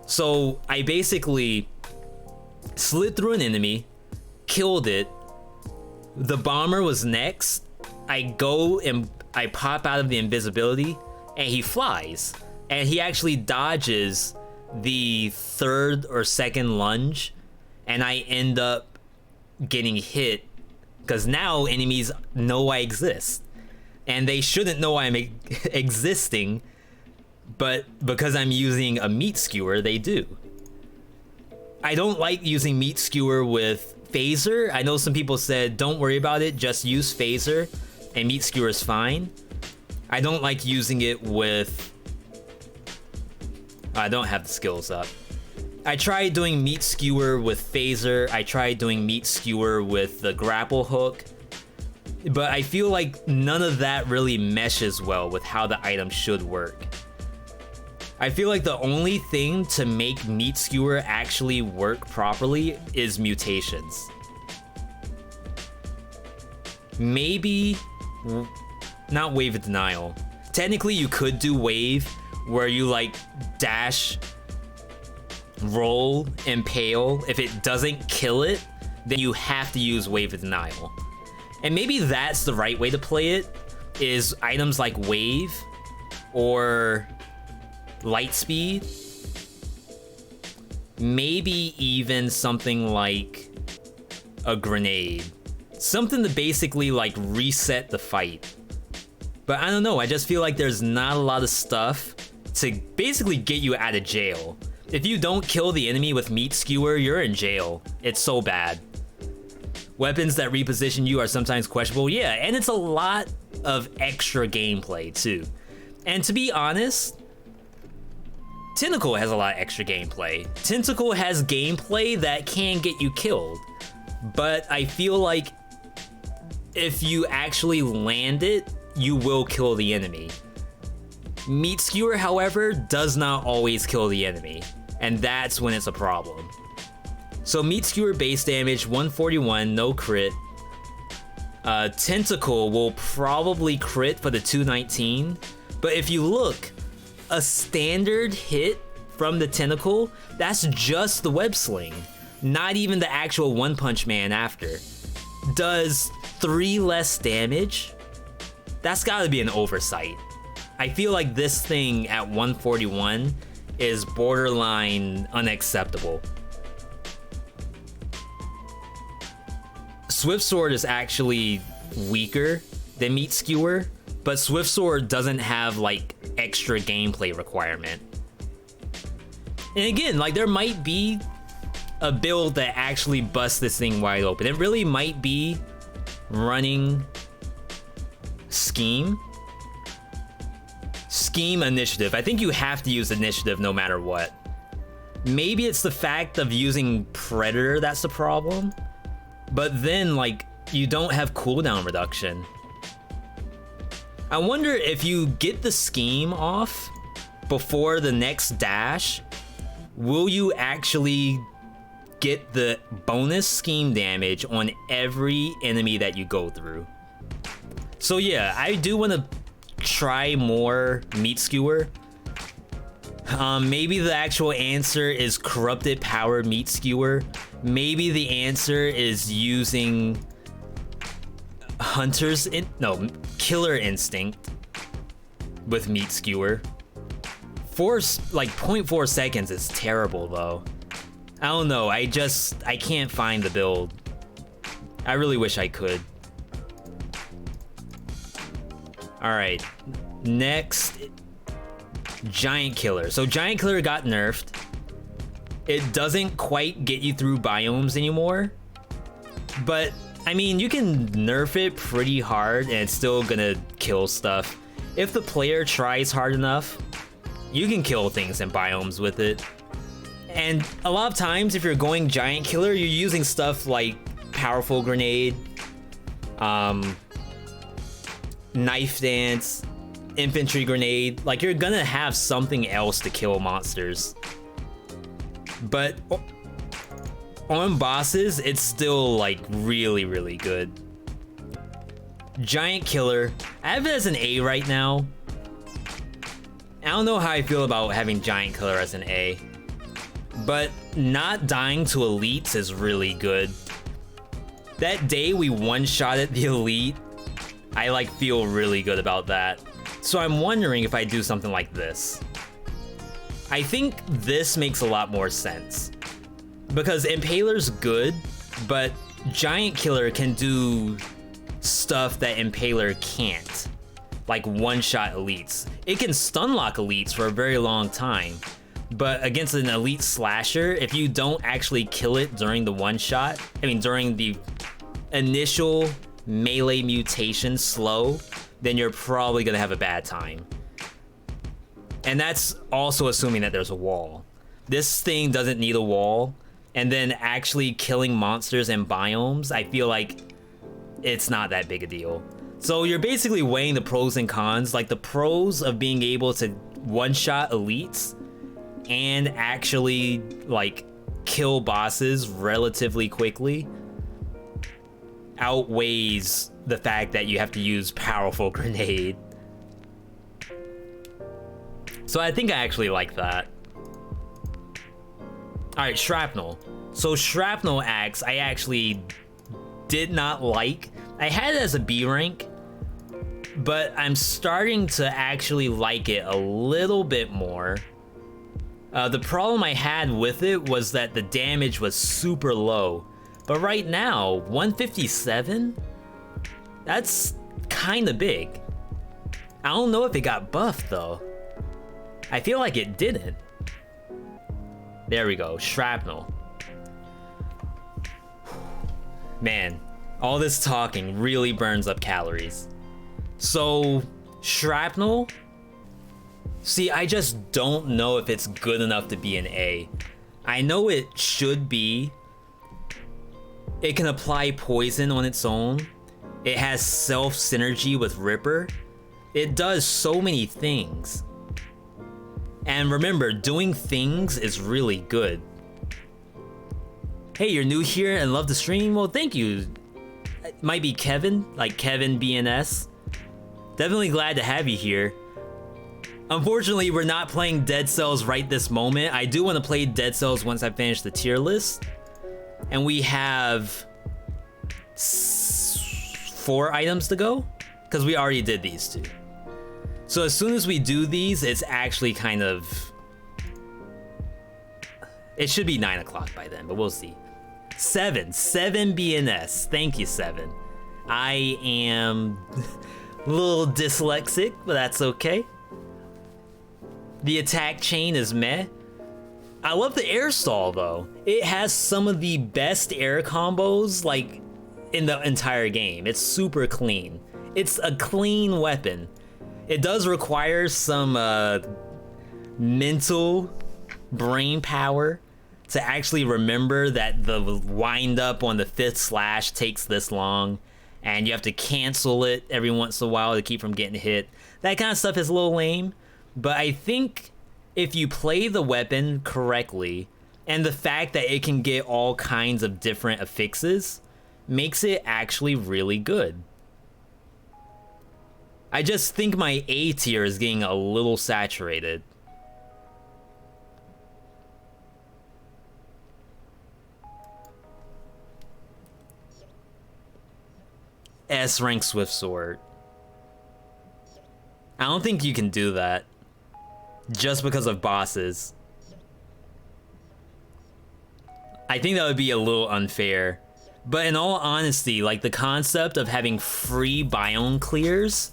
So I basically slid through an enemy, killed it. The bomber was next. I go and I pop out of the invisibility and he flies. And he actually dodges the third or second lunge, and I end up getting hit because now enemies know I exist. And they shouldn't know I'm existing, but because I'm using a Meat Skewer, they do. I don't like using Meat Skewer with Phaser. I know some people said, don't worry about it, just use Phaser, and Meat Skewer is fine. I don't like using it with... I don't have the skills up. I tried doing Meat Skewer with Phaser. I tried doing Meat Skewer with the grapple hook. But I feel like none of that really meshes well with how the item should work. I feel like the only thing to make Meat Skewer actually work properly is Mutations. Maybe not Wave of Denial. Technically you could do Wave where you like dash, roll, impale. If it doesn't kill it, then you have to use Wave of Denial. And maybe that's the right way to play it, is items like Wave or Light Speed. Maybe even something like a grenade. Something to basically like reset the fight. But I don't know, I just feel like there's not a lot of stuff to basically get you out of jail. If you don't kill the enemy with Meat Skewer, you're in jail. It's so bad. Weapons that reposition you are sometimes questionable. Yeah, and it's a lot of extra gameplay too. And to be honest, Tentacle has a lot of extra gameplay. Tentacle has gameplay that can get you killed. But I feel like if you actually land it, you will kill the enemy. Meat Skewer, however, does not always kill the enemy, and that's when it's a problem. So Meat Skewer base damage 141, no crit. Tentacle will probably crit for the 219, but if you look, a standard hit from the Tentacle, that's just the web sling, not even the actual One Punch Man after, does 3 less damage. That's gotta be an oversight. I feel like this thing at 141 is borderline unacceptable. Swift Sword is actually weaker than Meat Skewer, but Swift Sword doesn't have like extra gameplay requirement. And again, like there might be a build that actually busts this thing wide open. It really might be running Scheme Initiative. I think you have to use Initiative no matter what. Maybe it's the fact of using Predator that's the problem, but then like you don't have cooldown reduction. I wonder if you get the Scheme off before the next dash, will you actually get the bonus Scheme damage on every enemy that you go through? So yeah, I do want to try more Meat Skewer. Maybe the actual answer is Corrupted Power Meat Skewer. Maybe the answer is using Killer Instinct with Meat Skewer. 0.4 seconds is terrible though. I don't know, I can't find the build. I really wish I could. Alright, next, Giant Killer. So Giant Killer got nerfed. It doesn't quite get you through biomes anymore, but I mean, you can nerf it pretty hard and it's still gonna kill stuff. If the player tries hard enough, you can kill things in biomes with it. And a lot of times, if you're going Giant Killer, you're using stuff like Powerful Grenade, Knife Dance, Infantry Grenade. Like, you're gonna have something else to kill monsters. But on bosses, it's still like really, really good. Giant Killer, I have it as an A right now. I don't know how I feel about having Giant Killer as an A, but not dying to elites is really good. That day we one-shotted the elite, I like feel really good about that. So I'm wondering if I do something like this. I think this makes a lot more sense, because Impaler's good, but Giant Killer can do stuff that Impaler can't, like one-shot elites. It can stun lock elites for a very long time, but against an elite slasher, if you don't actually kill it during the one-shot, during the initial melee mutation slow, then you're probably gonna have a bad time. And that's also assuming that there's a wall. This thing doesn't need a wall, and then actually killing monsters in biomes, I feel like it's not that big a deal. So you're basically weighing the pros and cons, like the pros of being able to one-shot elites and actually like kill bosses relatively quickly outweighs the fact that you have to use Powerful Grenade. So I think I actually like that. Alright, Shrapnel. So Shrapnel Axe, I actually did not like. I had it as a B rank, but I'm starting to actually like it a little bit more. The problem I had with it was that the damage was super low. But right now, 157? That's kinda big. I don't know if it got buffed though. I feel like it didn't. There we go, Shrapnel. Man, all this talking really burns up calories. So, Shrapnel? See, I just don't know if it's good enough to be an A. I know it should be. It can apply poison on its own. It has self-synergy with Ripper. It does so many things. And remember, doing things is really good. Hey, you're new here and love the stream? Well, thank you. It might be Kevin, like Kevin BNS. Definitely glad to have you here. Unfortunately, we're not playing Dead Cells right this moment. I do want to play Dead Cells once I finish the tier list. And we have 4 items to go, because we already did these 2. So as soon as we do these, it's actually kind of... It should be 9 o'clock by then, but we'll see. 7 BNS. Thank you, 7. I am a little dyslexic, but that's okay. The attack chain is meh. I love the air stall though. It has some of the best air combos like in the entire game. It's super clean. It's a clean weapon. It does require some mental brain power to actually remember that the wind up on the 5th slash takes this long and you have to cancel it every once in a while to keep from getting hit. That kind of stuff is a little lame, but I think if you play the weapon correctly and the fact that it can get all kinds of different affixes makes it actually really good. I just think my A tier is getting a little saturated. S rank Swift Sword. I don't think you can do that just because of bosses. I think that would be a little unfair. But in all honesty, like the concept of having free biome clears,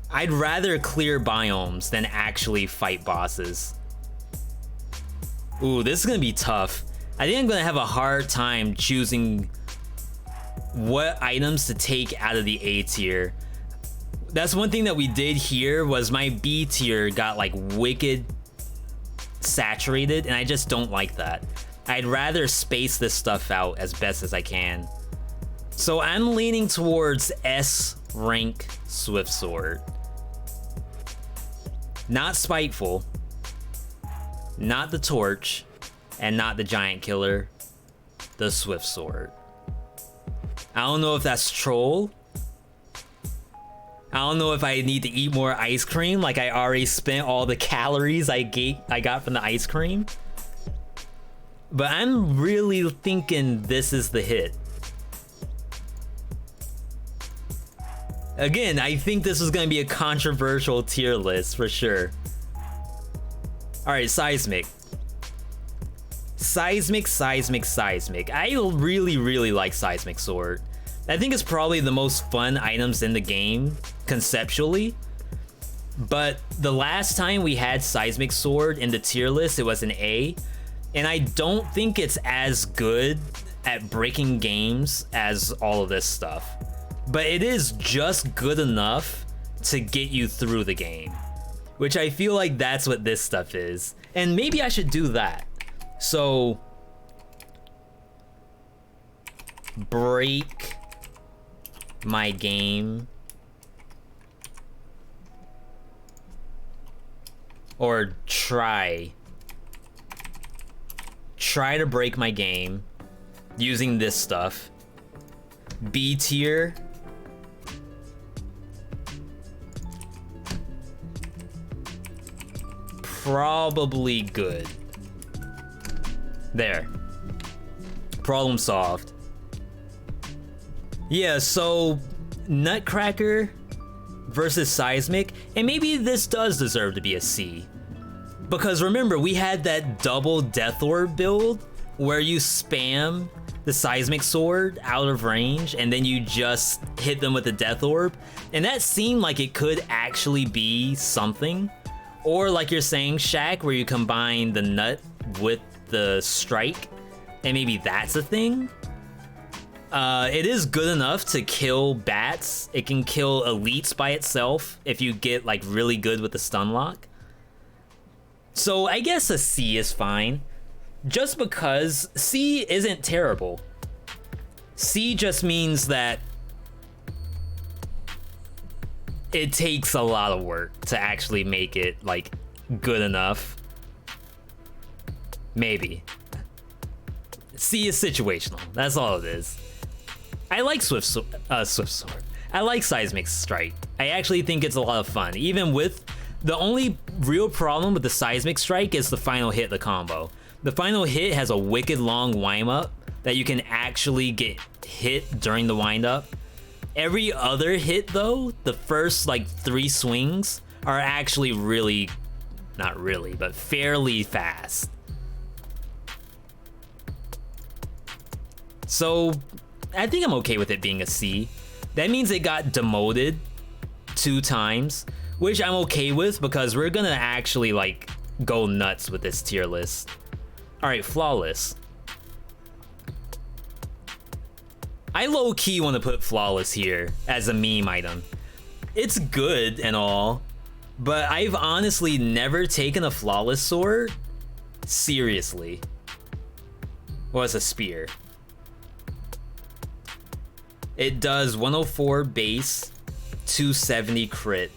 I'd rather clear biomes than actually fight bosses. Ooh, this is gonna be tough. I think I'm gonna have a hard time choosing what items to take out of the A tier. That's one thing that we did here was my B tier got like wicked saturated and I just don't like that. I'd rather space this stuff out as best as I can. So I'm leaning towards S rank Swift Sword. Not Spiteful, not the Torch, and not the Giant Killer, the Swift Sword. I don't know if that's troll. I don't know if I need to eat more ice cream, like I already spent all the calories I got from the ice cream. But I'm really thinking this is the hit. Again, I think this is gonna be a controversial tier list for sure. Alright, Seismic. Seismic. I really like Seismic Sword. I think it's probably the most fun items in the game, conceptually. But the last time we had Seismic Sword in the tier list, it was an A. And I don't think it's as good at breaking games as all of this stuff. But it is just good enough to get you through the game. Which I feel like that's what this stuff is. And maybe I should do that. So, break my game, or try to break my game using this stuff. B tier. Probably good. There. Problem solved. Yeah, so Nutcracker versus Seismic, and maybe this does deserve to be a C. Because remember, we had that double Death Orb build where you spam the Seismic Sword out of range and then you just hit them with the Death Orb. And that seemed like it could actually be something. Or like you're saying, Shaq, where you combine the Nut with the Strike, and maybe that's a thing. It is good enough to kill bats. It can kill elites by itself if you get like really good with the stun lock. So I guess a C is fine. Just because C isn't terrible. C just means that it takes a lot of work to actually make it like good enough. Maybe. C is situational. That's all it is. I like Swift Sword. I like Seismic Strike. I actually think it's a lot of fun. Even with The only real problem with the Seismic Strike is the final hit of the combo. The final hit has a wicked long wind up that you can actually get hit during the wind up. Every other hit though, the first like 3 swings are actually really, not really, but fairly fast. So I think I'm okay with it being a C. That means it got demoted 2 times, which I'm okay with because we're gonna actually like go nuts with this tier list. All right, Flawless. I low-key want to put Flawless here as a meme item. It's good and all, but I've honestly never taken a Flawless sword seriously. Well, it's a spear. It does 104 base, 270 crit.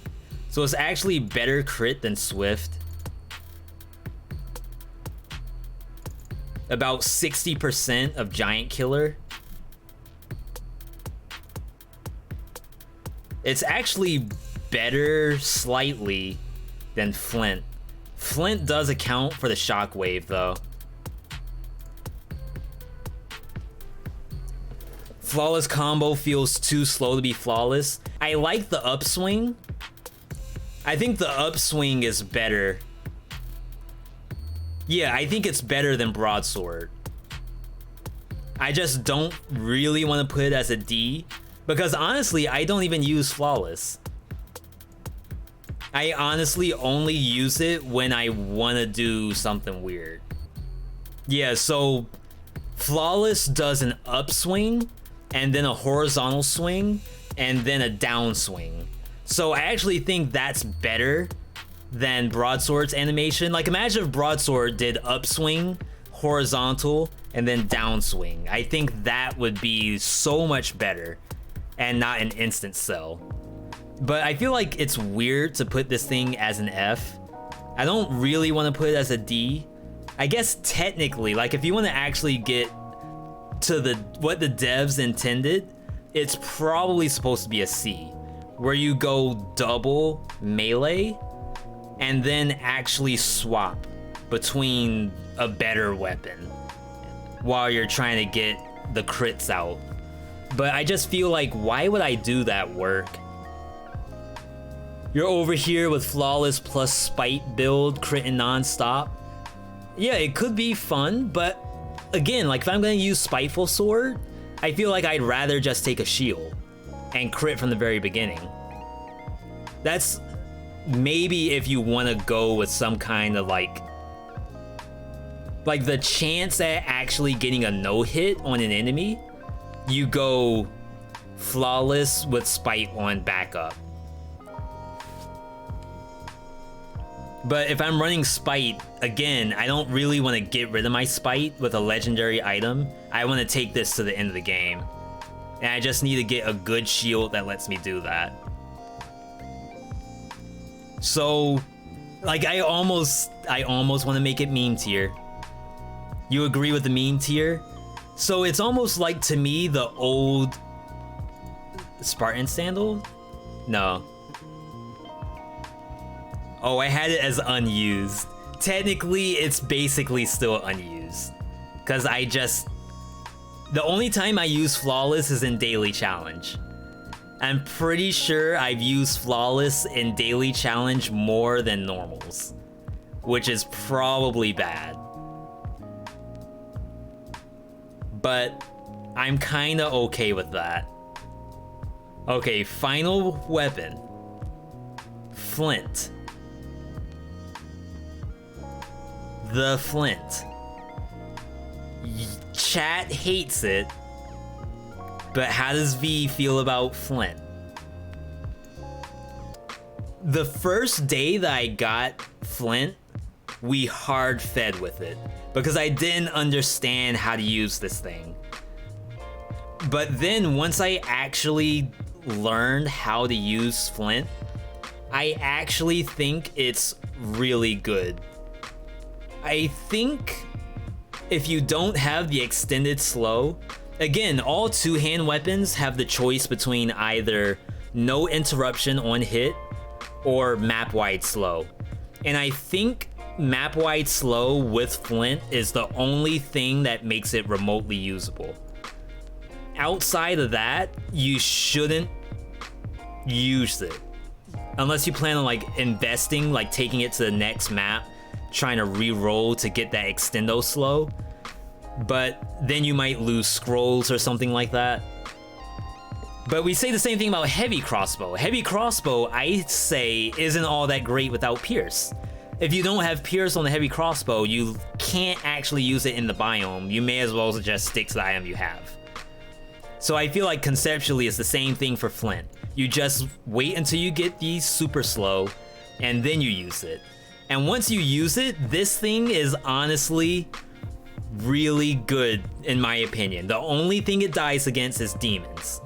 So it's actually better crit than Swift. About 60% of Giant Killer. It's actually better slightly than Flint. Flint does account for the shockwave though. Flawless combo feels too slow to be flawless. I like the upswing. I think the upswing is better. Yeah, I think it's better than Broadsword. I just don't really want to put it as a D because honestly, I don't even use Flawless. I honestly only use it when I want to do something weird. Yeah, so Flawless does an upswing and then a horizontal swing and then a downswing. So I actually think that's better than Broadsword's animation. Like imagine if Broadsword did upswing, horizontal, and then downswing. I think that would be so much better and not an instant sell. But I feel like it's weird to put this thing as an F. I don't really want to put it as a D. I guess technically, like if you want to actually get to the what the devs intended, it's probably supposed to be a C, where you go double melee and then actually swap between a better weapon while you're trying to get the crits out. But I just feel like, why would I do that work? You're over here with Flawless plus Spite build, critting non-stop. Yeah, it could be fun, but again, like if I'm gonna use Spiteful Sword, I feel like I'd rather just take a shield and crit from the very beginning. That's maybe if you want to go with some kind of like the chance at actually getting a no hit on an enemy, you go Flawless with Spite on backup. But if I'm running Spite, again, I don't really want to get rid of my Spite with a legendary item. I want to take this to the end of the game. And I just need to get a good shield that lets me do that. So, like, I almost want to make it meme tier. You agree with the meme tier? So it's almost like, to me, the old Spartan Sandal? No. Oh, I had it as unused. Technically, it's basically still unused. Because the only time I use Flawless is in Daily Challenge. I'm pretty sure I've used Flawless in Daily Challenge more than normals, which is probably bad. But I'm kinda okay with that. Okay, final weapon. Flint. The Flint. Chat hates it, but how does V feel about Flint? The first day that I got Flint, we hard fed with it because I didn't understand how to use this thing. But then once I actually learned how to use Flint, I actually think it's really good. I think if you don't have the extended slow, again, all two-hand weapons have the choice between either no interruption on hit or map wide slow. And I think map wide slow with Flint is the only thing that makes it remotely usable. Outside of that, you shouldn't use it unless you plan on like investing, like taking it to the next map, trying to re-roll to get that extendo slow, but then you might lose scrolls or something like that. But we say the same thing about heavy crossbow. Heavy crossbow, I say, isn't all that great without pierce. If you don't have pierce on the heavy crossbow, you can't actually use it in the biome. You may as well just stick to the item you have. So I feel like conceptually it's the same thing for Flint. You just wait until you get these super slow, and then you use it. And once you use it, this thing is honestly really good in my opinion. The only thing it dies against is demons.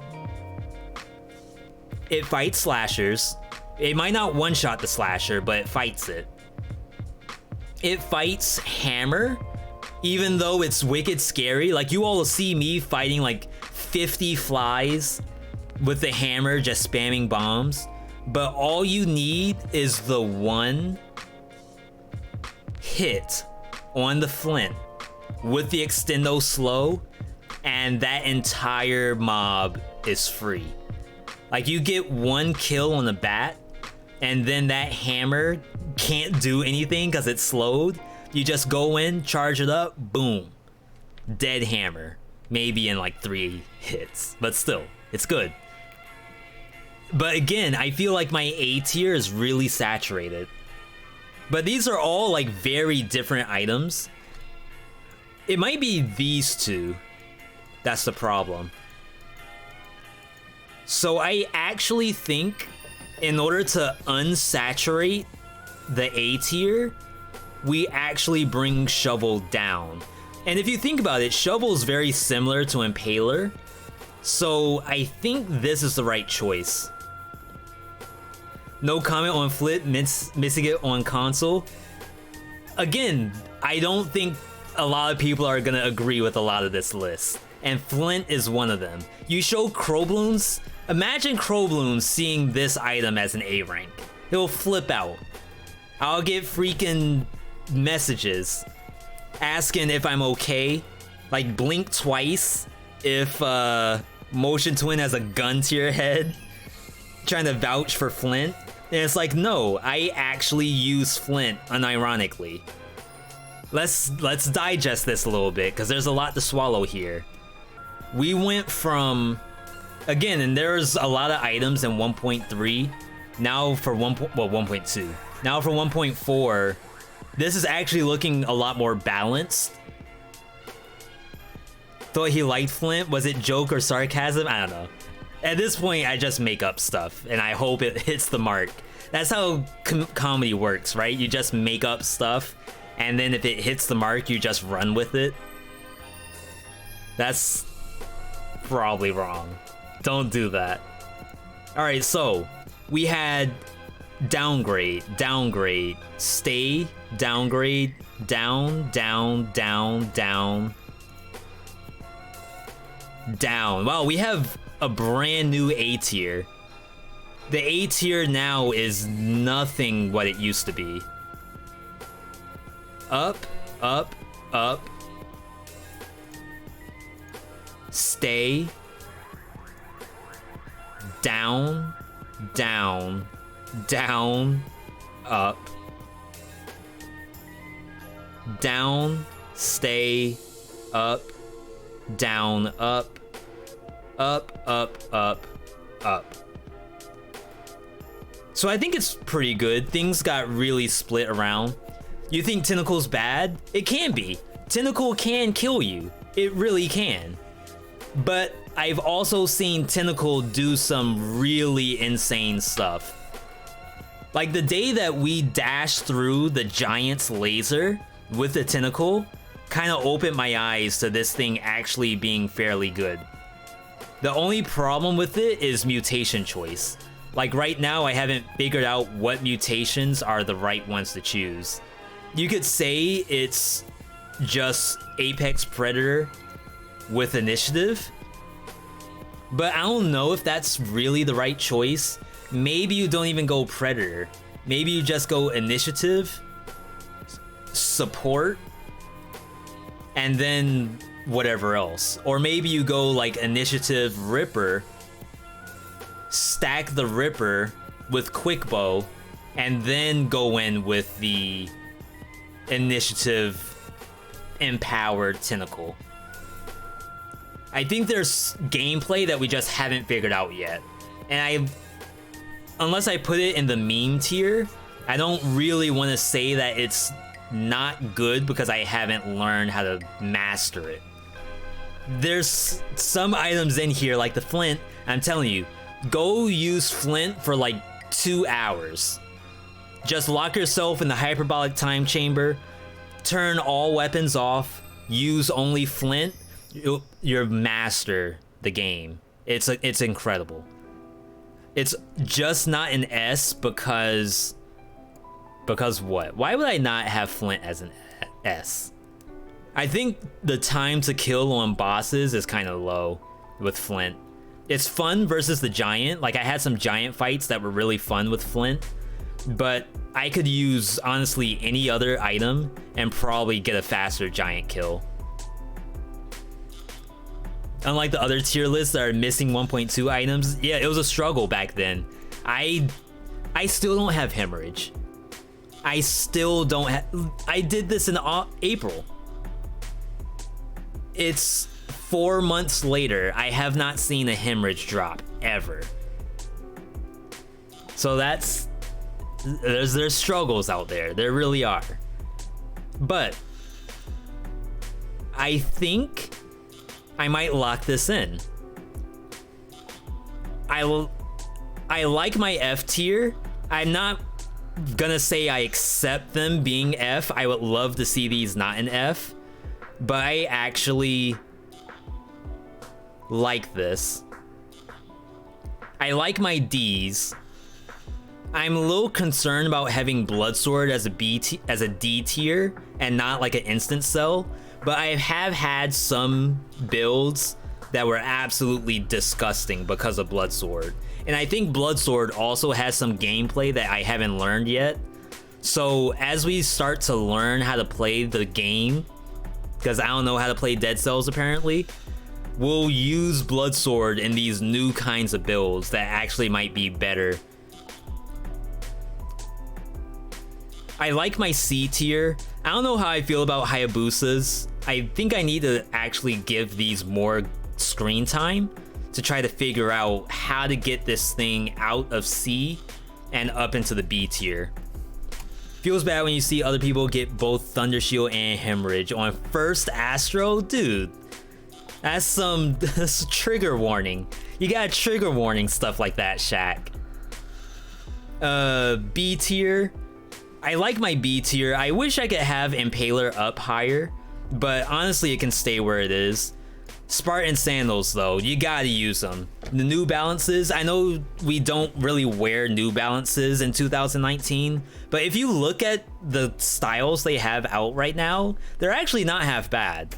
It fights slashers. It might not one-shot the slasher, but it fights it. It fights hammer, even though it's wicked scary. Like, you all will see me fighting like 50 flies with the hammer, just spamming bombs. But all you need is the one hit on the Flint with the extendo slow, and that entire mob is free. Like, you get one kill on the bat, and then that hammer can't do anything because it's slowed. You just go in, charge it up, boom. Dead hammer. Maybe in like 3 hits, but still, it's good. But again, I feel like my A tier is really saturated. But these are all like very different items. It might be these two that's the problem. So I actually think in order to unsaturate the A tier, we actually bring Shovel down. And if you think about it, Shovel is very similar to Impaler. So I think this is the right choice. No comment on Flip missing it on console. Again, I don't think a lot of people are gonna agree with a lot of this list. And Flint is one of them. You show Crowbloons. Imagine Crowbloons seeing this item as an A rank. He'll flip out. I'll get freaking messages asking if I'm okay. Like, blink twice if Motion Twin has a gun to your head. Trying to vouch for Flint. And it's like, no, I actually use Flint unironically. Let's digest this a little bit, because there's a lot to swallow here. We went from, again, and there's a lot of items in 1.3. Now for 1.2. Now for 1.4, this is actually looking a lot more balanced. Thought he liked Flint. Was it joke or sarcasm? I don't know. At this point, I just make up stuff, and I hope it hits the mark. That's how comedy works, right? You just make up stuff, and then if it hits the mark, you just run with it. That's probably wrong. Don't do that. Alright, so we had downgrade, downgrade, stay, downgrade, down, down, down, down, down. Wow, we have a brand new A tier. The A tier now is nothing what it used to be. Up, up, up. Stay. Down, down, down, up. Down, stay, up, down, up, up, up, up, up. So I think it's pretty good. Things got really split around. You think Tentacle's bad? It can be. Tentacle can kill you. It really can. But I've also seen Tentacle do some really insane stuff. Like the day that we dashed through the Giant's laser with the Tentacle kind of opened my eyes to this thing actually being fairly good. The only problem with it is mutation choice. Like right now, I haven't figured out what mutations are the right ones to choose. You could say it's just Apex Predator with initiative, but I don't know if that's really the right choice. maybe you don't even go Predator. Maybe you just go Initiative, Support, and then whatever else. Or maybe you go like Initiative, Ripper, stack the Ripper with Quick Bow, and then go in with the Initiative empowered Tentacle. I think there's gameplay that we just haven't figured out yet. And unless I put it in the meme tier, I don't really want to say that it's not good because I haven't learned how to master it. There's some items in here like the Flint. I'm telling you, go use Flint for like 2 hours. Just lock yourself in the hyperbolic time chamber, turn all weapons off, use only Flint. You'll master the game. It's incredible. It's just not an S because what? Why would I not have Flint as an S? I think the time to kill on bosses is kind of low with Flint. It's fun versus the giant. Like I had some giant fights that were really fun with Flint, but I could use honestly any other item and probably get a faster giant kill. Unlike the other tier lists that are missing 1.2 items, yeah, it was a struggle back then. I still don't have Hemorrhage. I still don't have. I did this in April. It's 4 months later. I have not seen a Hemorrhage drop ever. So there's struggles out there. There really are. But I think I might lock this in. I like my F tier. I'm not gonna say I accept them being F. I would love to see these not an F, but I actually like this. I like my Ds. I'm a little concerned about having Bloodsword as a D tier and not like an instant sell, but I have had some builds that were absolutely disgusting because of Bloodsword. And I think Bloodsword also has some gameplay that I haven't learned yet. So as we start to learn how to play the game, because I don't know how to play Dead Cells apparently, we'll use Bloodsword in these new kinds of builds that actually might be better. I like my C tier. I don't know how I feel about Hayabusas. I think I need to actually give these more screen time to try to figure out how to get this thing out of C and up into the B tier. Feels bad when you see other people get both Thunder Shield and Hemorrhage on first Astro. Dude, that's trigger warning. You got trigger warning stuff like that, Shaq. B tier. I like my B tier. I wish I could have Impaler up higher, but honestly it can stay where it is. Spartan Sandals though, you gotta use them. The New Balances, I know we don't really wear New Balances in 2019, but if you look at the styles they have out right now, they're actually not half bad.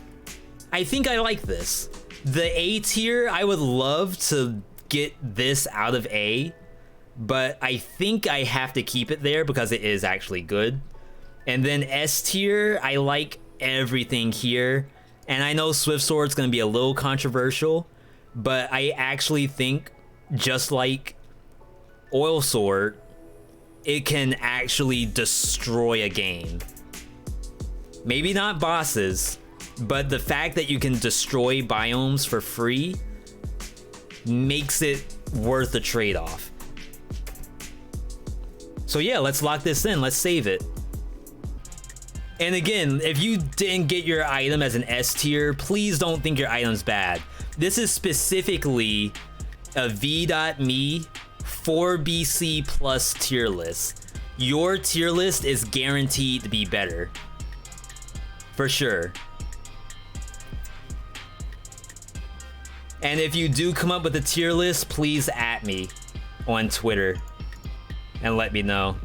I think I like this. The A tier, I would love to get this out of A, but I think I have to keep it there because it is actually good. And then S tier, I like everything here. And I know Swift Sword's gonna be a little controversial, but I actually think, just like Oil Sword, it can actually destroy a game. Maybe not bosses, but the fact that you can destroy biomes for free makes it worth the trade-off. So yeah, let's lock this in, let's save it. And again, if you didn't get your item as an S tier, please don't think your item's bad. This is specifically a Veedotme 4BC plus tier list. Your tier list is guaranteed to be better. For sure. And if you do come up with a tier list, please @ me on Twitter and let me know.